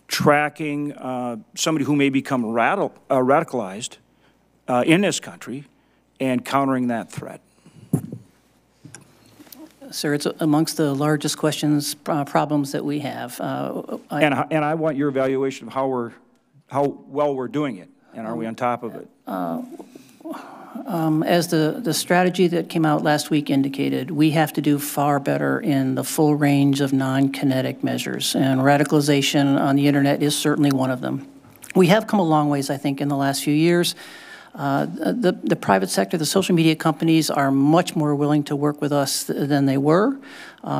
tracking somebody who may become radicalized in this country and countering that threat? Sir, it's amongst the largest questions, problems that we have. And I want your evaluation of how well we're doing it, and are we on top of it? As the strategy that came out last week indicated, we have to do far better in the full range of non-kinetic measures, and radicalization on the internet is certainly one of them. We have come a long ways, I think, in the last few years. The private sector, the social media companies are much more willing to work with us than they were.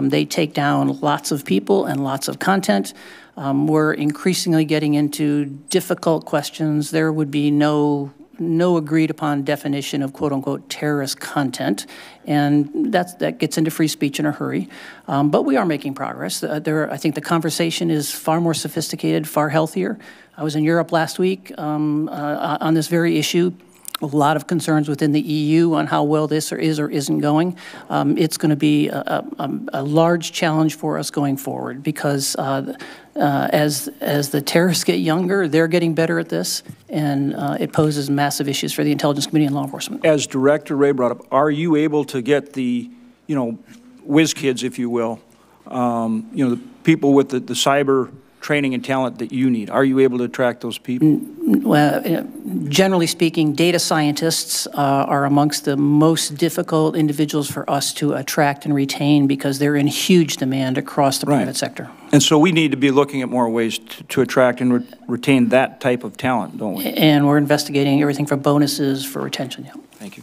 They take down lots of people and lots of content. We're increasingly getting into difficult questions. There would be no agreed upon definition of quote unquote terrorist content, and that gets into free speech in a hurry. But we are making progress. I think the conversation is far more sophisticated, far healthier. I was in Europe last week on this very issue. A lot of concerns within the EU on how well this is or isn't going. It's going to be a large challenge for us going forward because as the terrorists get younger, they're getting better at this, and it poses massive issues for the intelligence community and law enforcement. As Director Wray brought up, are you able to get the, whiz kids, if you will, the people with the cyber training and talent that you need? Are you able to attract those people? Well, generally speaking, data scientists are amongst the most difficult individuals for us to attract and retain because they're in huge demand across the private sector. And so we need to be looking at more ways to attract and retain that type of talent, don't we? And we're investigating everything from bonuses for retention. Yeah. Thank you.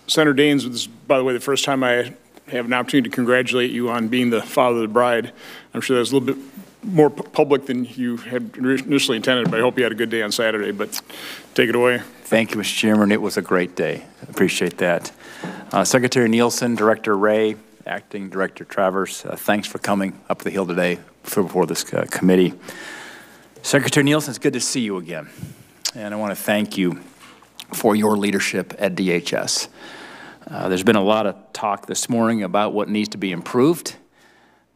Senator Daines, this is, by the way, the first time I have an opportunity to congratulate you on being the father of the bride. I'm sure that's a little bit more public than you had initially intended, but I hope you had a good day on Saturday. But take it away. Thank you, Mr. Chairman. It was a great day. I appreciate that. Secretary Nielsen, Director Wray, Acting Director Travers, thanks for coming up the hill today before this committee. Secretary Nielsen, it's good to see you again. And I want to thank you for your leadership at DHS. There's been a lot of talk this morning about what needs to be improved,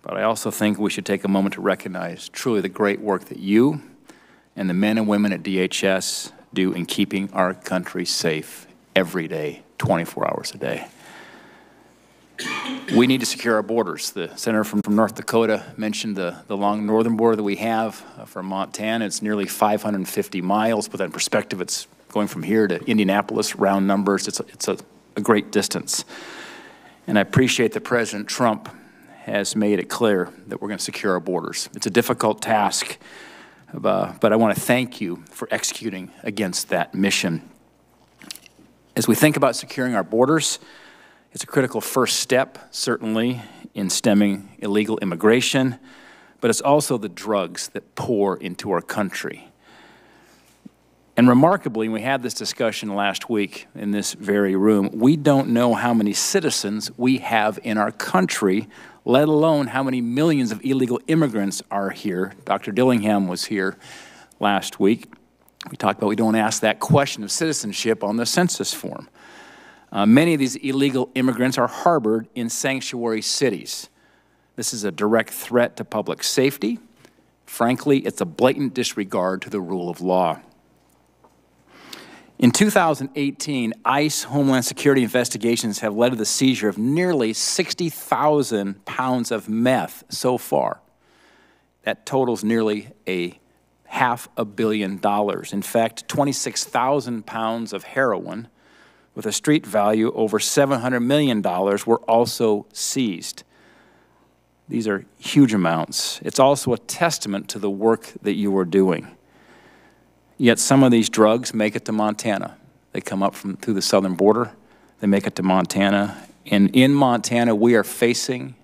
but I also think we should take a moment to recognize truly the great work that you and the men and women at DHS do in keeping our country safe every day, 24 hours a day. We need to secure our borders. The senator from North Dakota mentioned the long northern border that we have from Montana. It's nearly 550 miles. Put that in perspective, it's going from here to Indianapolis, round numbers. It's a great distance. And I appreciate that President Trump has made it clear that we're going to secure our borders. It's a difficult task, but I want to thank you for executing against that mission. As we think about securing our borders, it's a critical first step, certainly, in stemming illegal immigration, but it's also the drugs that pour into our country. And remarkably, we had this discussion last week in this very room, we don't know how many citizens we have in our country, let alone how many millions of illegal immigrants are here. Dr. Dillingham was here last week. We talked about we don't ask that question of citizenship on the census form. Many of these illegal immigrants are harbored in sanctuary cities. This is a direct threat to public safety. Frankly, it's a blatant disregard to the rule of law. In 2018, ICE Homeland Security investigations have led to the seizure of nearly 60,000 pounds of meth so far. That totals nearly $500 million. In fact, 26,000 pounds of heroin, with a street value over $700 million were also seized. These are huge amounts. It's also a testament to the work that you are doing. Yet some of these drugs make it to Montana. They come up through the southern border, they make it to Montana, and in Montana we are facing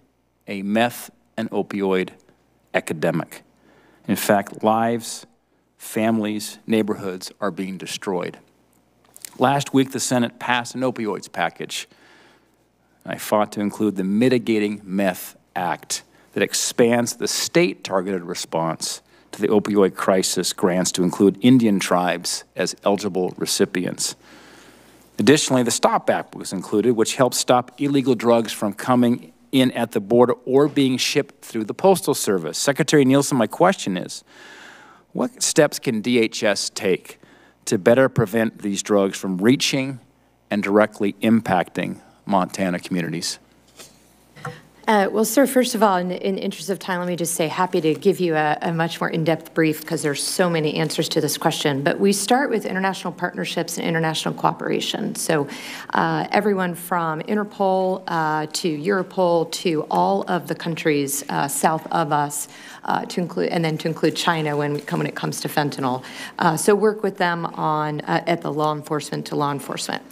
a meth and opioid epidemic. In fact, lives, families, neighborhoods are being destroyed. Last week, the Senate passed an opioids package. I fought to include the Mitigating Meth Act that expands the state-targeted response to the opioid crisis grants to include Indian tribes as eligible recipients. Additionally, the STOP Act was included, which helps stop illegal drugs from coming in at the border or being shipped through the Postal Service. Secretary Nielsen, my question is, what steps can DHS take to better prevent these drugs from reaching and directly impacting Montana communities? Well, sir, first of all, in the interest of time, let me just say happy to give you a much more in-depth brief because there's so many answers to this question. But we start with international partnerships and international cooperation. So everyone from Interpol to Europol to all of the countries south of us to include China when it comes to fentanyl. So work with them on at the law enforcement to law enforcement.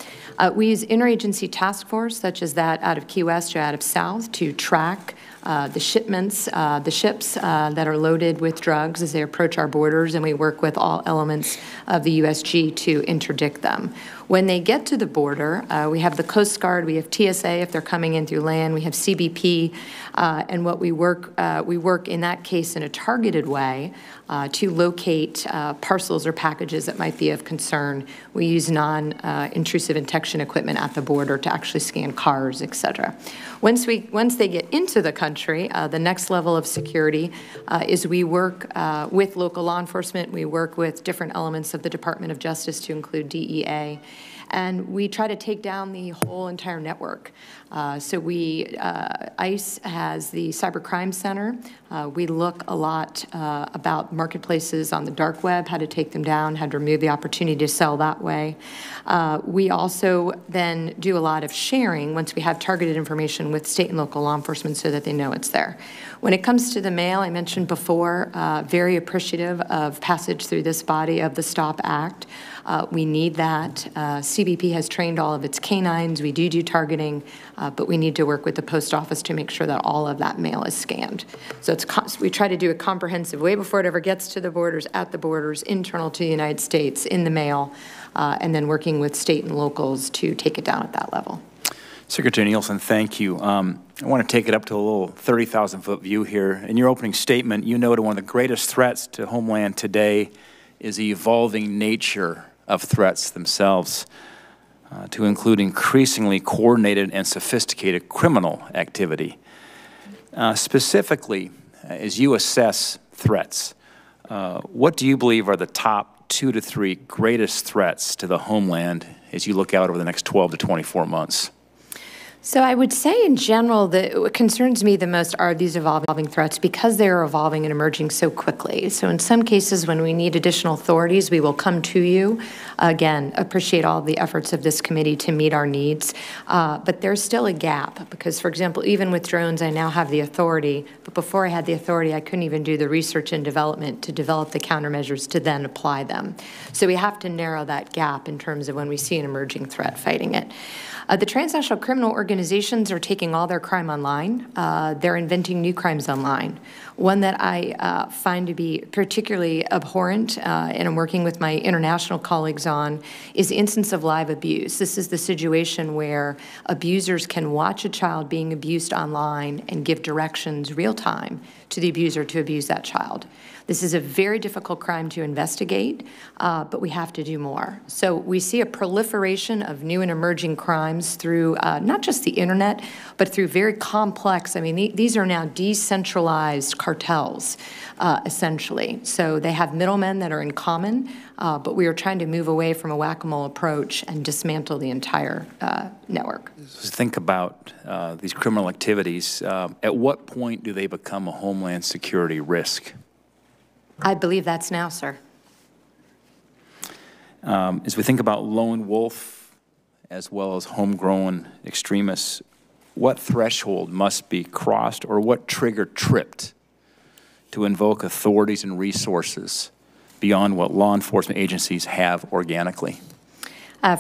We use interagency task force, such as that out of Key West or out of South, to track the shipments, the ships that are loaded with drugs as they approach our borders, and we work with all elements of the USG to interdict them. When they get to the border, we have the Coast Guard, we have TSA if they're coming in through land, we have CBP, and what we work in that case in a targeted way to locate parcels or packages that might be of concern. We use non-intrusive detection equipment at the border to actually scan cars, et cetera. Once they get into the country, the next level of security is we work with local law enforcement. We work with different elements of the Department of Justice to include DEA. And we try to take down the whole entire network. So ICE has the Cybercrime Center. We look a lot about marketplaces on the dark web, how to take them down, how to remove the opportunity to sell that way. We also then do a lot of sharing once we have targeted information with state and local law enforcement so that they know it's there. When it comes to the mail, I mentioned before, very appreciative of passage through this body of the STOP Act. We need that. CBP has trained all of its canines. We do targeting, but we need to work with the post office to make sure that all of that mail is scanned. So we try to do a comprehensive way before it ever gets to the borders, at the borders, internal to the United States, in the mail, and then working with state and locals to take it down at that level. Secretary Nielsen, thank you. I want to take it up to a little 30,000-foot view here. In your opening statement, you noted one of the greatest threats to Homeland today is the evolving nature of threats themselves, to include increasingly coordinated and sophisticated criminal activity. Specifically, as you assess threats, what do you believe are the top 2 to 3 greatest threats to the Homeland as you look out over the next 12 to 24 months? So I would say in general that what concerns me the most are these evolving threats because they are evolving and emerging so quickly. So in some cases when we need additional authorities, we will come to you. Again, appreciate all of the efforts of this committee to meet our needs. But there's still a gap because, for example, even with drones, I now have the authority. But before I had the authority, I couldn't even do the research and development to develop the countermeasures to then apply them. So we have to narrow that gap in terms of when we see an emerging threat, fighting it. The transnational criminal organizations are taking all their crime online. They're inventing new crimes online. One that I find to be particularly abhorrent, and I'm working with my international colleagues on, is the instance of live abuse. This is the situation where abusers can watch a child being abused online and give directions real time to the abuser to abuse that child. This is a very difficult crime to investigate, but we have to do more. So we see a proliferation of new and emerging crimes through not just the internet, but through very complex, I mean, these are now decentralized cartels, essentially. So they have middlemen that are in common, but we are trying to move away from a whack-a-mole approach and dismantle the entire network. Think about these criminal activities. At what point do they become a Homeland Security risk? I believe that's now, sir. As we think about lone wolf as well as homegrown extremists, what threshold must be crossed or what trigger tripped to invoke authorities and resources beyond what law enforcement agencies have organically?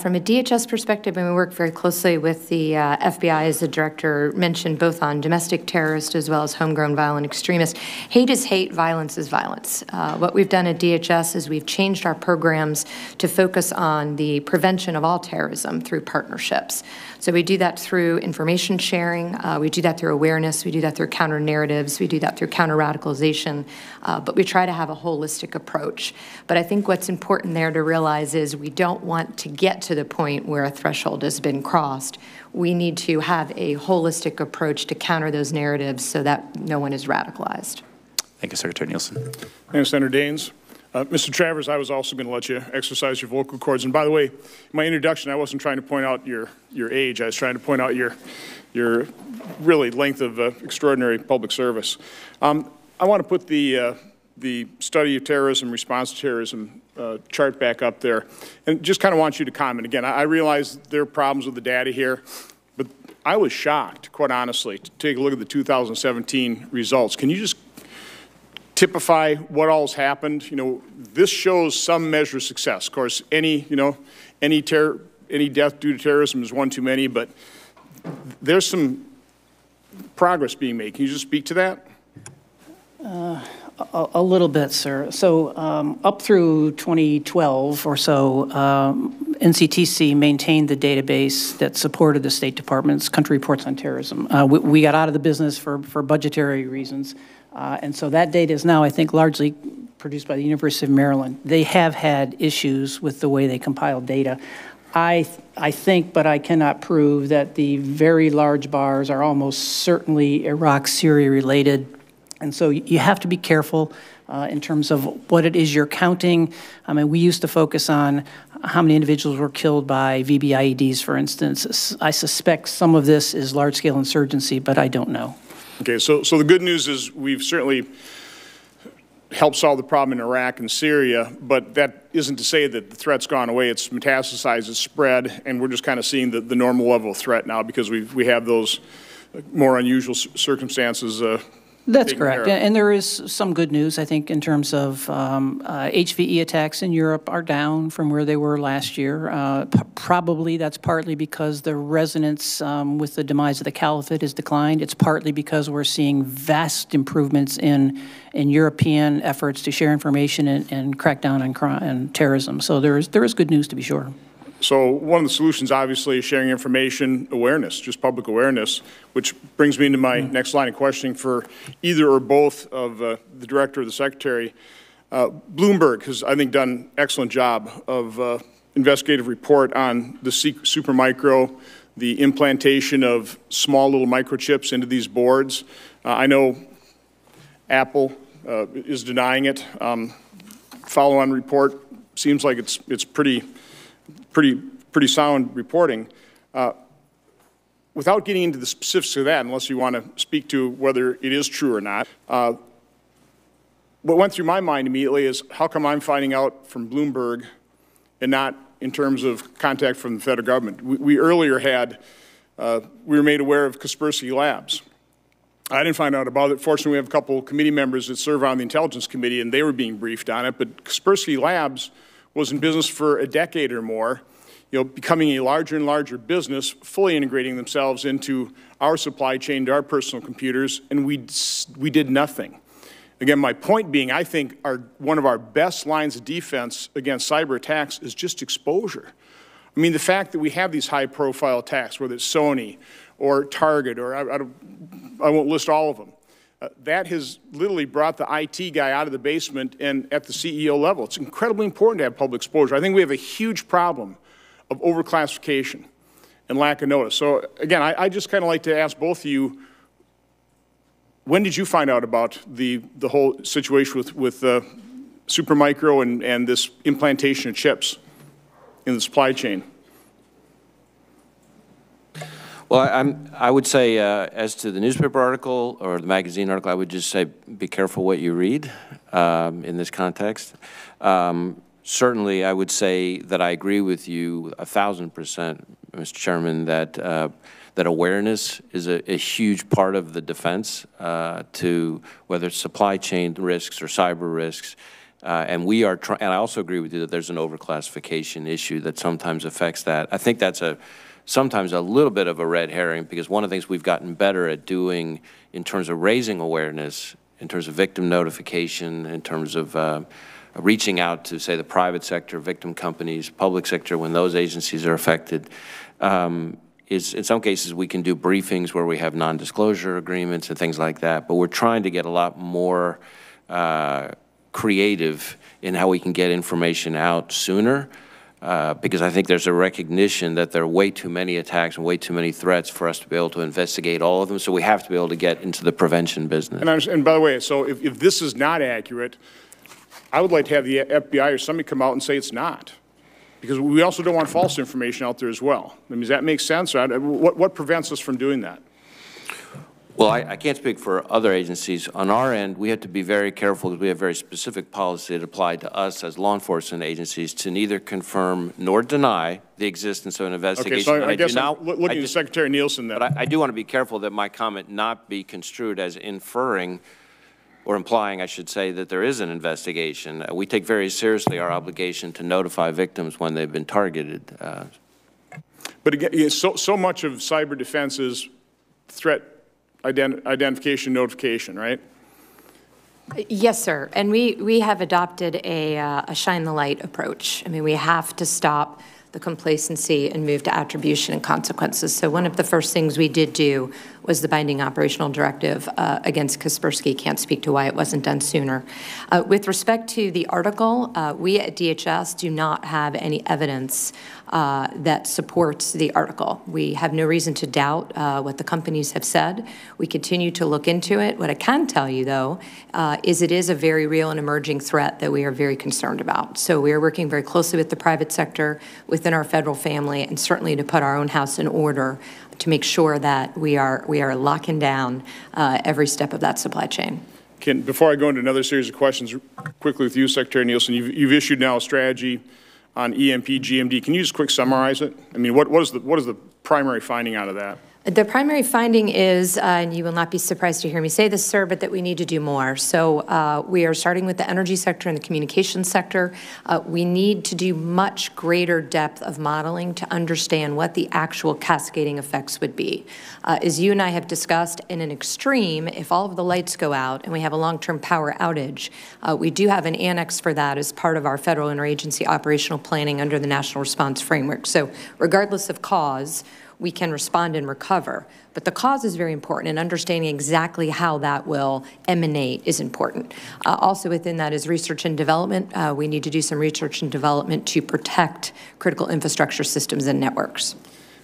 From a DHS perspective, and we work very closely with the FBI, as the director mentioned, both on domestic terrorists as well as homegrown violent extremists. Hate is hate, violence is violence. What we've done at DHS is we've changed our programs to focus on the prevention of all terrorism through partnerships. So we do that through information sharing, we do that through awareness, we do that through counter narratives, we do that through counter radicalization, but we try to have a holistic approach. But I think what's important there to realize is we don't want to get to the point where a threshold has been crossed. We need to have a holistic approach to counter those narratives so that no one is radicalized. Thank you, Secretary Nielsen. Thanks, Senator Daines. Mr. Travers, I was also going to let you exercise your vocal cords. And by the way, in my introduction, I wasn't trying to point out your age. I was trying to point out your really length of extraordinary public service. I want to put the study of terrorism, response to terrorism chart back up there, and just kind of want you to comment. Again, I realize there are problems with the data here, but I was shocked, quite honestly, to take a look at the 2017 results. Can you just typify what all's happened? You know, this shows some measure of success. Of course, any death due to terrorism is one too many, but there's some progress being made. Can you just speak to that? A little bit, sir. So up through 2012 or so, NCTC maintained the database that supported the State Department's country reports on terrorism. We got out of the business for budgetary reasons. And so that data is now, I think, largely produced by the University of Maryland. They have had issues with the way they compile data. I think, but I cannot prove, that the very large bars are almost certainly Iraq-Syria related. And so you have to be careful in terms of what it is you're counting. I mean, we used to focus on how many individuals were killed by VBIEDs, for instance. I suspect some of this is large-scale insurgency, but I don't know. Okay, so the good news is we've certainly helped solve the problem in Iraq and Syria, but that isn't to say that the threat's gone away. It's metastasized, it's spread, and we're just kind of seeing the normal level of threat now because we have those more unusual circumstances. That's correct, and there is some good news, I think, in terms of HVE attacks in Europe are down from where they were last year. Probably that's partly because the resonance with the demise of the caliphate has declined. It's partly because we're seeing vast improvements in European efforts to share information and crack down on crime and terrorism. So there is good news, to be sure. So one of the solutions, obviously, is sharing information, awareness, just public awareness, which brings me into my next line of questioning for either or both of the Director or the Secretary. Bloomberg has, I think, done an excellent job of investigative report on the supermicro, the implantation of small little microchips into these boards. I know Apple is denying it. Follow-on report seems like it's pretty sound reporting. Without getting into the specifics of that, unless you want to speak to whether it is true or not, what went through my mind immediately is how come I'm finding out from Bloomberg and not in terms of contact from the federal government? We earlier had, we were made aware of Kaspersky Labs. I didn't find out about it. Fortunately, we have a couple committee members that serve on the Intelligence Committee, and they were being briefed on it. But Kaspersky Labs was in business for a decade or more, becoming a larger and larger business, fully integrating themselves into our supply chain, to our personal computers, and we did nothing. Again, my point being, I think one of our best lines of defense against cyber attacks is just exposure. I mean, the fact that we have these high-profile attacks, whether it's Sony or Target, or I won't list all of them, that has literally brought the IT guy out of the basement and at the CEO level. It's incredibly important to have public exposure. I think we have a huge problem of overclassification and lack of notice. So again, I just kind of like to ask both of you, when did you find out about the whole situation with Supermicro and this implantation of chips in the supply chain? Well, I would say, as to the newspaper article or the magazine article, I would just say be careful what you read in this context. Certainly, I would say that I agree with you 1,000%, Mr. Chairman, that that awareness is a huge part of the defense to whether it's supply chain risks or cyber risks. And we are trying, and I also agree with you that there's an overclassification issue that sometimes affects that. I think that's sometimes a little bit of a red herring, because one of the things we've gotten better at doing in terms of raising awareness, in terms of victim notification, in terms of reaching out to, say, the private sector, victim companies, public sector, when those agencies are affected, is in some cases we can do briefings where we have non-disclosure agreements and things like that, but we're trying to get a lot more creative in how we can get information out sooner, because I think there's a recognition that there are way too many attacks and way too many threats for us to be able to investigate all of them, so we have to be able to get into the prevention business. And by the way, so if this is not accurate, I would like to have the FBI or somebody come out and say it's not, because we also don't want false information out there as well. I mean, does that make sense? Or what prevents us from doing that? Well, I can't speak for other agencies. On our end, we have to be very careful because we have very specific policy that apply to us as law enforcement agencies to neither confirm nor deny the existence of an investigation. Okay, so I guess I'm looking at Secretary Nielsen then. But I do want to be careful that my comment not be construed as inferring or implying, I should say, that there is an investigation. We take very seriously our obligation to notify victims when they've been targeted. But again, so much of cyber defense is threat identification, notification, right? Yes, sir. And we have adopted a shine the light approach. I mean, we have to stop the complacency and move to attribution and consequences. So one of the first things we did do was the binding operational directive against Kaspersky. Can't speak to why it wasn't done sooner. With respect to the article, we at DHS do not have any evidence that supports the article. We have no reason to doubt what the companies have said. We continue to look into it. What I can tell you, though, is it is a very real and emerging threat that we are very concerned about. So we are working very closely with the private sector, within our federal family, and certainly to put our own house in order to make sure that we are locking down every step of that supply chain. Before I go into another series of questions, quickly with you, Secretary Nielsen, you've issued now a strategy on EMP, GMD. Can you just quick summarize it? I mean, what is the primary finding out of that? The primary finding is, and you will not be surprised to hear me say this, sir, but that we need to do more. So we are starting with the energy sector and the communications sector. We need to do much greater depth of modeling to understand what the actual cascading effects would be. As you and I have discussed, in an extreme, if all of the lights go out and we have a long-term power outage, we do have an annex for that as part of our federal interagency operational planning under the National Response Framework. So regardless of cause, we can respond and recover. But the cause is very important, and understanding exactly how that will emanate is important. Also within that is research and development. We need to do some research and development to protect critical infrastructure systems and networks.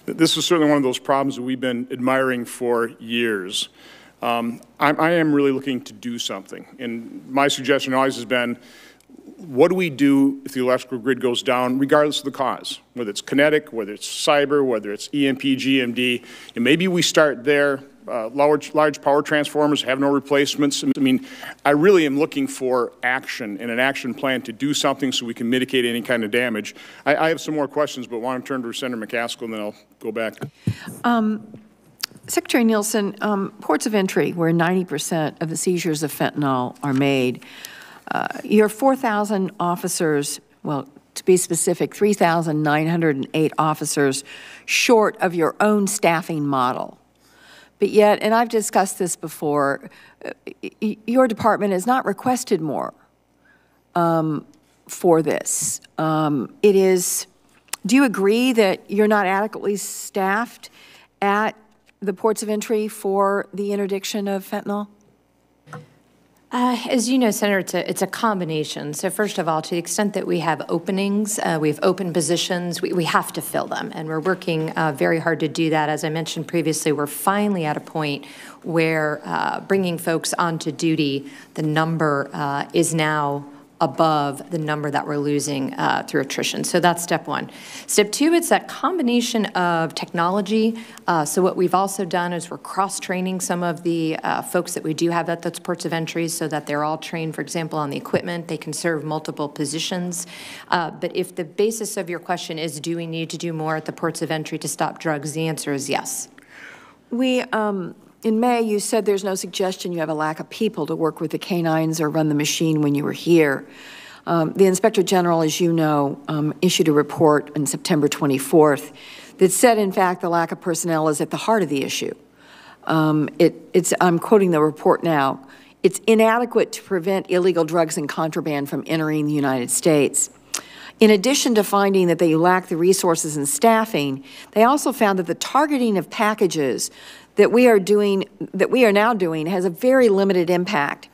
This is certainly one of those problems that we've been admiring for years. I am really looking to do something. And my suggestion always has been, what do we do if the electrical grid goes down, regardless of the cause, whether it's kinetic, whether it's cyber, whether it's EMP, GMD, and maybe we start there, large power transformers have no replacements. I mean, I really am looking for action and an action plan to do something so we can mitigate any kind of damage. I have some more questions, but want to turn to Senator McCaskill, and then I'll go back. Secretary Nielsen, ports of entry, where 90% of the seizures of fentanyl are made, your 4,000 officers, well, to be specific, 3,908 officers short of your own staffing model. But yet, and I've discussed this before, your department has not requested more for this. Do you agree that you're not adequately staffed at the ports of entry for the interdiction of fentanyl? As you know, Senator, it's a combination. So first of all, to the extent that we have openings, we have open positions, we have to fill them. And we're working very hard to do that. As I mentioned previously, we're finally at a point where bringing folks onto duty, the number is now above the number that we're losing through attrition. So that's step one. Step two, it's that combination of technology. So what we've also done is we're cross-training some of the folks that we do have at those ports of entry so that they're all trained, for example, on the equipment. They can serve multiple positions. But if the basis of your question is, do we need to do more at the ports of entry to stop drugs, the answer is yes. In May, you said there's no suggestion you have a lack of people to work with the canines or run the machine when you were here. The Inspector General, as you know, issued a report on September 24th that said, in fact, the lack of personnel is at the heart of the issue. I'm quoting the report now. It's inadequate to prevent illegal drugs and contraband from entering the United States. In addition to finding that they lack the resources and staffing, they also found that the targeting of packages that we are now doing has a very limited impact.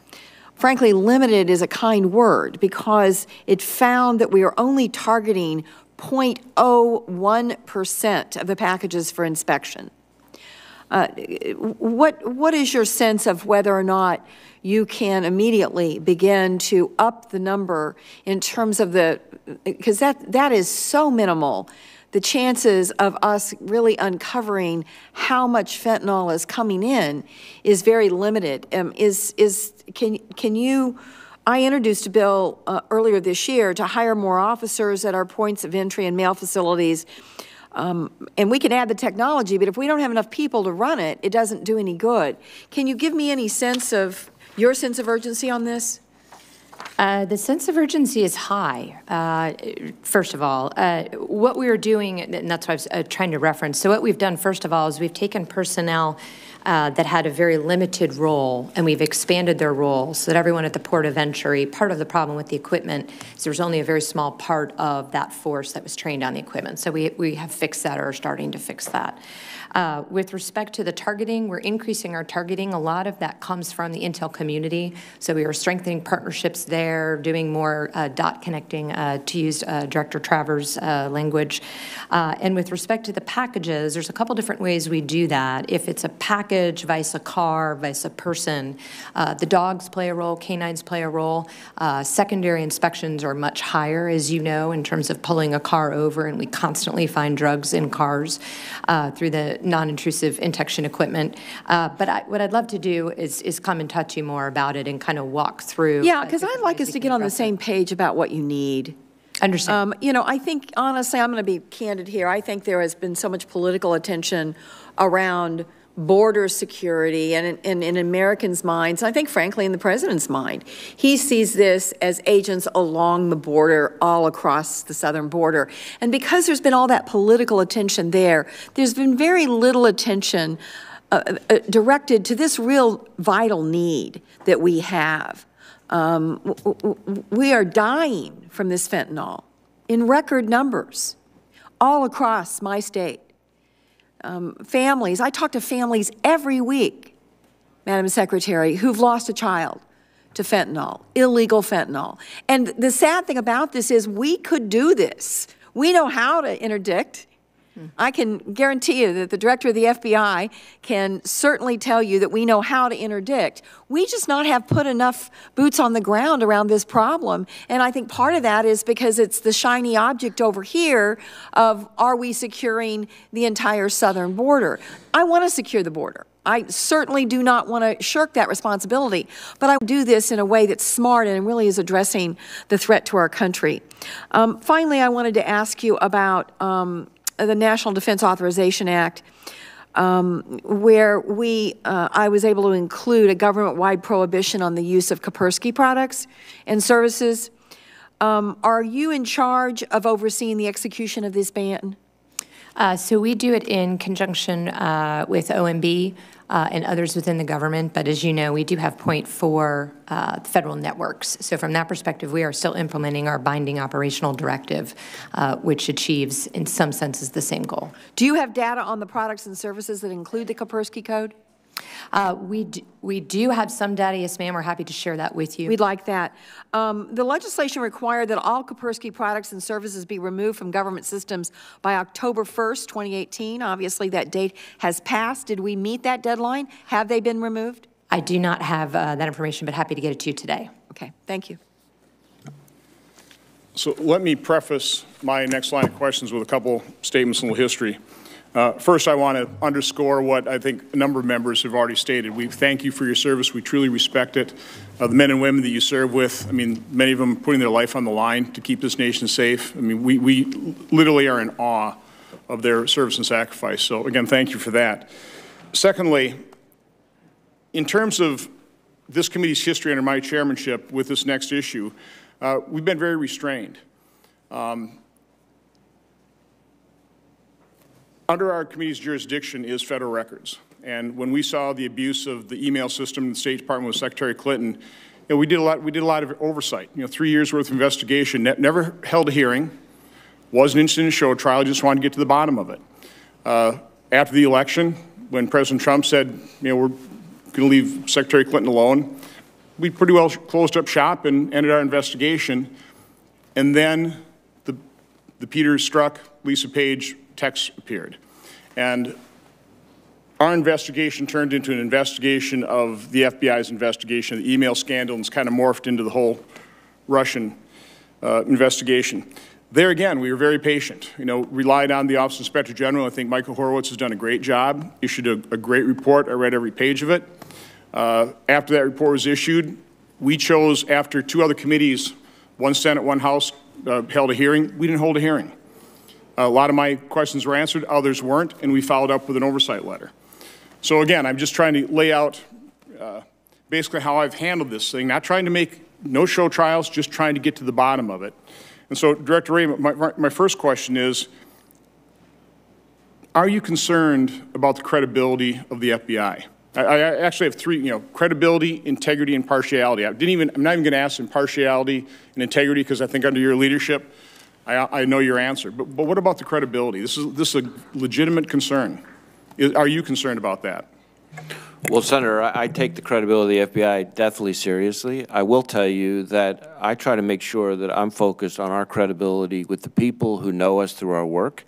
Frankly, limited is a kind word because it found that we are only targeting 0.01% of the packages for inspection. What is your sense of whether or not you can immediately begin to up the number in terms of because that is so minimal. The chances of us really uncovering how much fentanyl is coming in is very limited. I introduced a bill earlier this year to hire more officers at our points of entry and mail facilities. And we can add the technology, but if we don't have enough people to run it, it doesn't do any good. Can you give me any sense of your sense of urgency on this? The sense of urgency is high, first of all. What we are doing, and that's what I was trying to reference, so what we've done, first of all, is we've taken personnel that had a very limited role, and we've expanded their role so that everyone at the port of entry, part of the problem with the equipment is there's only a very small part of that force that was trained on the equipment. So we have fixed that or are starting to fix that. With respect to the targeting, we're increasing our targeting. A lot of that comes from the intel community. So we are strengthening partnerships there, doing more dot connecting, to use Director Travers' language. And with respect to the packages, there's a couple different ways we do that. If it's a package, vice a car, vice a person, the dogs play a role, canines play a role. Secondary inspections are much higher, as you know, in terms of pulling a car over, and we constantly find drugs in cars through the non-intrusive injection equipment. But what I'd love to do is come and touch you more about it and kind of walk through. Yeah, because I'd like us to get on the same page about what you need. Understand. You know, I think, honestly, I'm going to be candid here. I think there has been so much political attention around border security and in Americans' minds, I think, frankly, in the president's mind. He sees this as agents along the border, all across the southern border. And because there's been all that political attention there, there's been very little attention directed to this real vital need that we have. We are dying from this fentanyl in record numbers all across my state. Families, I talk to families every week, Madam Secretary, who've lost a child to fentanyl, illegal fentanyl. And the sad thing about this is we could do this. We know how to interdict. I can guarantee you that the director of the FBI can certainly tell you that we know how to interdict. We just not have put enough boots on the ground around this problem. And I think part of that is because it's the shiny object over here of, are we securing the entire southern border? I want to secure the border. I certainly do not want to shirk that responsibility, but I do this in a way that's smart and really is addressing the threat to our country. Finally, I wanted to ask you about the National Defense Authorization Act, where I was able to include a government-wide prohibition on the use of Kaspersky products and services. Are you in charge of overseeing the execution of this ban? So we do it in conjunction with OMB and others within the government, but as you know, we do have point for federal networks. So from that perspective, we are still implementing our binding operational directive, which achieves, in some senses, the same goal. Do you have data on the products and services that include the Kaspersky code? We do have some data, yes, ma'am. We're happy to share that with you. We'd like that. The legislation required that all Kaspersky products and services be removed from government systems by October 1st, 2018. Obviously, that date has passed. Did we meet that deadline? Have they been removed? I do not have that information, but happy to get it to you today. Okay, thank you. So let me preface my next line of questions with a couple statements and a little history. First, I want to underscore what I think a number of members have already stated. We thank you for your service. We truly respect it. The men and women that you serve with, I mean, many of them putting their life on the line to keep this nation safe. I mean, we literally are in awe of their service and sacrifice. So, again, thank you for that. Secondly, in terms of this committee's history under my chairmanship with this next issue, we've been very restrained. Under our committee's jurisdiction is federal records. And when we saw the abuse of the email system in the State Department with Secretary Clinton, you know, we did a lot of oversight. You know, 3 years worth of investigation, never held a hearing, wasn't interested in a show trial, just wanted to get to the bottom of it. After the election, when President Trump said, you know, we're going to leave Secretary Clinton alone, we pretty well closed up shop and ended our investigation. And then the Peter Strzok, Lisa Page text appeared. And our investigation turned into an investigation of the FBI's investigation of the email scandal, and it's kind of morphed into the whole Russian investigation. There again, we were very patient. You know, relied on the Office of Inspector General. I think Michael Horowitz has done a great job, issued a great report. I read every page of it. After that report was issued, we chose, after 2 other committees, one Senate, one House, held a hearing. We didn't hold a hearing. A lot of my questions were answered, others weren't, and we followed up with an oversight letter. So again, I'm just trying to lay out basically how I've handled this thing, not trying to make no-show trials, just trying to get to the bottom of it. And so, Director Wray, my first question is, are you concerned about the credibility of the FBI? I actually have 3, you know, credibility, integrity, and partiality. I'm not even going to ask impartiality and integrity because I think under your leadership, I know your answer. But what about the credibility? This is a legitimate concern. Are you concerned about that? Well, Senator, I take the credibility of the FBI deathly seriously. I will tell you that I try to make sure that I'm focused on our credibility with the people who know us through our work.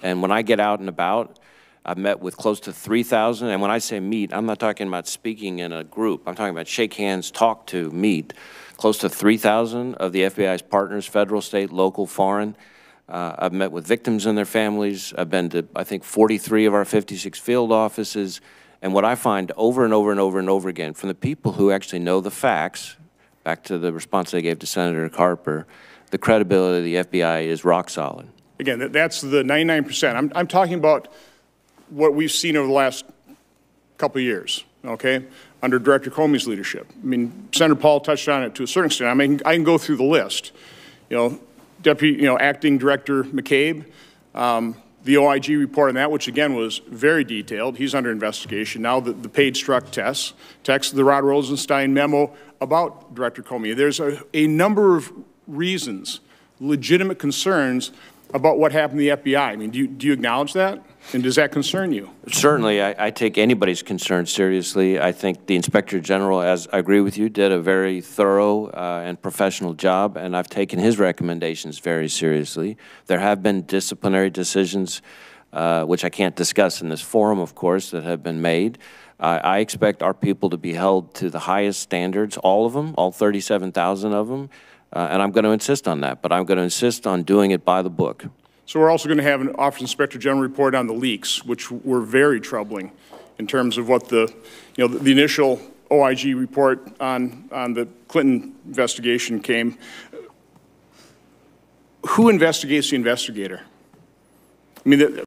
And when I get out and about, I've met with close to 3,000. And when I say meet, I'm not talking about speaking in a group. I'm talking about shake hands, talk to, meet. Close to 3,000 of the FBI's partners, federal, state, local, foreign. I've met with victims and their families. I've been to, I think, 43 of our 56 field offices. And what I find over and over and over and over again from the people who actually know the facts, back to the response I gave to Senator Carper, the credibility of the FBI is rock solid. Again, that's the 99%. I'm talking about what we've seen over the last couple of years, okay, under Director Comey's leadership. I mean, Senator Paul touched on it to a certain extent. I mean, I can go through the list. You know, Acting Director McCabe, the OIG report on that, which again was very detailed. He's under investigation. Now the Page Strzok text, the Rod Rosenstein memo about Director Comey. There's a number of reasons, legitimate concerns about what happened to the FBI. I mean, do you acknowledge that? And does that concern you? Certainly, I take anybody's concern seriously. I think the Inspector General, as I agree with you, did a very thorough and professional job, and I've taken his recommendations very seriously. There have been disciplinary decisions, which I can't discuss in this forum, of course, that have been made. I expect our people to be held to the highest standards, all of them, all 37,000 of them, and I'm going to insist on that, but I'm going to insist on doing it by the book. So we're also going to have an Office of Inspector General report on the leaks, which were very troubling in terms of what the initial OIG report on the Clinton investigation came. Who investigates the investigator? I mean,